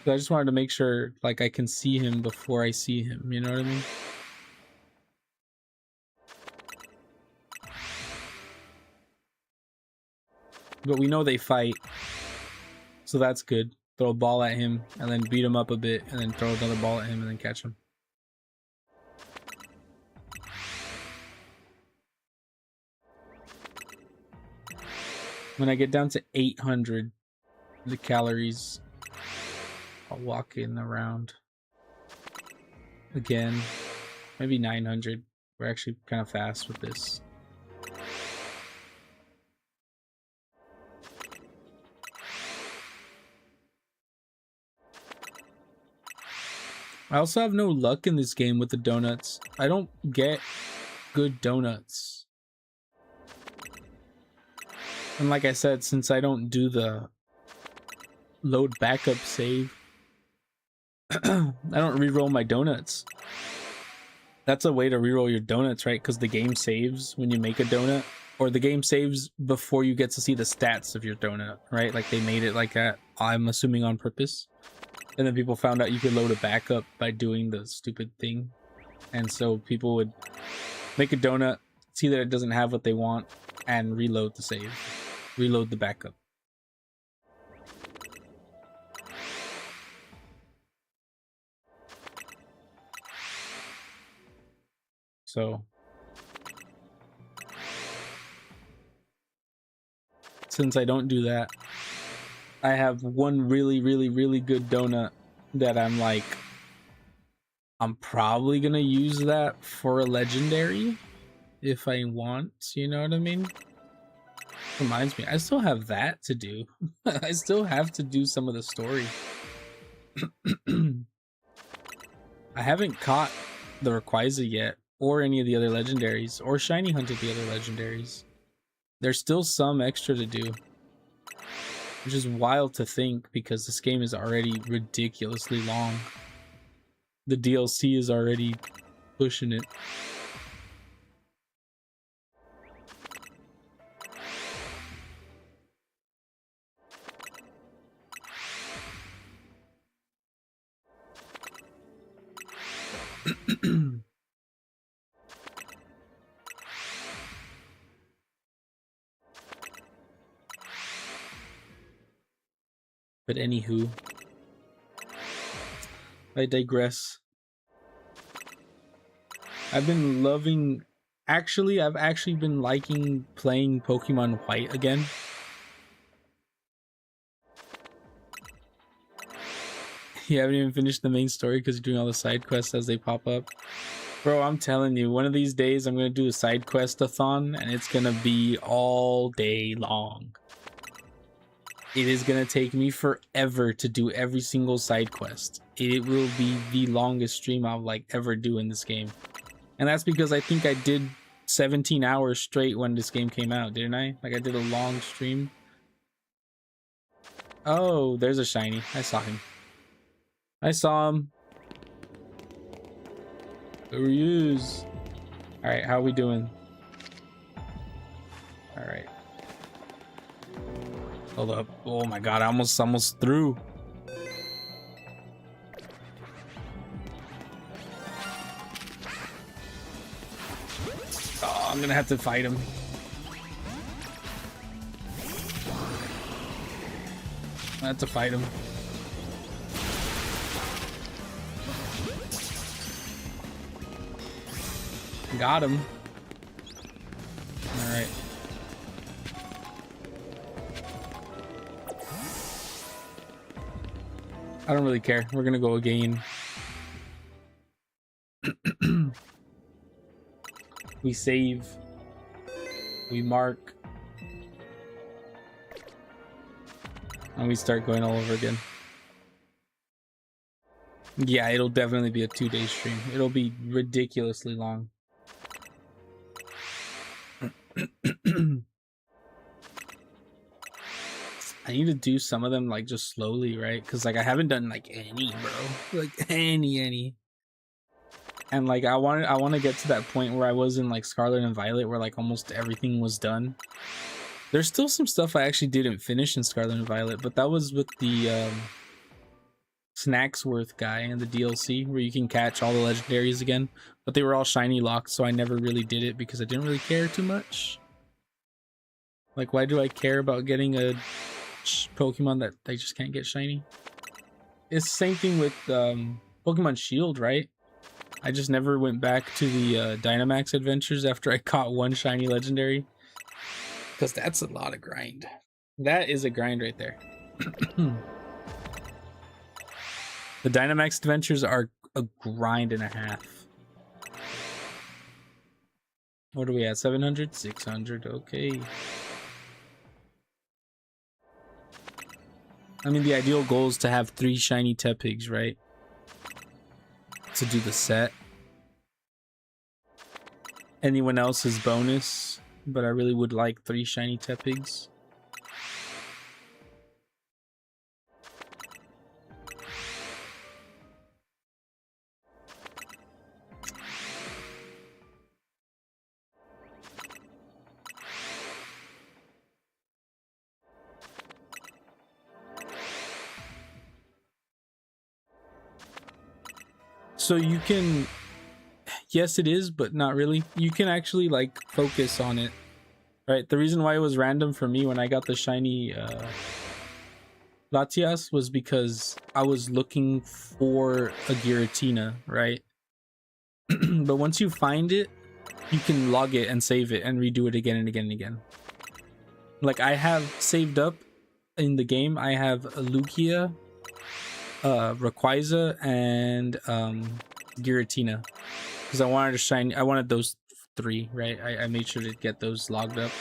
So I just wanted to make sure, like, I can see him before I see him, you know what I mean? But we know they fight, so that's good. Throw a ball at him, and then beat him up a bit, and then throw another ball at him, and then catch him. When I get down to 800, the calories, I'll walk in around again. Maybe 900. We're actually kind of fast with this. I also have no luck in this game with the donuts. I don't get good donuts. And like I said, since I don't do the load backup save, I don't reroll my donuts. That's a way to reroll your donuts, right? Because the game saves when you make a donut, or the game saves before you get to see the stats of your donut, right? Like they made it like that, I'm assuming on purpose. And then people found out you could load a backup by doing the stupid thing. And so people would make a donut, see that it doesn't have what they want, and reload the save. Reload the backup. So since I don't do that, I have one really good donut that I'm like, I'm probably gonna use that for a legendary if I want, you know what I mean? Reminds me, I still have that to do. I still have to do some of the story. I haven't caught the Rayquaza yet, or any of the other legendaries, or shiny hunted the other legendaries. There's still some extra to do, which is wild to think because this game is already ridiculously long. The DLC is already pushing it. But anywho, I digress. I've been loving, I've actually been liking playing Pokemon White again. You haven't even finished the main story because you're doing all the side quests as they pop up. Bro, I'm telling you, one of these days I'm going to do a side quest-a-thon and it's going to be all day long. It is going to take me forever to do every single side quest. It will be the longest stream I'll like ever do in this game. And that's because I think I did 17 hours straight when this game came out, didn't I? Like I did a long stream. Oh, there's a shiny. I saw him. I saw him. There he is. All right, how are we doing? All right. Hold up. Oh my god, I almost through. Oh, I'm gonna have to fight him. I have to fight him. Got him. All right. I don't really care. We're gonna go again. We save. We mark. And we start going all over again. Yeah, it'll definitely be a 2-day stream. It'll be ridiculously long. I need to do some of them like just slowly, right? Because like I haven't done like any, bro. Like any. And like I want to get to that point where I was in like Scarlet and Violet, where like almost everything was done. There's still some stuff I actually didn't finish in Scarlet and Violet, but that was with the Snacksworth guy in the DLC, where you can catch all the legendaries again. But they were all shiny locked, so I never really did it because I didn't really care too much. Like, why do I care about getting a Pokemon that they just can't get shiny? It's the same thing with Pokemon Shield, right? I just never went back to the Dynamax adventures after I caught one shiny legendary. Because that's a lot of grind. That is a grind right there. The Dynamax adventures are a grind and a half. What are we at? 700? 600. Okay. I mean, the ideal goal is to have 3 shiny Tepigs, right? To do the set. Anyone else is bonus, but I really would like 3 shiny Tepigs. So you can, yes it is, but not really. You can actually like focus on it, right? The reason why it was random for me when I got the shiny Latias was because I was looking for a Giratina, right? But once you find it, you can log it and save it and redo it again and again and again. Like I have saved up in the game, I have a Lugia, Rayquaza, and Giratina, because I wanted to shine. I wanted those 3, right? I made sure to get those logged up,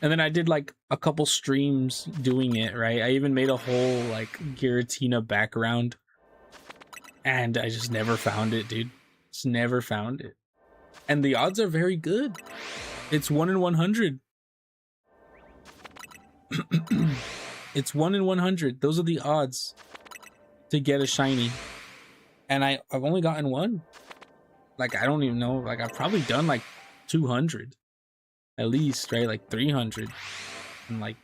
and then I did like a couple streams doing it, right? I even made a whole like Giratina background, and I just never found it, dude. Just never found it, and the odds are very good. It's 1 in 100. It's 1 in 100. Those are the odds to get a shiny, and I've only gotten 1. Like I don't even know, like I've probably done like 200 at least, right? Like 300, and like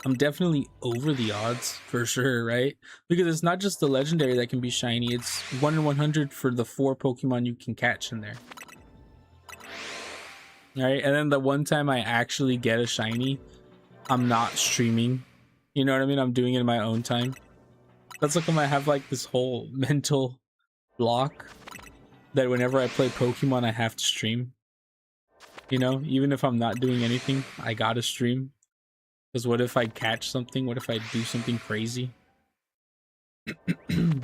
I'm definitely over the odds for sure, right? Because it's not just the legendary that can be shiny, it's 1 in 100 for the 4 Pokemon you can catch in there, right? And then the one time I actually get a shiny, I'm not streaming. You know what I mean? I'm doing it in my own time. That's like when I have like this whole mental block that whenever I play Pokemon, I have to stream. You know, even if I'm not doing anything, I gotta stream. Because what if I catch something? What if I do something crazy? And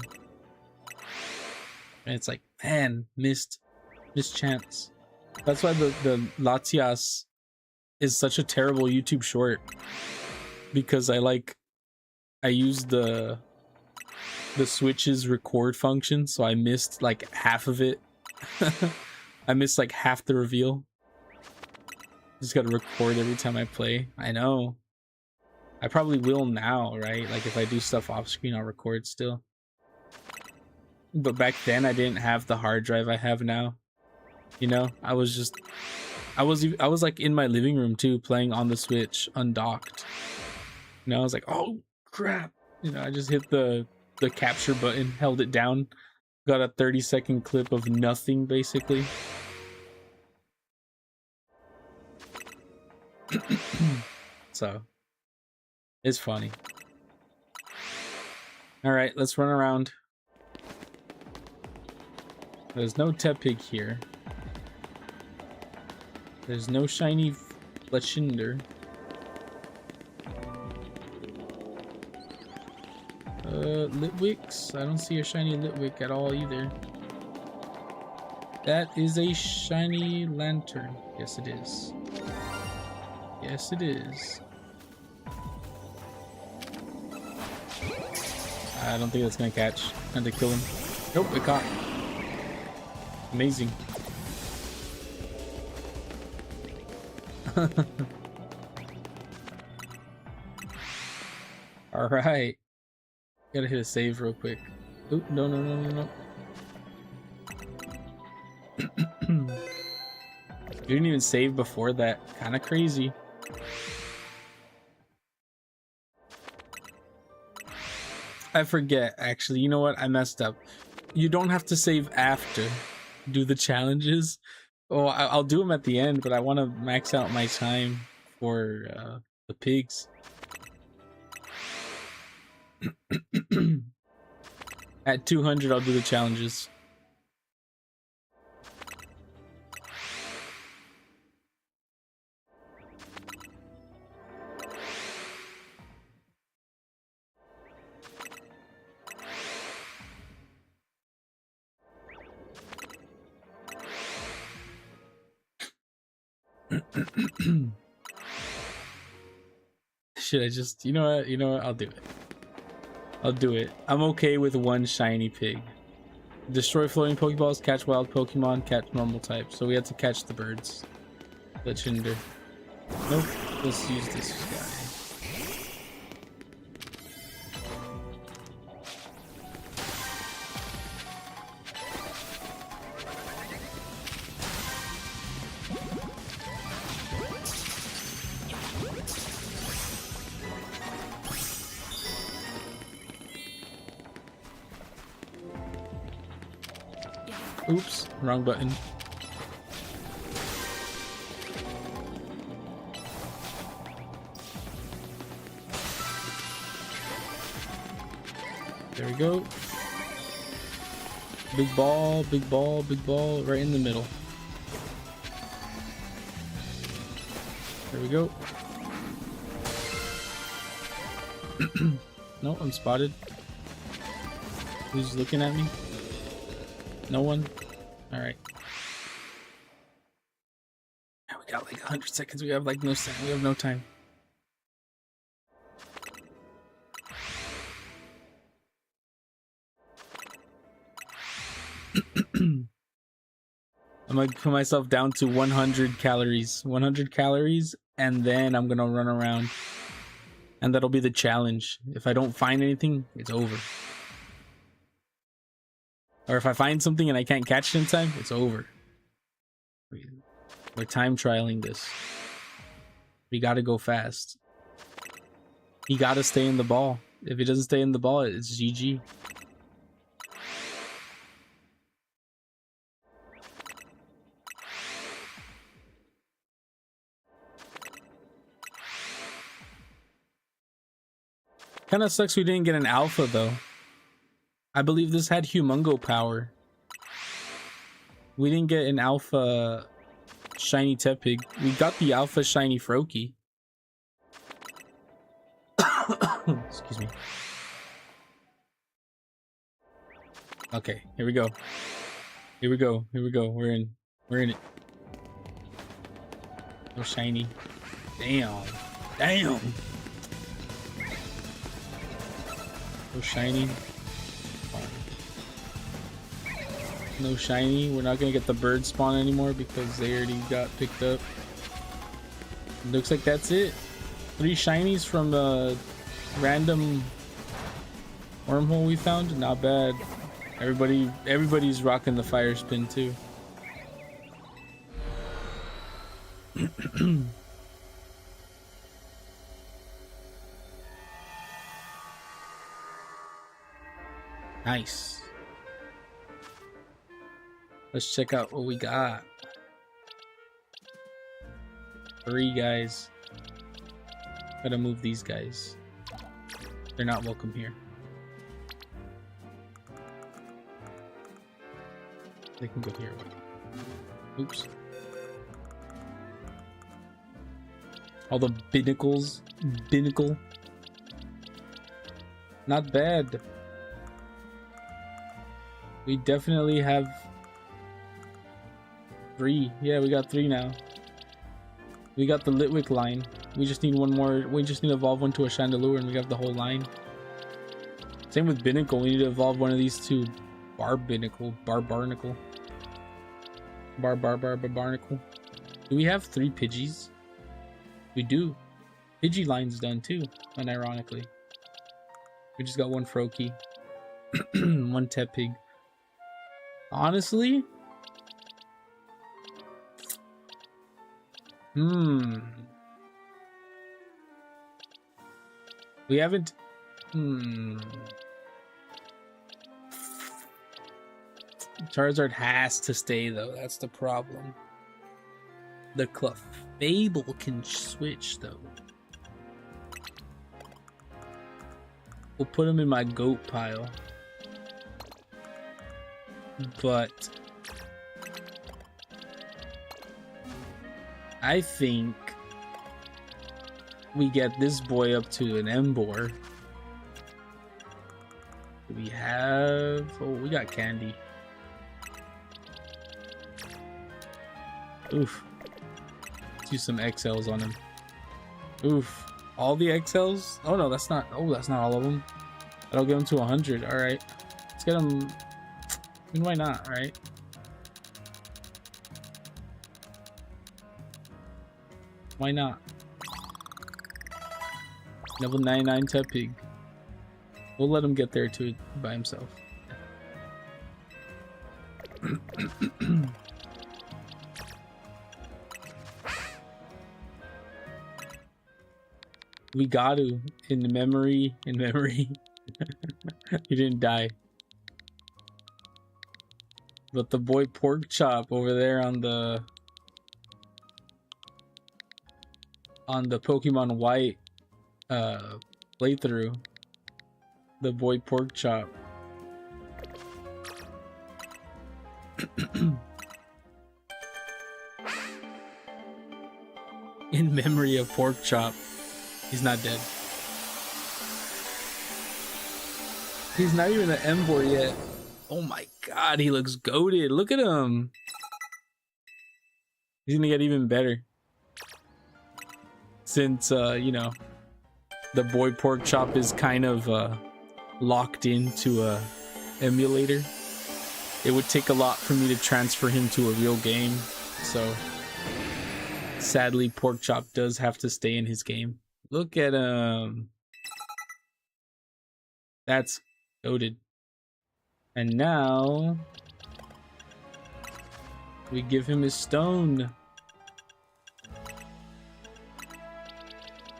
it's like, man, missed chance. That's why the Latias is such a terrible YouTube short. Because I used the Switch's record function, so I missed like half of it. I missed like half the reveal. Just gotta record every time I play. I know. I probably will now, right? Like if I do stuff off screen, I'll record still. But back then I didn't have the hard drive I have now. You know, I was like in my living room too, playing on the Switch undocked. You know, I was like, oh crap. You know, I just hit the capture button, held it down, got a 30-second clip of nothing basically. So it's funny. All right, let's run around. There's no Tepig here. There's no shiny Fletchinder. Litwicks? I don't see a shiny Litwick at all either. That is a shiny Lantern. Yes, it is. Yes, it is. I don't think that's gonna catch. I had to kill him. Nope, it caught. Amazing. All right. Gotta hit a save real quick. Oop, no. You didn't even save before that. Kind of crazy. I forget, actually. You know what? I messed up. You don't have to save after. Do the challenges. Oh, I'll do them at the end, but I want to max out my time for the pigs. At 200, I'll do the challenges. Should I just, you know what, I'll do it. I'm okay with one shiny pig. Destroy floating Pokeballs, catch wild Pokemon, catch normal type. So we had to catch the birds. Legendary. Nope, let's use this guy. Oops, wrong button. There we go. Big ball, big ball, big ball, right in the middle. There we go. No, I'm spotted. Who's looking at me? No one? Alright. Yeah, we got like 100 seconds. We have like no time. We have no time. I'm gonna put myself down to 100 calories. 100 calories, and then I'm gonna run around. And that'll be the challenge. If I don't find anything, it's over. Or if I find something and I can't catch it in time, it's over. We're time trialing this. We gotta go fast. He gotta stay in the ball. If he doesn't stay in the ball, it's GG. Kinda sucks we didn't get an alpha though. I believe this had Humongo power. We didn't get an alpha shiny Tepig. We got the alpha shiny Froakie. Excuse me. Okay, here we go. Here we go. Here we go. We're in it. No shiny. Damn. Damn. No shiny. No shiny. We're not gonna get the bird spawn anymore because they already got picked up. Looks like that's it. 3 shinies from the random wormhole we found. Not bad. Everybody's rocking the fire spin too. Nice. Let's check out what we got. 3 guys. Gotta move these guys. They're not welcome here. They can go here. Oops. All the binnacles. Binnacle. Not bad. We definitely have 3. Yeah, we got 3 now. We got the Litwick line. We just need one more. We just need to evolve one to a Chandelure and we have the whole line. Same with Binnacle. We need to evolve one of these 2. Barbarnacle. Barbarnacle. Barbarnacle. Do we have 3 Pidgeys? We do. Pidgey line's done too, unironically. We just got 1 Froakie. 1 Tepig. Honestly? We haven't... Charizard has to stay though, that's the problem. The Clefable can switch though. We'll put him in my goat pile. But I think we get this boy up to an Emboar. Do we have... Oh, we got Candy. Oof. Let's use some XLs on him. Oof. All the XLs? Oh no, that's not... Oh, that's not all of them. That'll get him to 100. Alright. Let's get him... I mean, why not, right? Why not? Level 99 Tepig. We'll let him get there too by himself. We got to in memory. He didn't die. But the boy Pork Chop over there on the Pokemon White playthrough, the boy Pork Chop. In memory of Pork Chop. He's not dead. He's not even an Emboar yet. Oh my god, he looks goated. Look at him. He's gonna get even better. Since, you know, the boy Pork Chop is kind of locked into a emulator. It would take a lot for me to transfer him to a real game. So, sadly, Pork Chop does have to stay in his game. Look at him. That's goated. And now we give him his stone.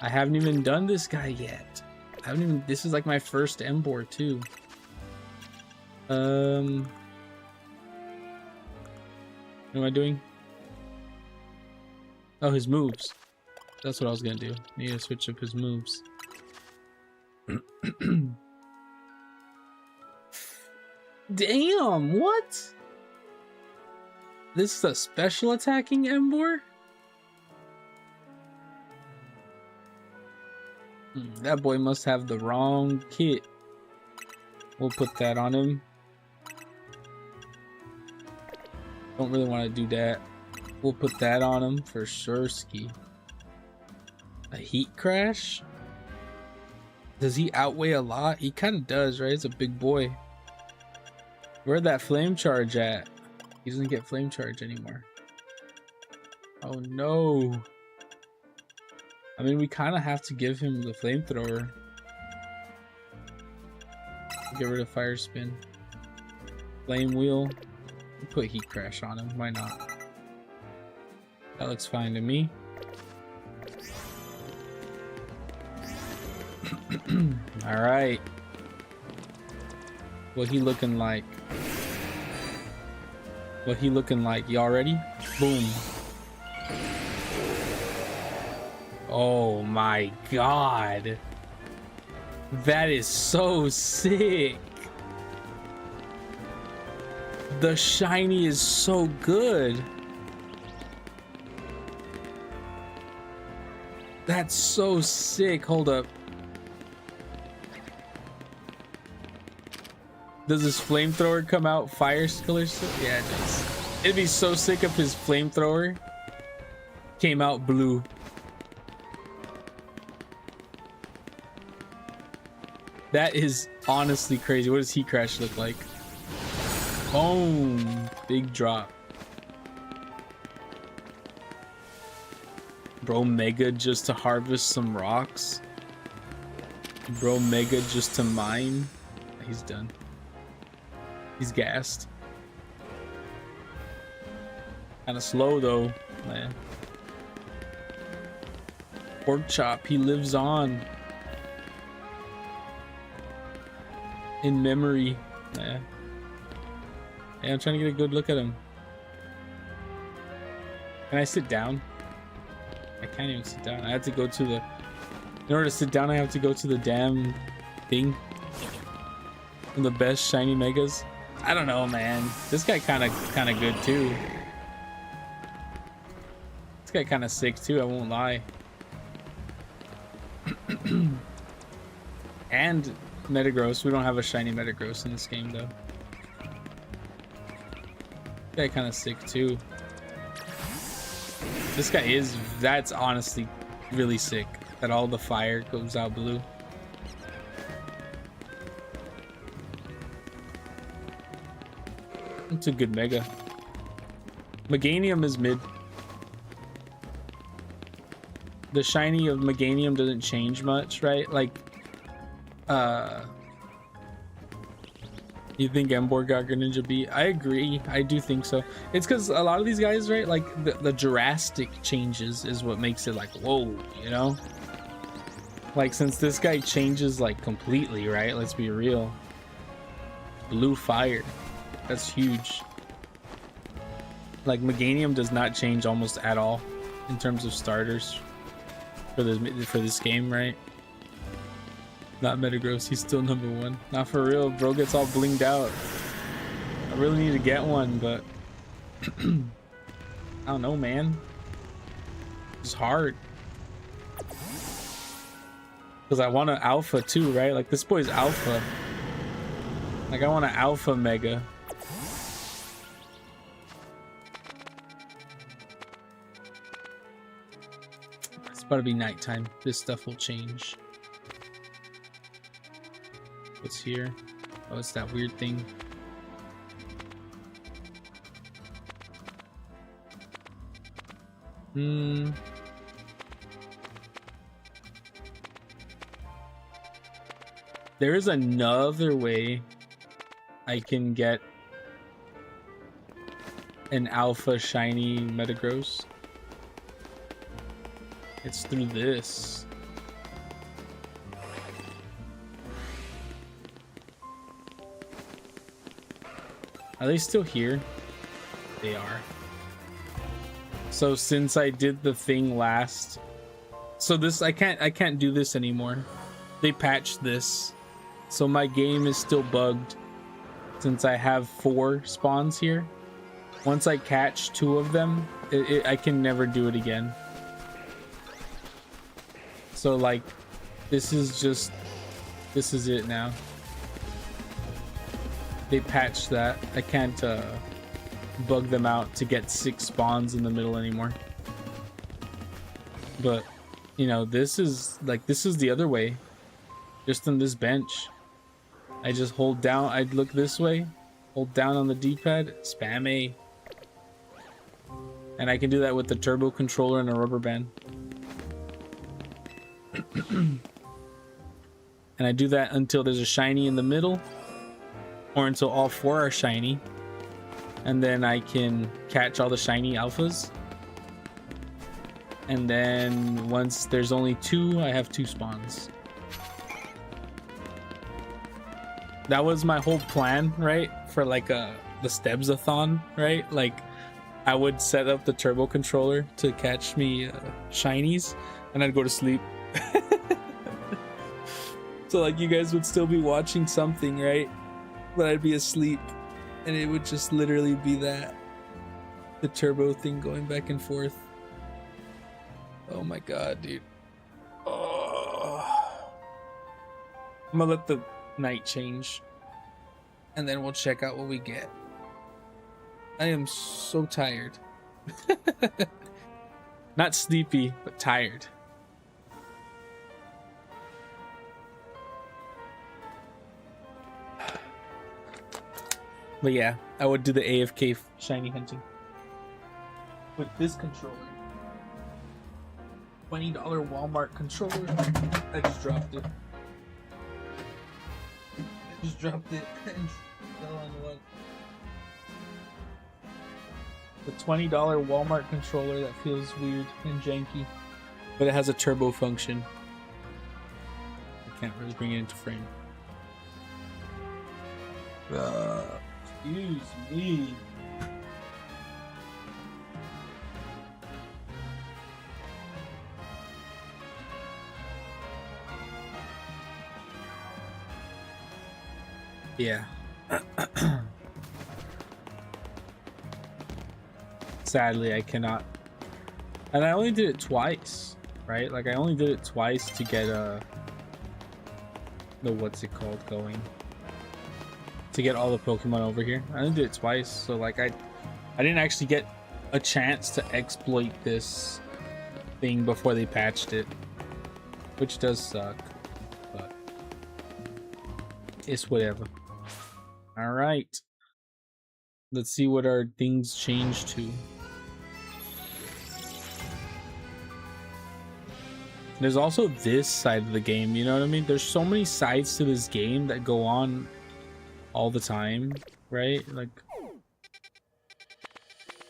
I haven't even done this guy yet. This is like my first Emboar too. What am I doing? Oh, his moves. That's what I was gonna do. Need to switch up his moves. Damn, what? This is a special attacking Emboar? That boy must have the wrong kit. We'll put that on him. Don't really want to do that. We'll put that on him for sure. Ski. A heat crash? Does he outweigh a lot? He kind of does, right? He's a big boy. Where'd that flame charge at? He doesn't get flame charge anymore. Oh no. I mean, we kind of have to give him the flamethrower. Get rid of fire spin. Flame wheel. Put heat crash on him. Why not? That looks fine to me. All right. What he looking like? What he looking like? Y'all ready? Boom. Oh my god. That is so sick. The shiny is so good. That's so sick. Hold up. Does his flamethrower come out fire color? Yeah, it does. It'd be so sick if his flamethrower came out blue. That is honestly crazy. What does heat crash look like? Boom. Big drop. Bro, mega just to harvest some rocks. Bro, mega just to mine. He's done. He's gassed. Kind of slow though, man. Pork chop, he lives on. In memory. Yeah. Hey, I'm trying to get a good look at him. Can I sit down? I can't even sit down. I have to go to the... In order to sit down, I have to go to the damn thing. And the best shiny megas. I don't know, man. This guy kind of good too. This guy kind of sick too. I won't lie. And Metagross. We don't have a shiny Metagross in this game though. This guy kind of sick too. This guy is. That's honestly really sick. That all the fire goes out blue. It's a good mega. Meganium is mid. The shiny of Meganium doesn't change much, right? Like, you think Gameboy got Greninja beat? I agree. I do think so. It's because a lot of these guys, right? Like, the drastic changes is what makes it like, whoa, you know? Like, since this guy changes, like, completely, right? Let's be real. Blue fire. That's huge. Like, Meganium does not change almost at all in terms of starters for this game, right? Not Metagross, he's still number one. Not for real, bro gets all blinged out. I really need to get one, but I don't know, man. It's hard. Because I want an alpha too, right? Like, this boy's alpha. Like, I want an alpha mega. It's about to be nighttime. This stuff will change. What's here? Oh, it's that weird thing. There is another way I can get an alpha shiny Metagross. It's through this. Are they still here? They are. So since I did the thing last, so this I can't do this anymore. They patched this, so my game is still bugged. Since I have 4 spawns here, once I catch 2 of them, I can never do it again. So like, this is it now. They patched that. I can't bug them out to get 6 spawns in the middle anymore. But you know, this is the other way. Just on this bench, I just hold down. I'd look this way, hold down on the D-pad, spam A, and I can do that with the turbo controller and a rubber band. And I do that until there's a shiny in the middle, or until all 4 are shiny. And then I can catch all the shiny alphas. And then once there's only 2, I have 2 spawns. That was my whole plan, right? For like the Stebs-a-thon, right? Like I would set up the turbo controller to catch me shinies, and I'd go to sleep. So like you guys would still be watching something, right? But I'd be asleep, and it would just literally be that, the turbo thing going back and forth. Oh my god, dude. Oh. I'm gonna let the night change, and then we'll check out what we get. I am so tired. Not sleepy, but tired. But yeah, I would do the AFK shiny hunting with this controller. $20 Walmart controller. I just dropped it. And fell on the rug. The $20 Walmart controller that feels weird and janky, but it has a turbo function. I can't really bring it into frame. Excuse me. Yeah. Sadly, I cannot. And I only did it twice, right? Like I only did it twice to get the what's it called going. To get all the Pokemon over here. I only did it twice, so like I didn't actually get a chance to exploit this thing before they patched it, which does suck, but it's whatever. All right, let's see what our things change to. There's also this side of the game, you know what I mean? There's so many sides to this game that go on all the time, right? Like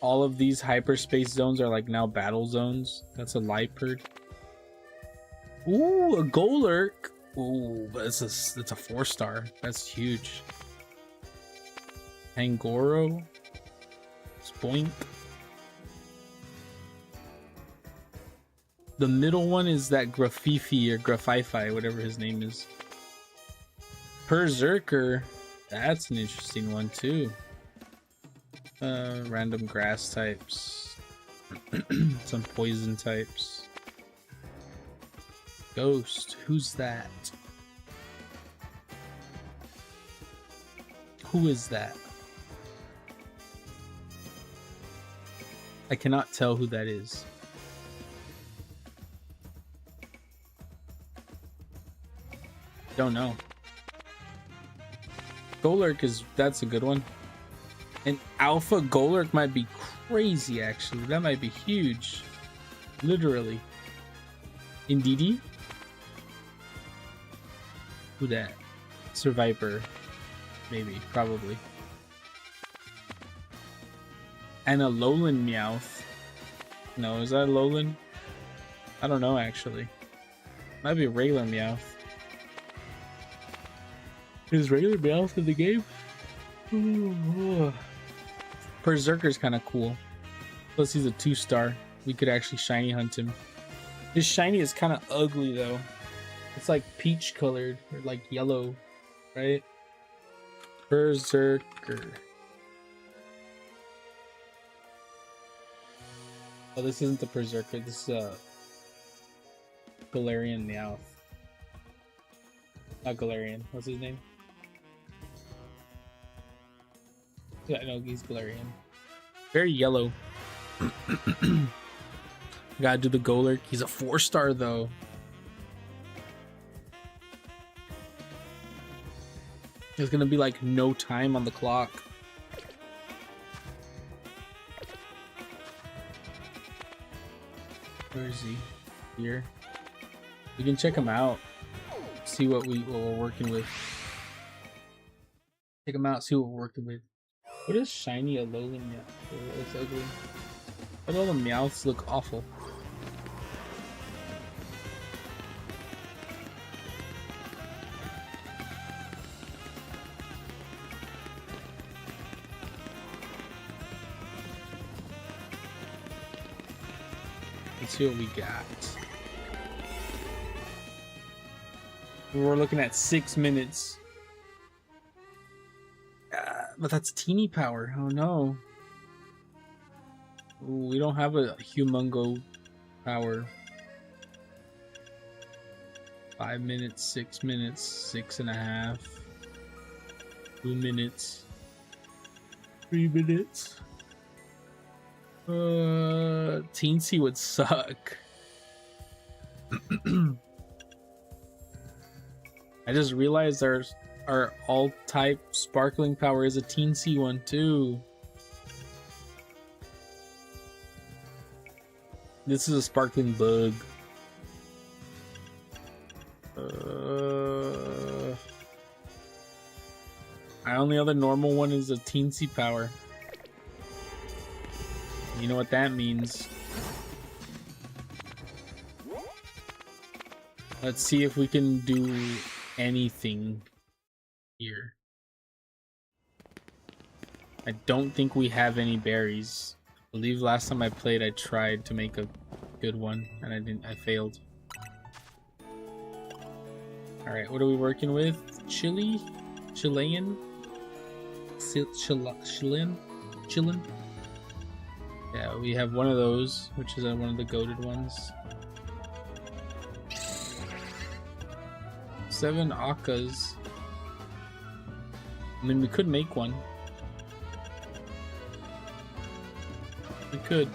all of these hyperspace zones are like now battle zones. That's a Liepard. Ooh, a Golurk. Ooh, but it's a 4-star. That's huge. Angoro. Spoink. The middle one is that Graffifi or Graffifi, whatever his name is. Berserker. That's an interesting one too. Random grass types. Some poison types. Ghost. Who's that? Who is that? I cannot tell who that is. Don't know. Golurk that's a good one. An alpha Golurk might be crazy, actually. That might be huge. Literally. Indeedy? Who that? Survivor. Maybe. Probably. And a Lowland Meowth. No, is that a Lowland? I don't know, actually. Might be a regular Meowth. Is regular Meowth in the game? Ooh. Berserker's kind of cool. Plus he's a 2-star. We could actually shiny hunt him. His shiny is kind of ugly though. It's like peach colored or like yellow, right? Berserker. Oh, this isn't the Berserker. This is a Galarian Meowth. Not Galarian. What's his name? Yeah, no, he's Galarian. Very yellow. Gotta do the Golurk. He's a 4-star though. There's gonna be like no time on the clock. Where is he? Here. We can check them out. See what we're working with. Check them out. See what we're working with. What is shiny Alolan Meowth? It looks ugly. But all the Meowths look awful. Let's see what we got. We're looking at 6 minutes. But that's teeny power. Oh no. Ooh, we don't have a humongo power. 5 minutes, 6 minutes, 6.5. 2 minutes. 3 minutes. Teensy would suck. I just realized our all-type sparkling power is a Teensy one too. This is a sparkling bug. My only other normal one is a Teensy power. You know what that means. Let's see if we can do anything here. I don't think we have any berries. I believe last time I played I tried to make a good one and I failed. Alright, what are we working with? Chilean? Chillin? Yeah, we have one of those, which is one of the goated ones. 7 Akkas. I mean, we could make one. We could.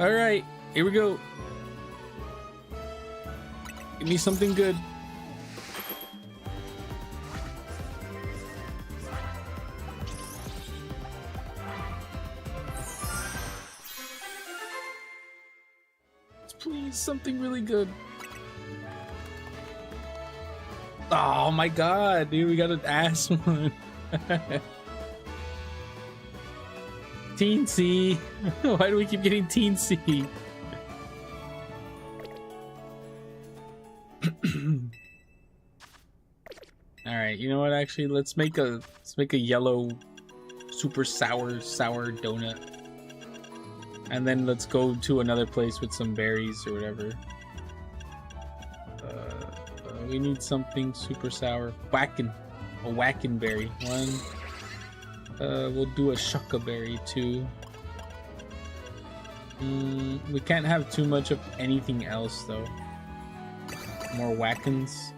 All right, here we go. Give me something good. Please, something really good. Oh my god, dude, we got an ass one. Teensy. Why do we keep getting Teensy? All right, you know what? Actually, let's make a yellow, super sour donut, and then let's go to another place with some berries or whatever. We need something super sour. A whackin berry. One. We'll do a shucka berry too. We can't have too much of anything else though. More whackins.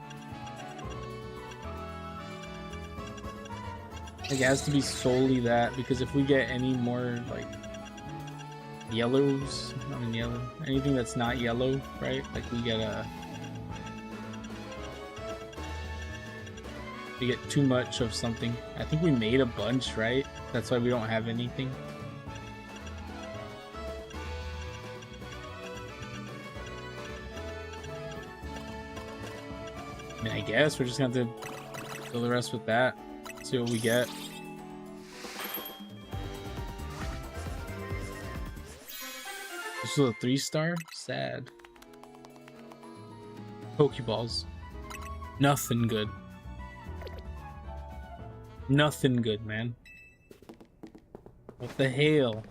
Like, it has to be solely that, because if we get any more like yellows, not in yellow, anything that's not yellow, right? Like we get too much of something. I think we made a bunch, right? That's why we don't have anything. I mean, I guess we're just gonna have to fill the rest with that. See what we get. This is a 3-star? Sad. Pokeballs. Nothing good. Nothing good, man. What the hell?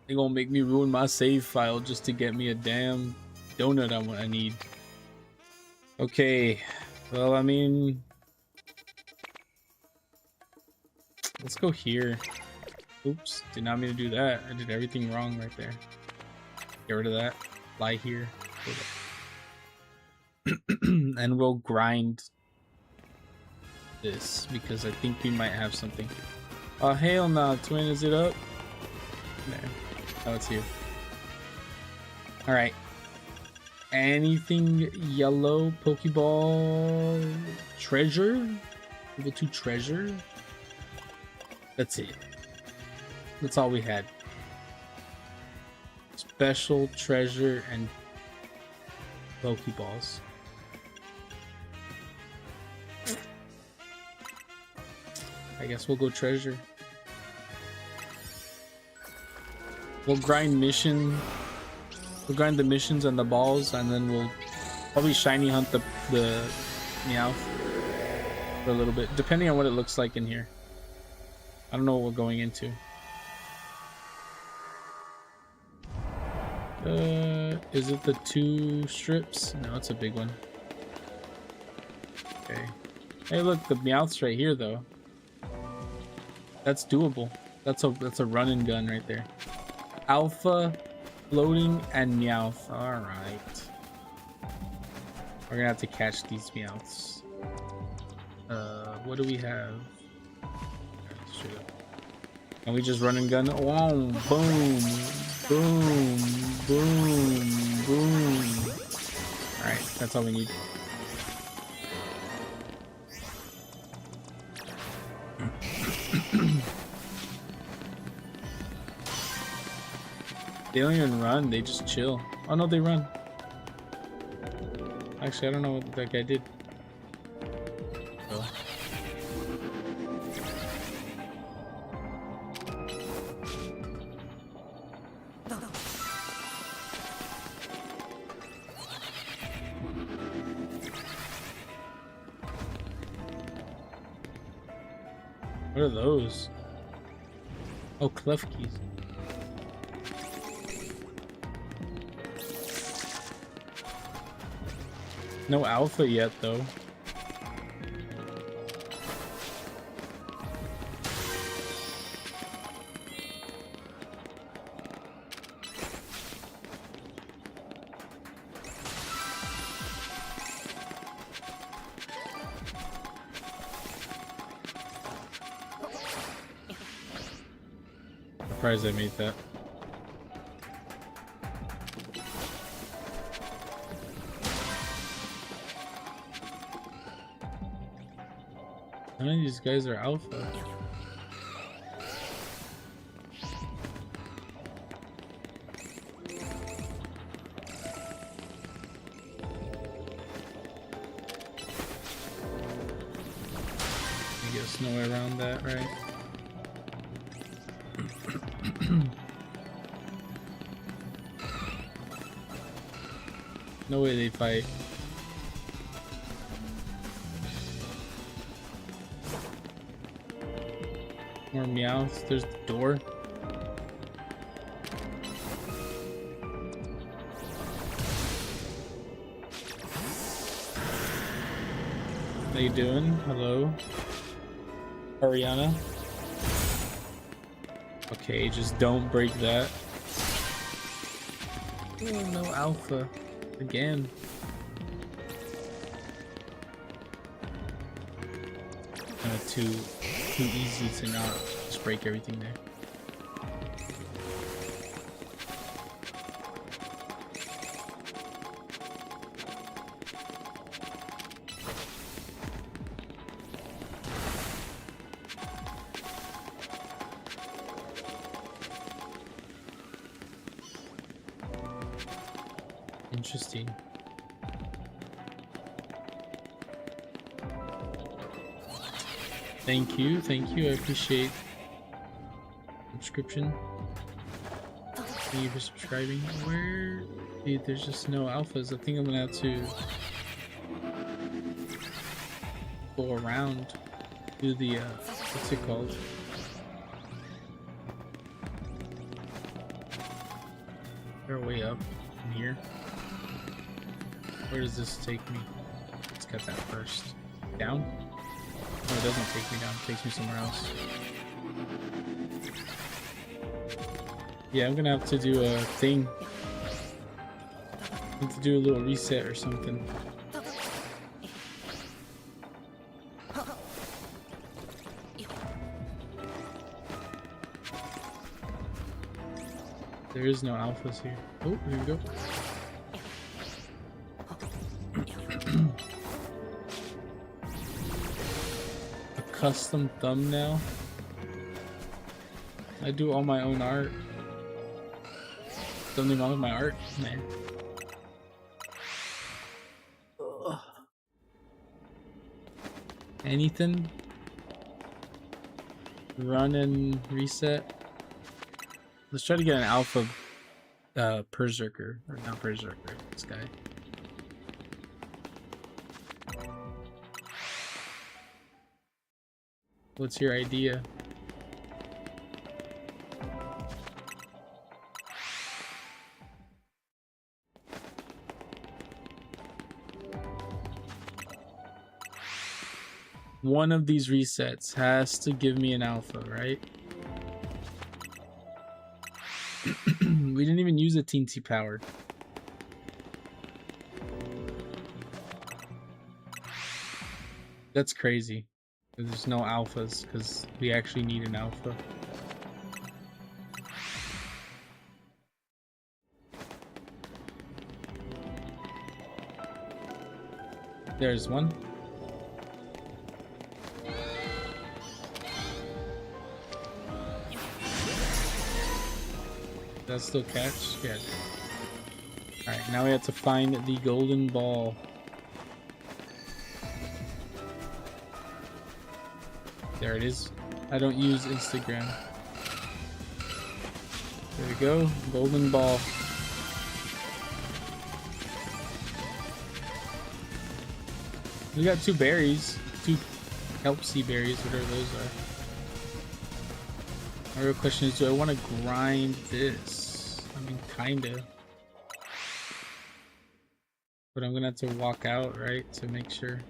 They gonna make me ruin my save file just to get me a damn donut I need. Okay, well, I mean, let's go here. Oops, did not mean to do that. I did everything wrong right there. Get rid of that. Lie here. And we'll grind this because I think we might have something. Oh hell no, twin, is it up? There. Oh, it's here. Alright. anything yellow. Pokeball treasure. Level 2 treasure. That's it. That's all we had. Special treasure and Pokeballs. I guess we'll go treasure. We'll grind mission. We'll grind the missions and the balls, and then we'll probably shiny hunt the Meowth for a little bit, depending on what it looks like in here. I don't know what we're going into. Is it the 2 strips? No, it's a big one. Okay. Hey, look, the Meowth's right here, though. That's doable. That's a run and gun right there. Alpha, floating, and Meowth. All right. We're gonna have to catch these Meowths. What do we have? Can we just run and gun? Whoa, boom, boom, boom, boom. All right, that's all we need. They don't even run, they just chill. Oh no, they run. Actually, I don't know what that guy did. Oh. What are those? Oh, Klefkis. No alpha yet, though. Surprised I made that. None of these guys are alpha. I guess no way around that, right? No way they fight. More Meowths. There's the door. How you doing? Hello, Ariana. Okay, just don't break that. Oh, no alpha again. Too easy to not just break everything there. Interesting. Thank you, I appreciate subscription. Thank you for subscribing. Where, dude, there's just no alphas. I think I'm gonna have to go around, do the what's it called? They're way up from here. Where does this take me? Let's get that first. Down? No, it doesn't take me down. It takes me somewhere else. Yeah, I'm gonna have to do a thing. I need to do a little reset or something. There is no alphas here. Oh, here we go. custom thumbnail. I do all my own art. Something wrong with my art, man. Ugh. Anything? Run and reset. Let's try to get an alpha Berserker. Or not Berserker, this guy. What's your idea? One of these resets has to give me an alpha, right? We didn't even use a teensy power. That's crazy. There's no alphas because we actually need an alpha. There's one. Does that still catch? Yeah. Alright, now we have to find the golden ball. There it is. I don't use Instagram. There we go. Golden ball. We got 2 berries. 2 Kelpsy berries, whatever those are. My real question is, do I want to grind this? I mean, kinda. But I'm gonna have to walk out, right, to make sure.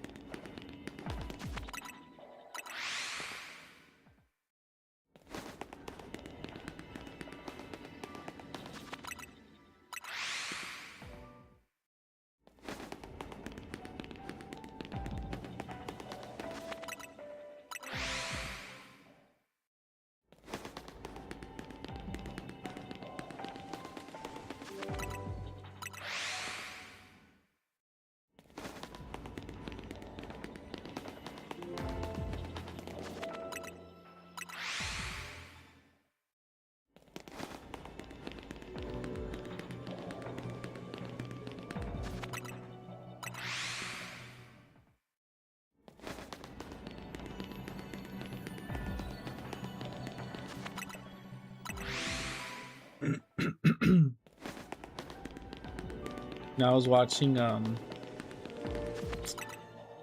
Now I was watching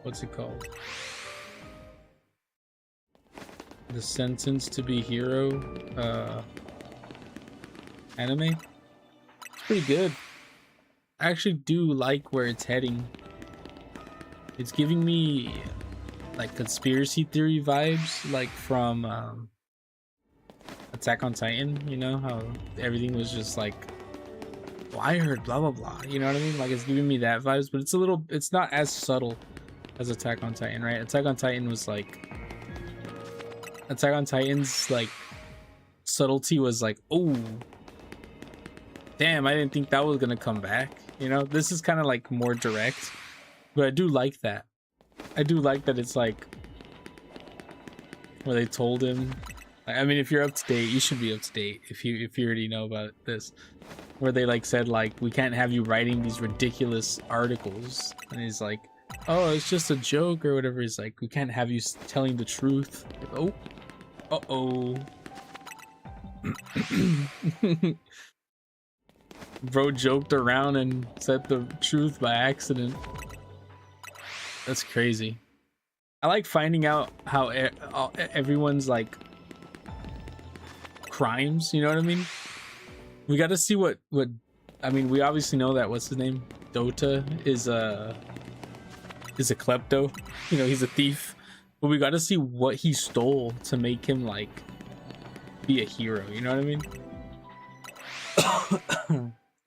what's it called? The Sentence to Be Hero anime. It's pretty good. I actually do like where it's heading. It's giving me like conspiracy theory vibes, like from Attack on Titan, you know, how everything was just like, well, I heard blah blah blah, you know what I mean? Like, it's giving me that vibes, but it's not as subtle as Attack on Titan, right? Attack on Titan was like, Attack on Titan's like subtlety was like, oh damn, I didn't think that was gonna come back, you know? This is kind of like more direct, but I do like that. I do like that it's like where they told him, I mean, if you're up to date, you should be up to date if you already know about this, where they like said like, we can't have you writing these ridiculous articles, and he's like, oh, it's just a joke or whatever. He's like, we can't have you telling the truth. Like, oh, bro joked around and said the truth by accident. That's crazy. I like finding out how everyone's like crimes, you know what I mean? We got to see what I mean, we obviously know that what's his name, Dota is a klepto, you know, he's a thief, but we got to see what he stole to make him like be a hero, you know what I mean?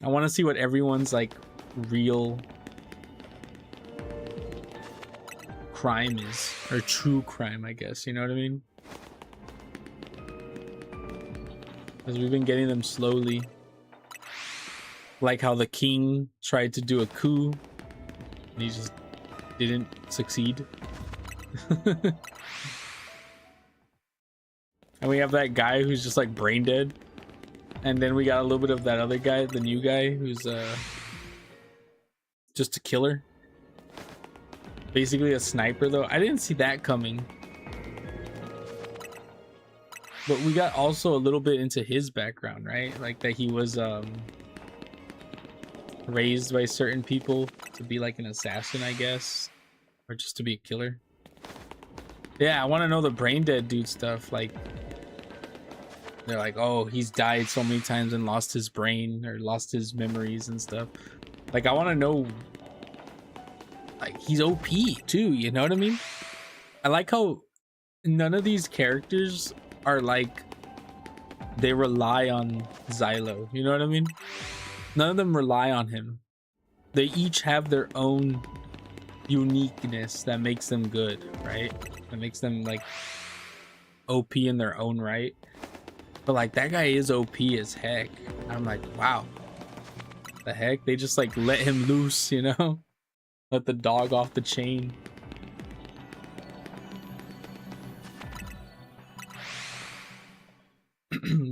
I want to see what everyone's like real crime is, or true crime, I guess, you know what I mean? Because we've been getting them slowly. Like how the king tried to do a coup and he just didn't succeed. And we have that guy who's just like brain dead. And then we got a little bit of that other guy, the new guy, who's just a killer. Basically a sniper though. I didn't see that coming. But we got also a little bit into his background, right? Like that he was raised by certain people to be like an assassin, I guess. Or just to be a killer. Yeah, I want to know the brain dead dude stuff. Like, they're like, oh, he's died so many times and lost his brain or lost his memories and stuff. Like, I want to know, like, he's OP too, you know what I mean? I like how none of these characters are like, they rely on Xylo, you know what I mean? None of them rely on him. They each have their own uniqueness that makes them good, right? That makes them like OP in their own right. But like that guy is OP as heck. I'm like, wow, the heck? They just like let him loose, you know? Let the dog off the chain.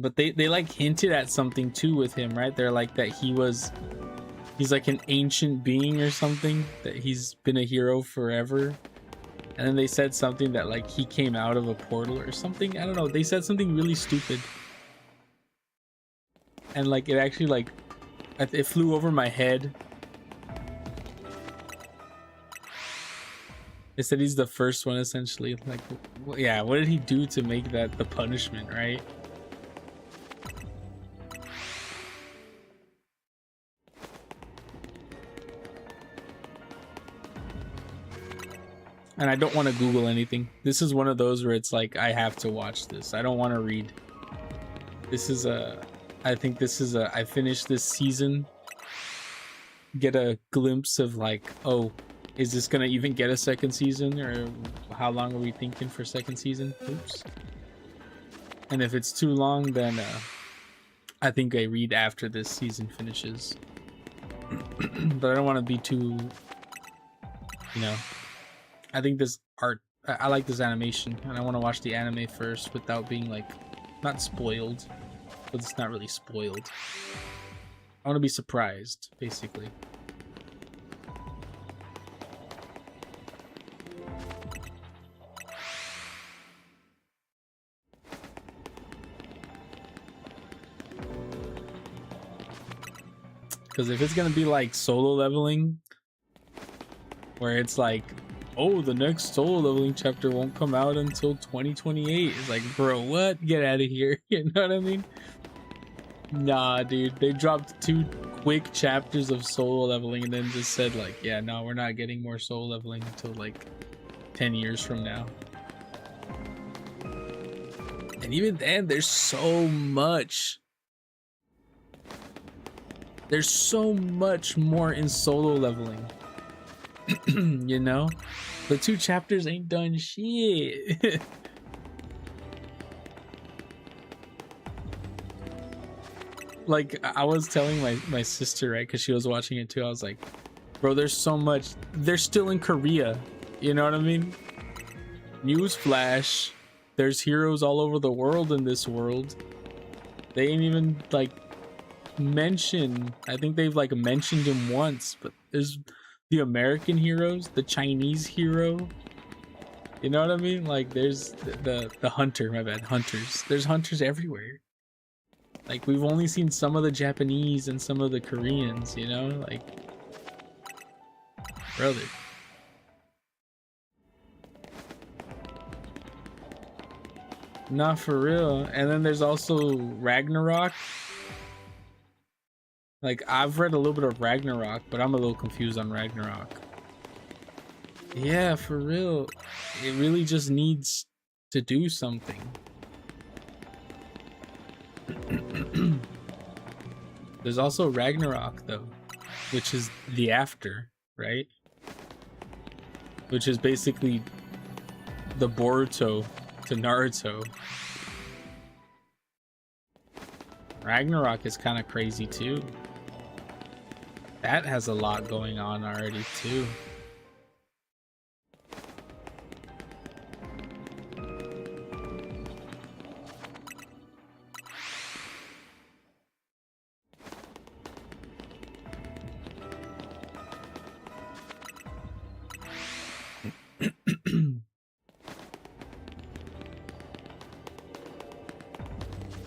But they like hinted at something too with him, right? They're like that he's like an ancient being or something, that he's been a hero forever. And then they said something that like he came out of a portal or something. I don't know. They said something really stupid. And like it actually like it flew over my head. They said he's the first one essentially. Like, yeah, what did he do to make that the punishment, right? And I don't want to Google anything. This is one of those where it's like, I have to watch this. I don't want to read. This is I think this is I finished this season. Get a glimpse of like, oh, is this going to even get a second season? Or how long are we thinking for second season? Oops. And if it's too long, then I think I read after this season finishes. But I don't want to be too, you know. I think this art, I like this animation, and I want to watch the anime first without being like, not spoiled, but it's not really spoiled. I want to be surprised, basically. Because if it's going to be like solo leveling, where it's like, oh, the next solo leveling chapter won't come out until 2028. It's like, bro, what? Get out of here. You know what I mean? Nah, dude. They dropped 2 quick chapters of solo leveling and then just said like, yeah, no, we're not getting more solo leveling until like 10 years from now. And even then, there's so much. There's so much more in solo leveling. You know? The 2 chapters ain't done shit. Like, I was telling my sister, right? Because she was watching it too. I was like, bro, there's so much. They're still in Korea. You know what I mean? Newsflash. There's heroes all over the world in this world. They ain't even, like, mentioned. I think they've, like, mentioned him once. But there's the American heroes, the Chinese hero, you know what I mean? Like there's the hunter, my bad, hunters. There's hunters everywhere. Like we've only seen some of the Japanese and some of the Koreans, you know? Like, brother. Not for real. And then there's also Ragnarok. Like, I've read a little bit of Ragnarok, but I'm a little confused on Ragnarok. Yeah, for real. It really just needs to do something. There's also Ragnarok, though, which is the after, right? Which is basically the Boruto to Naruto. Ragnarok is kind of crazy, too. That has a lot going on already, too.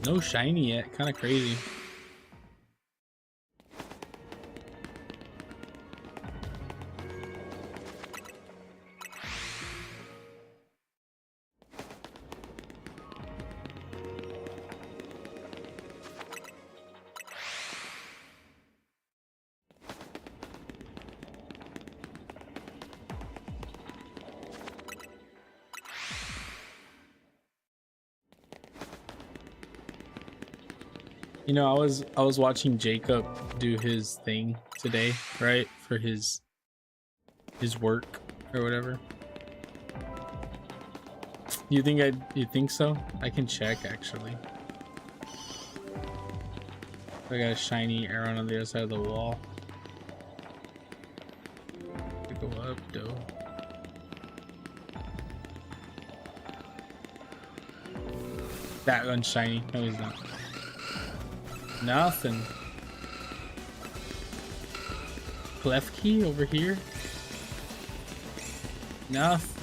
No shiny yet. Kind of crazy. You know, I was watching Jacob do his thing today, right? For his work or whatever. You think so? I can check actually. I got a shiny arrow on the other side of the wall. Go up though. That one's shiny. No, he's not. Nothing. Klefki over here. Nothing.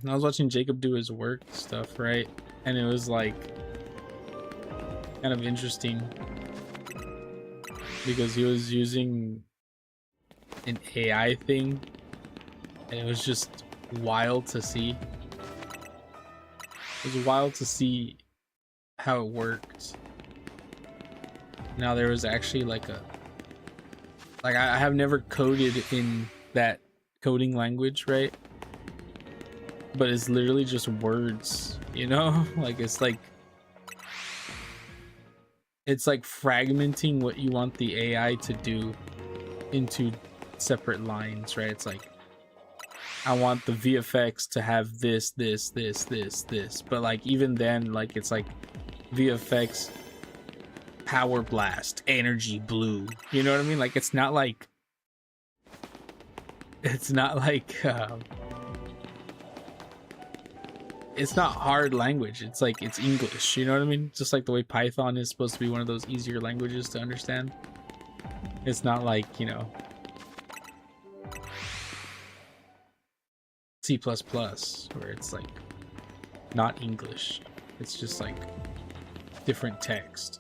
I was watching Jacob do his work stuff, right? And it was like kind of interesting because he was using an AI thing and it was just wild to see. It was wild to see how it worked. Now there was actually like I have never coded in that coding language, right? But it's literally just words, you know? Like it's like fragmenting what you want the AI to do into separate lines, right? It's like I want the VFX to have this, but like even then, like it's like VFX power blast, energy blue. You know what I mean? Like it's not like it's not hard language. It's like it's English. You know what I mean? Just like the way Python is supposed to be one of those easier languages to understand. It's not like, you know, C++, where it's like not English. It's just like different text.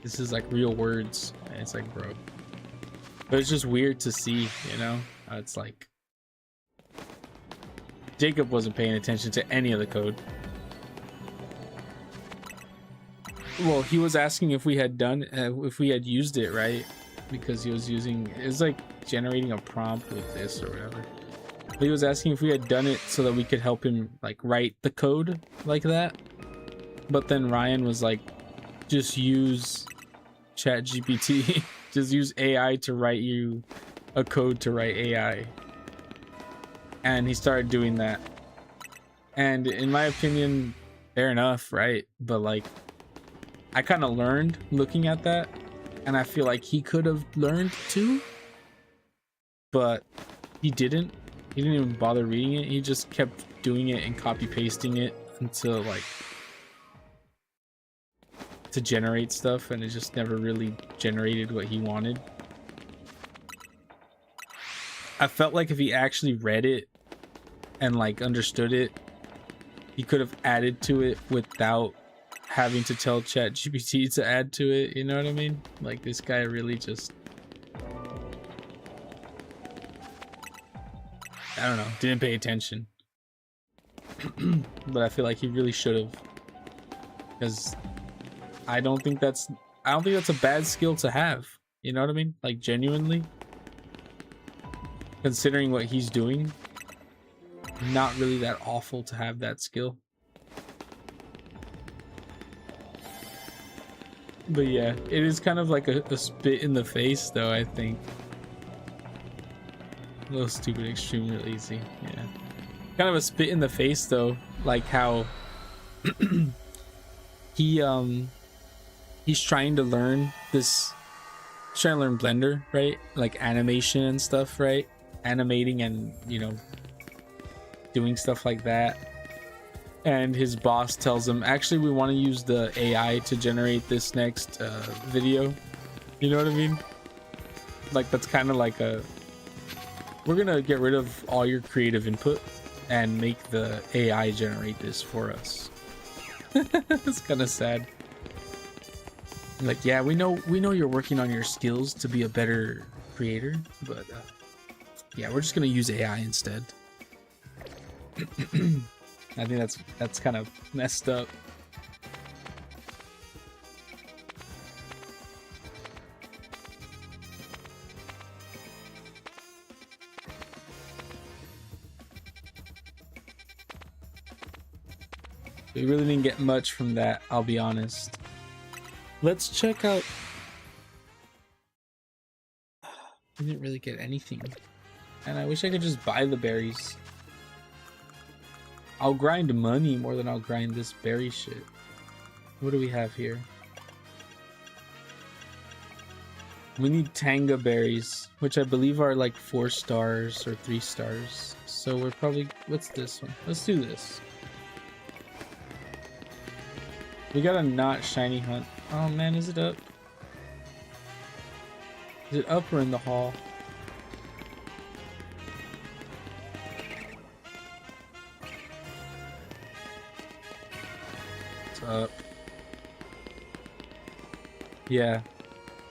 This is like real words, and it's like, bro. But it's just weird to see, you know? It's like Jacob wasn't paying attention to any of the code. Well, he was asking if we had done, if we had used it, right? Because he was using, it's like generating a prompt with this or whatever. But he was asking if we had done it so that we could help him like write the code like that. But then Ryan was like, just use ChatGPT. Just use AI to write you a code to write AI. And he started doing that. And in my opinion, fair enough, right? But like, I kind of learned looking at that. And I feel like he could have learned too. But he didn't. He didn't even bother reading it. He just kept doing it and copy pasting it until like to generate stuff, and it just never really generated what he wanted. I felt like if he actually read it and like understood it, he could have added to it without having to tell ChatGPT to add to it. You know what I mean? Like this guy really just, I don't know, didn't pay attention. But I feel like he really should have, because I don't think that's a bad skill to have. You know what I mean? Like genuinely, considering what he's doing, not really that awful to have that skill. But yeah, it is kind of like a spit in the face though, I think. A little stupid, extremely lazy. Yeah, kind of a spit in the face though, like how he's trying to learn this, he's trying to learn Blender, right? Like animation and stuff, right? Animating and, you know, doing stuff like that. And his boss tells him, actually, we want to use the AI to generate this next video. You know what I mean? Like, that's kind of like a we're gonna get rid of all your creative input and make the AI generate this for us. It's kind of sad. Like, yeah, we know you're working on your skills to be a better creator, but yeah, we're just gonna use AI instead. I think that's kind of messed up. We really didn't get much from that, I'll be honest. Let's check out. We didn't really get anything. And I wish I could just buy the berries. I'll grind money more than I'll grind this berry shit. What do we have here? We need Tanga berries, which I believe are like 4 stars or 3 stars. So we're probably... What's this one? Let's do this. We got a not shiny hunt. Oh man, is it up? Is it up or in the hall? It's up. Yeah.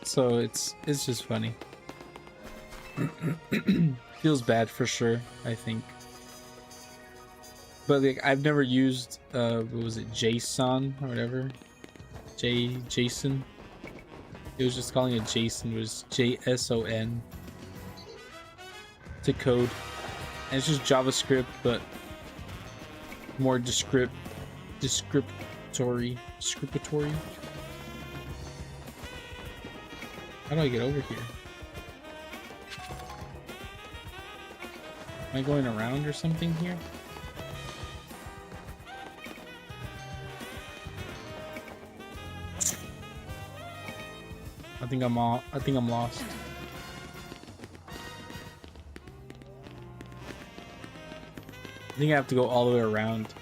So it's just funny. Feels bad for sure, I think. But like, I've never used what was it, JSON or whatever? Jason. It was just calling it Jason. It was JSON to code. And it's just JavaScript, but more descriptory. How do I get over here? Am I going around or something here? I think I'm lost. I think I have to go all the way around.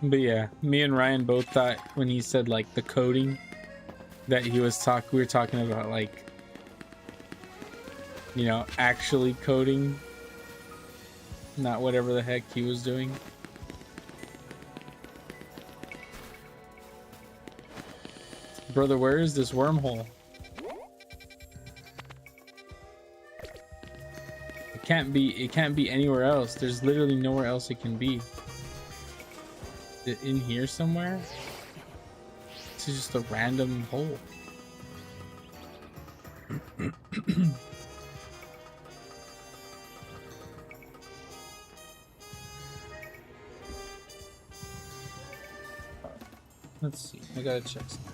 But yeah, me and Ryan both thought when he said like the coding that we were talking about like, you know, actually coding, not whatever the heck he was doing. Brother, where is this wormhole? It can't be anywhere else. There's literally nowhere else it can be. In here somewhere? This is just a random hole. Let's see. I gotta check something.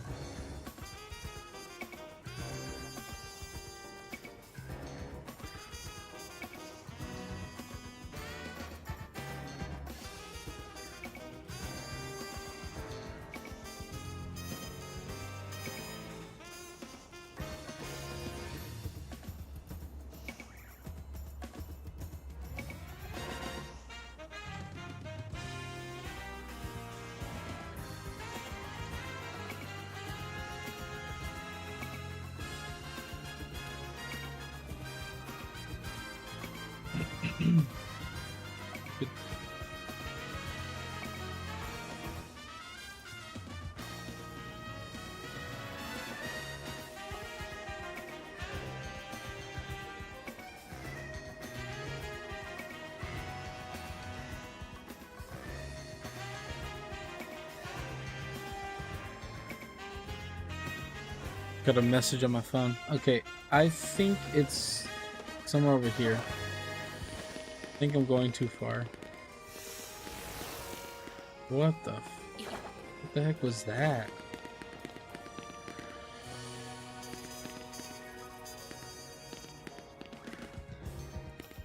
Got a message on my phone. Okay, I think it's somewhere over here. I think I'm going too far. What the heck was that?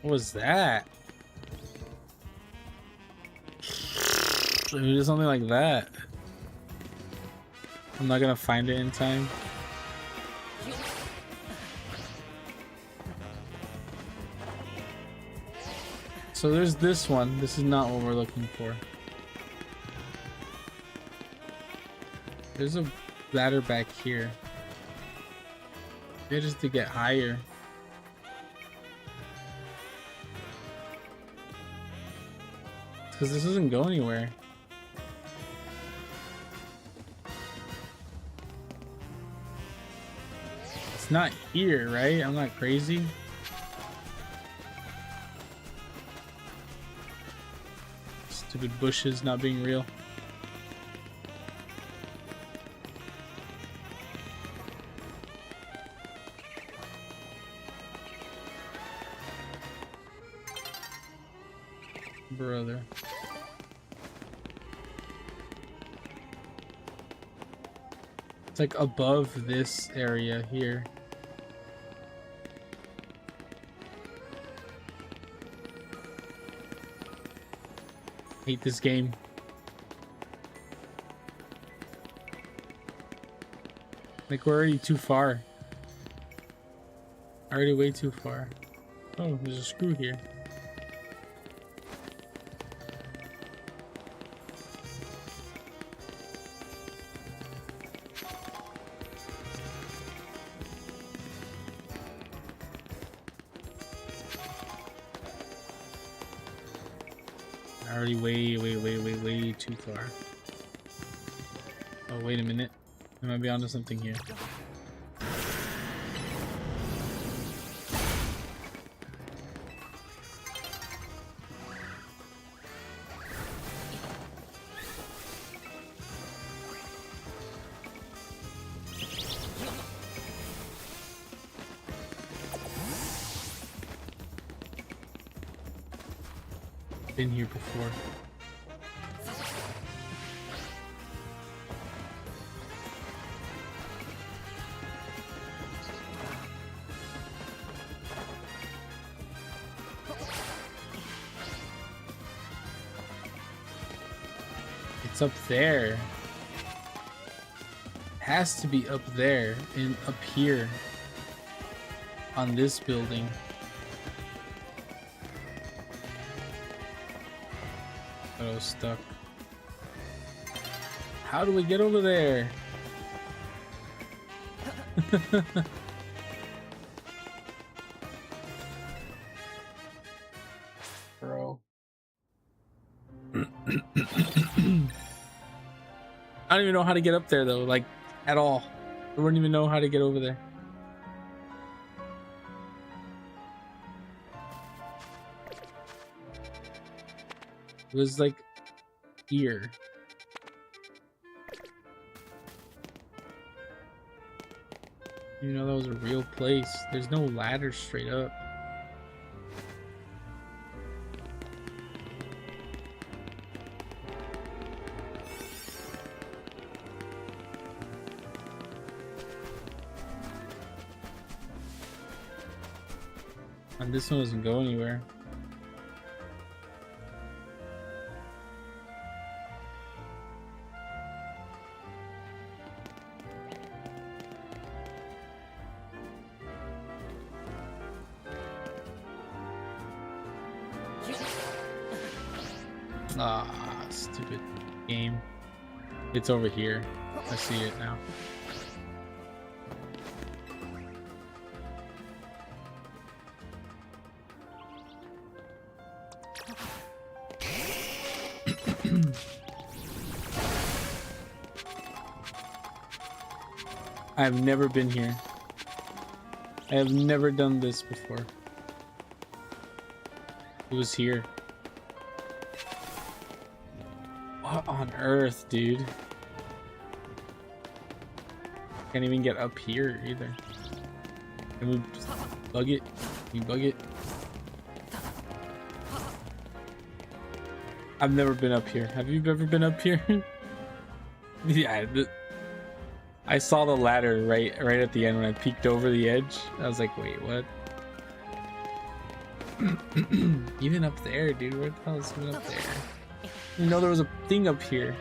What was that? It was something like that. I'm not gonna find it in time. So there's this one. This is not what we're looking for. There's a ladder back here. Maybe just to get higher. Because this doesn't go anywhere. It's not here, right? I'm not crazy. Stupid bushes not being real. Brother. It's like above this area here. Hate this game. Like we're already too far. Already way too far. Oh, there's a screw here. Already way too far. Oh, wait a minute. I might be onto something here. Been here before. It's up there. Has to be up there and up here on this building. I was stuck. How do we get over there? Bro. I don't even know how to get up there though, like at all. I wouldn't even know how to get over there. It was like here. You know that was a real place. There's no ladder straight up. And this one doesn't go anywhere. Ah, stupid game. It's over here. I see it now. I've never been here. I have never done this before. It was here. What on earth, dude? Can't even get up here either. Can we just bug it? Can you bug it? I've never been up here. Have you ever been up here? Yeah, I saw the ladder right at the end when I peeked over the edge. I was like, wait, what? Even up there, dude. Where the hell is even up there? You know there was a thing up here.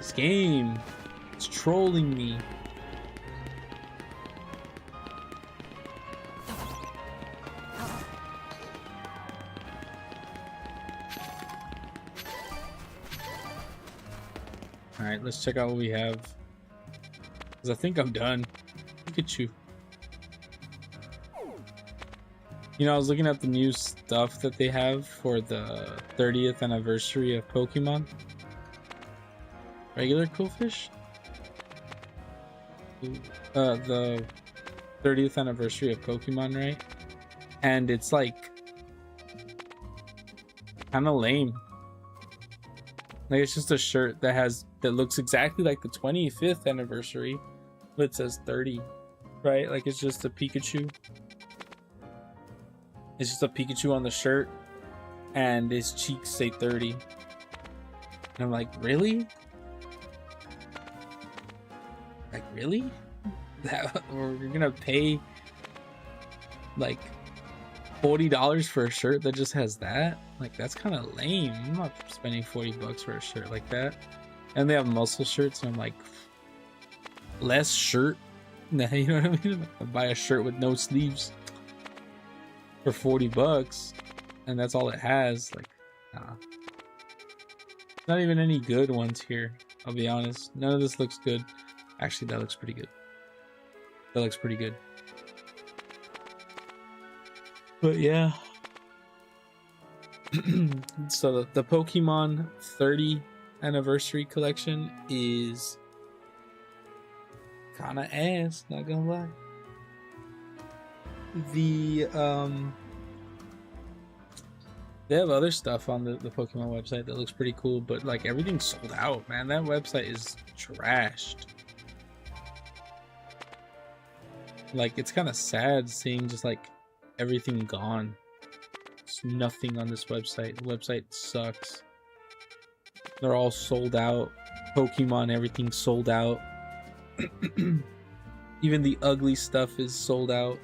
This game, it's trolling me. All right, let's check out what we have. Cause I think I'm done. Look at you. You know, I was looking at the new stuff that they have for the 30th anniversary of Pokemon. Regular Coolfish? The 30th anniversary of Pokemon, right? And it's like kind of lame. Like it's just a shirt that looks exactly like the 25th anniversary, but it says 30, right? Like it's just a Pikachu. It's just a Pikachu on the shirt, and his cheeks say 30. And I'm like, really? Like, really? That, or you're gonna pay like $40 for a shirt that just has that? Like, that's kind of lame. I'm not spending $40 for a shirt like that. And they have muscle shirts, and I'm like, less shirt? Nah, you know what I mean? I'll buy a shirt with no sleeves for $40, and that's all it has. Like, nah. Not even any good ones here, I'll be honest. None of this looks good. Actually, that looks pretty good. That looks pretty good. But yeah. So the Pokemon 30 anniversary collection is kind of ass, not gonna lie. They have other stuff on the Pokemon website that looks pretty cool, but like everything's sold out, man. That website is trashed. Like, it's kind of sad seeing just like everything gone. There's nothing on this website. The website sucks. They're all sold out. Pokemon, everything's sold out. Even the ugly stuff is sold out.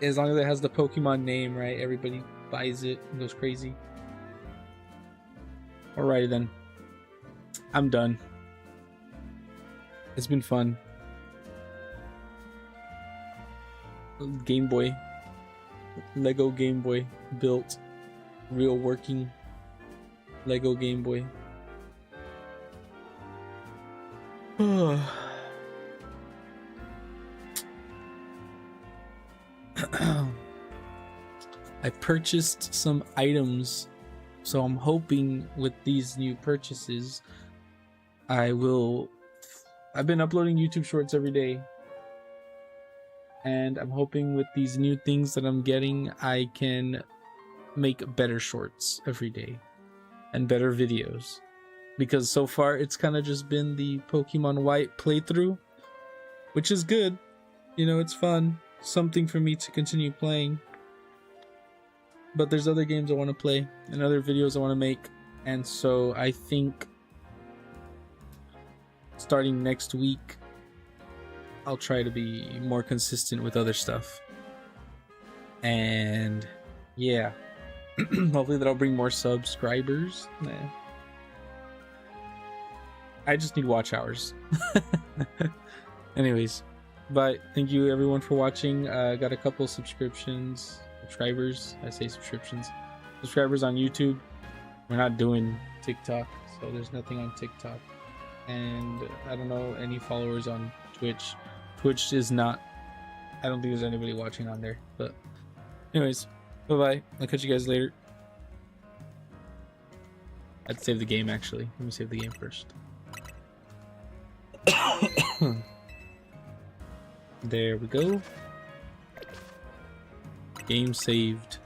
As long as it has the Pokemon name, right? Everybody buys it and goes crazy. Alrighty then. I'm done. It's been fun. Game Boy. Lego Game Boy. Built. Real working Lego Game Boy. I purchased some items, so I'm hoping with these new purchases I've been uploading YouTube shorts every day, and I'm hoping with these new things that I'm getting I can make better shorts every day and better videos, because so far it's kind of just been the Pokemon White playthrough, which is good. You know, it's fun, something for me to continue playing, but there's other games I want to play and other videos I want to make, and so I think starting next week I'll try to be more consistent with other stuff. And yeah, hopefully that'll bring more subscribers. I just need watch hours. Anyways, but thank you everyone for watching. Got a couple subscribers. I say subscriptions. Subscribers on YouTube. We're not doing TikTok, so there's nothing on TikTok. And I don't know any followers on Twitch. Twitch is not, I don't think there's anybody watching on there. But anyways, bye bye. I'll catch you guys later. I had to save the game actually. Let me save the game first. There we go. Game saved.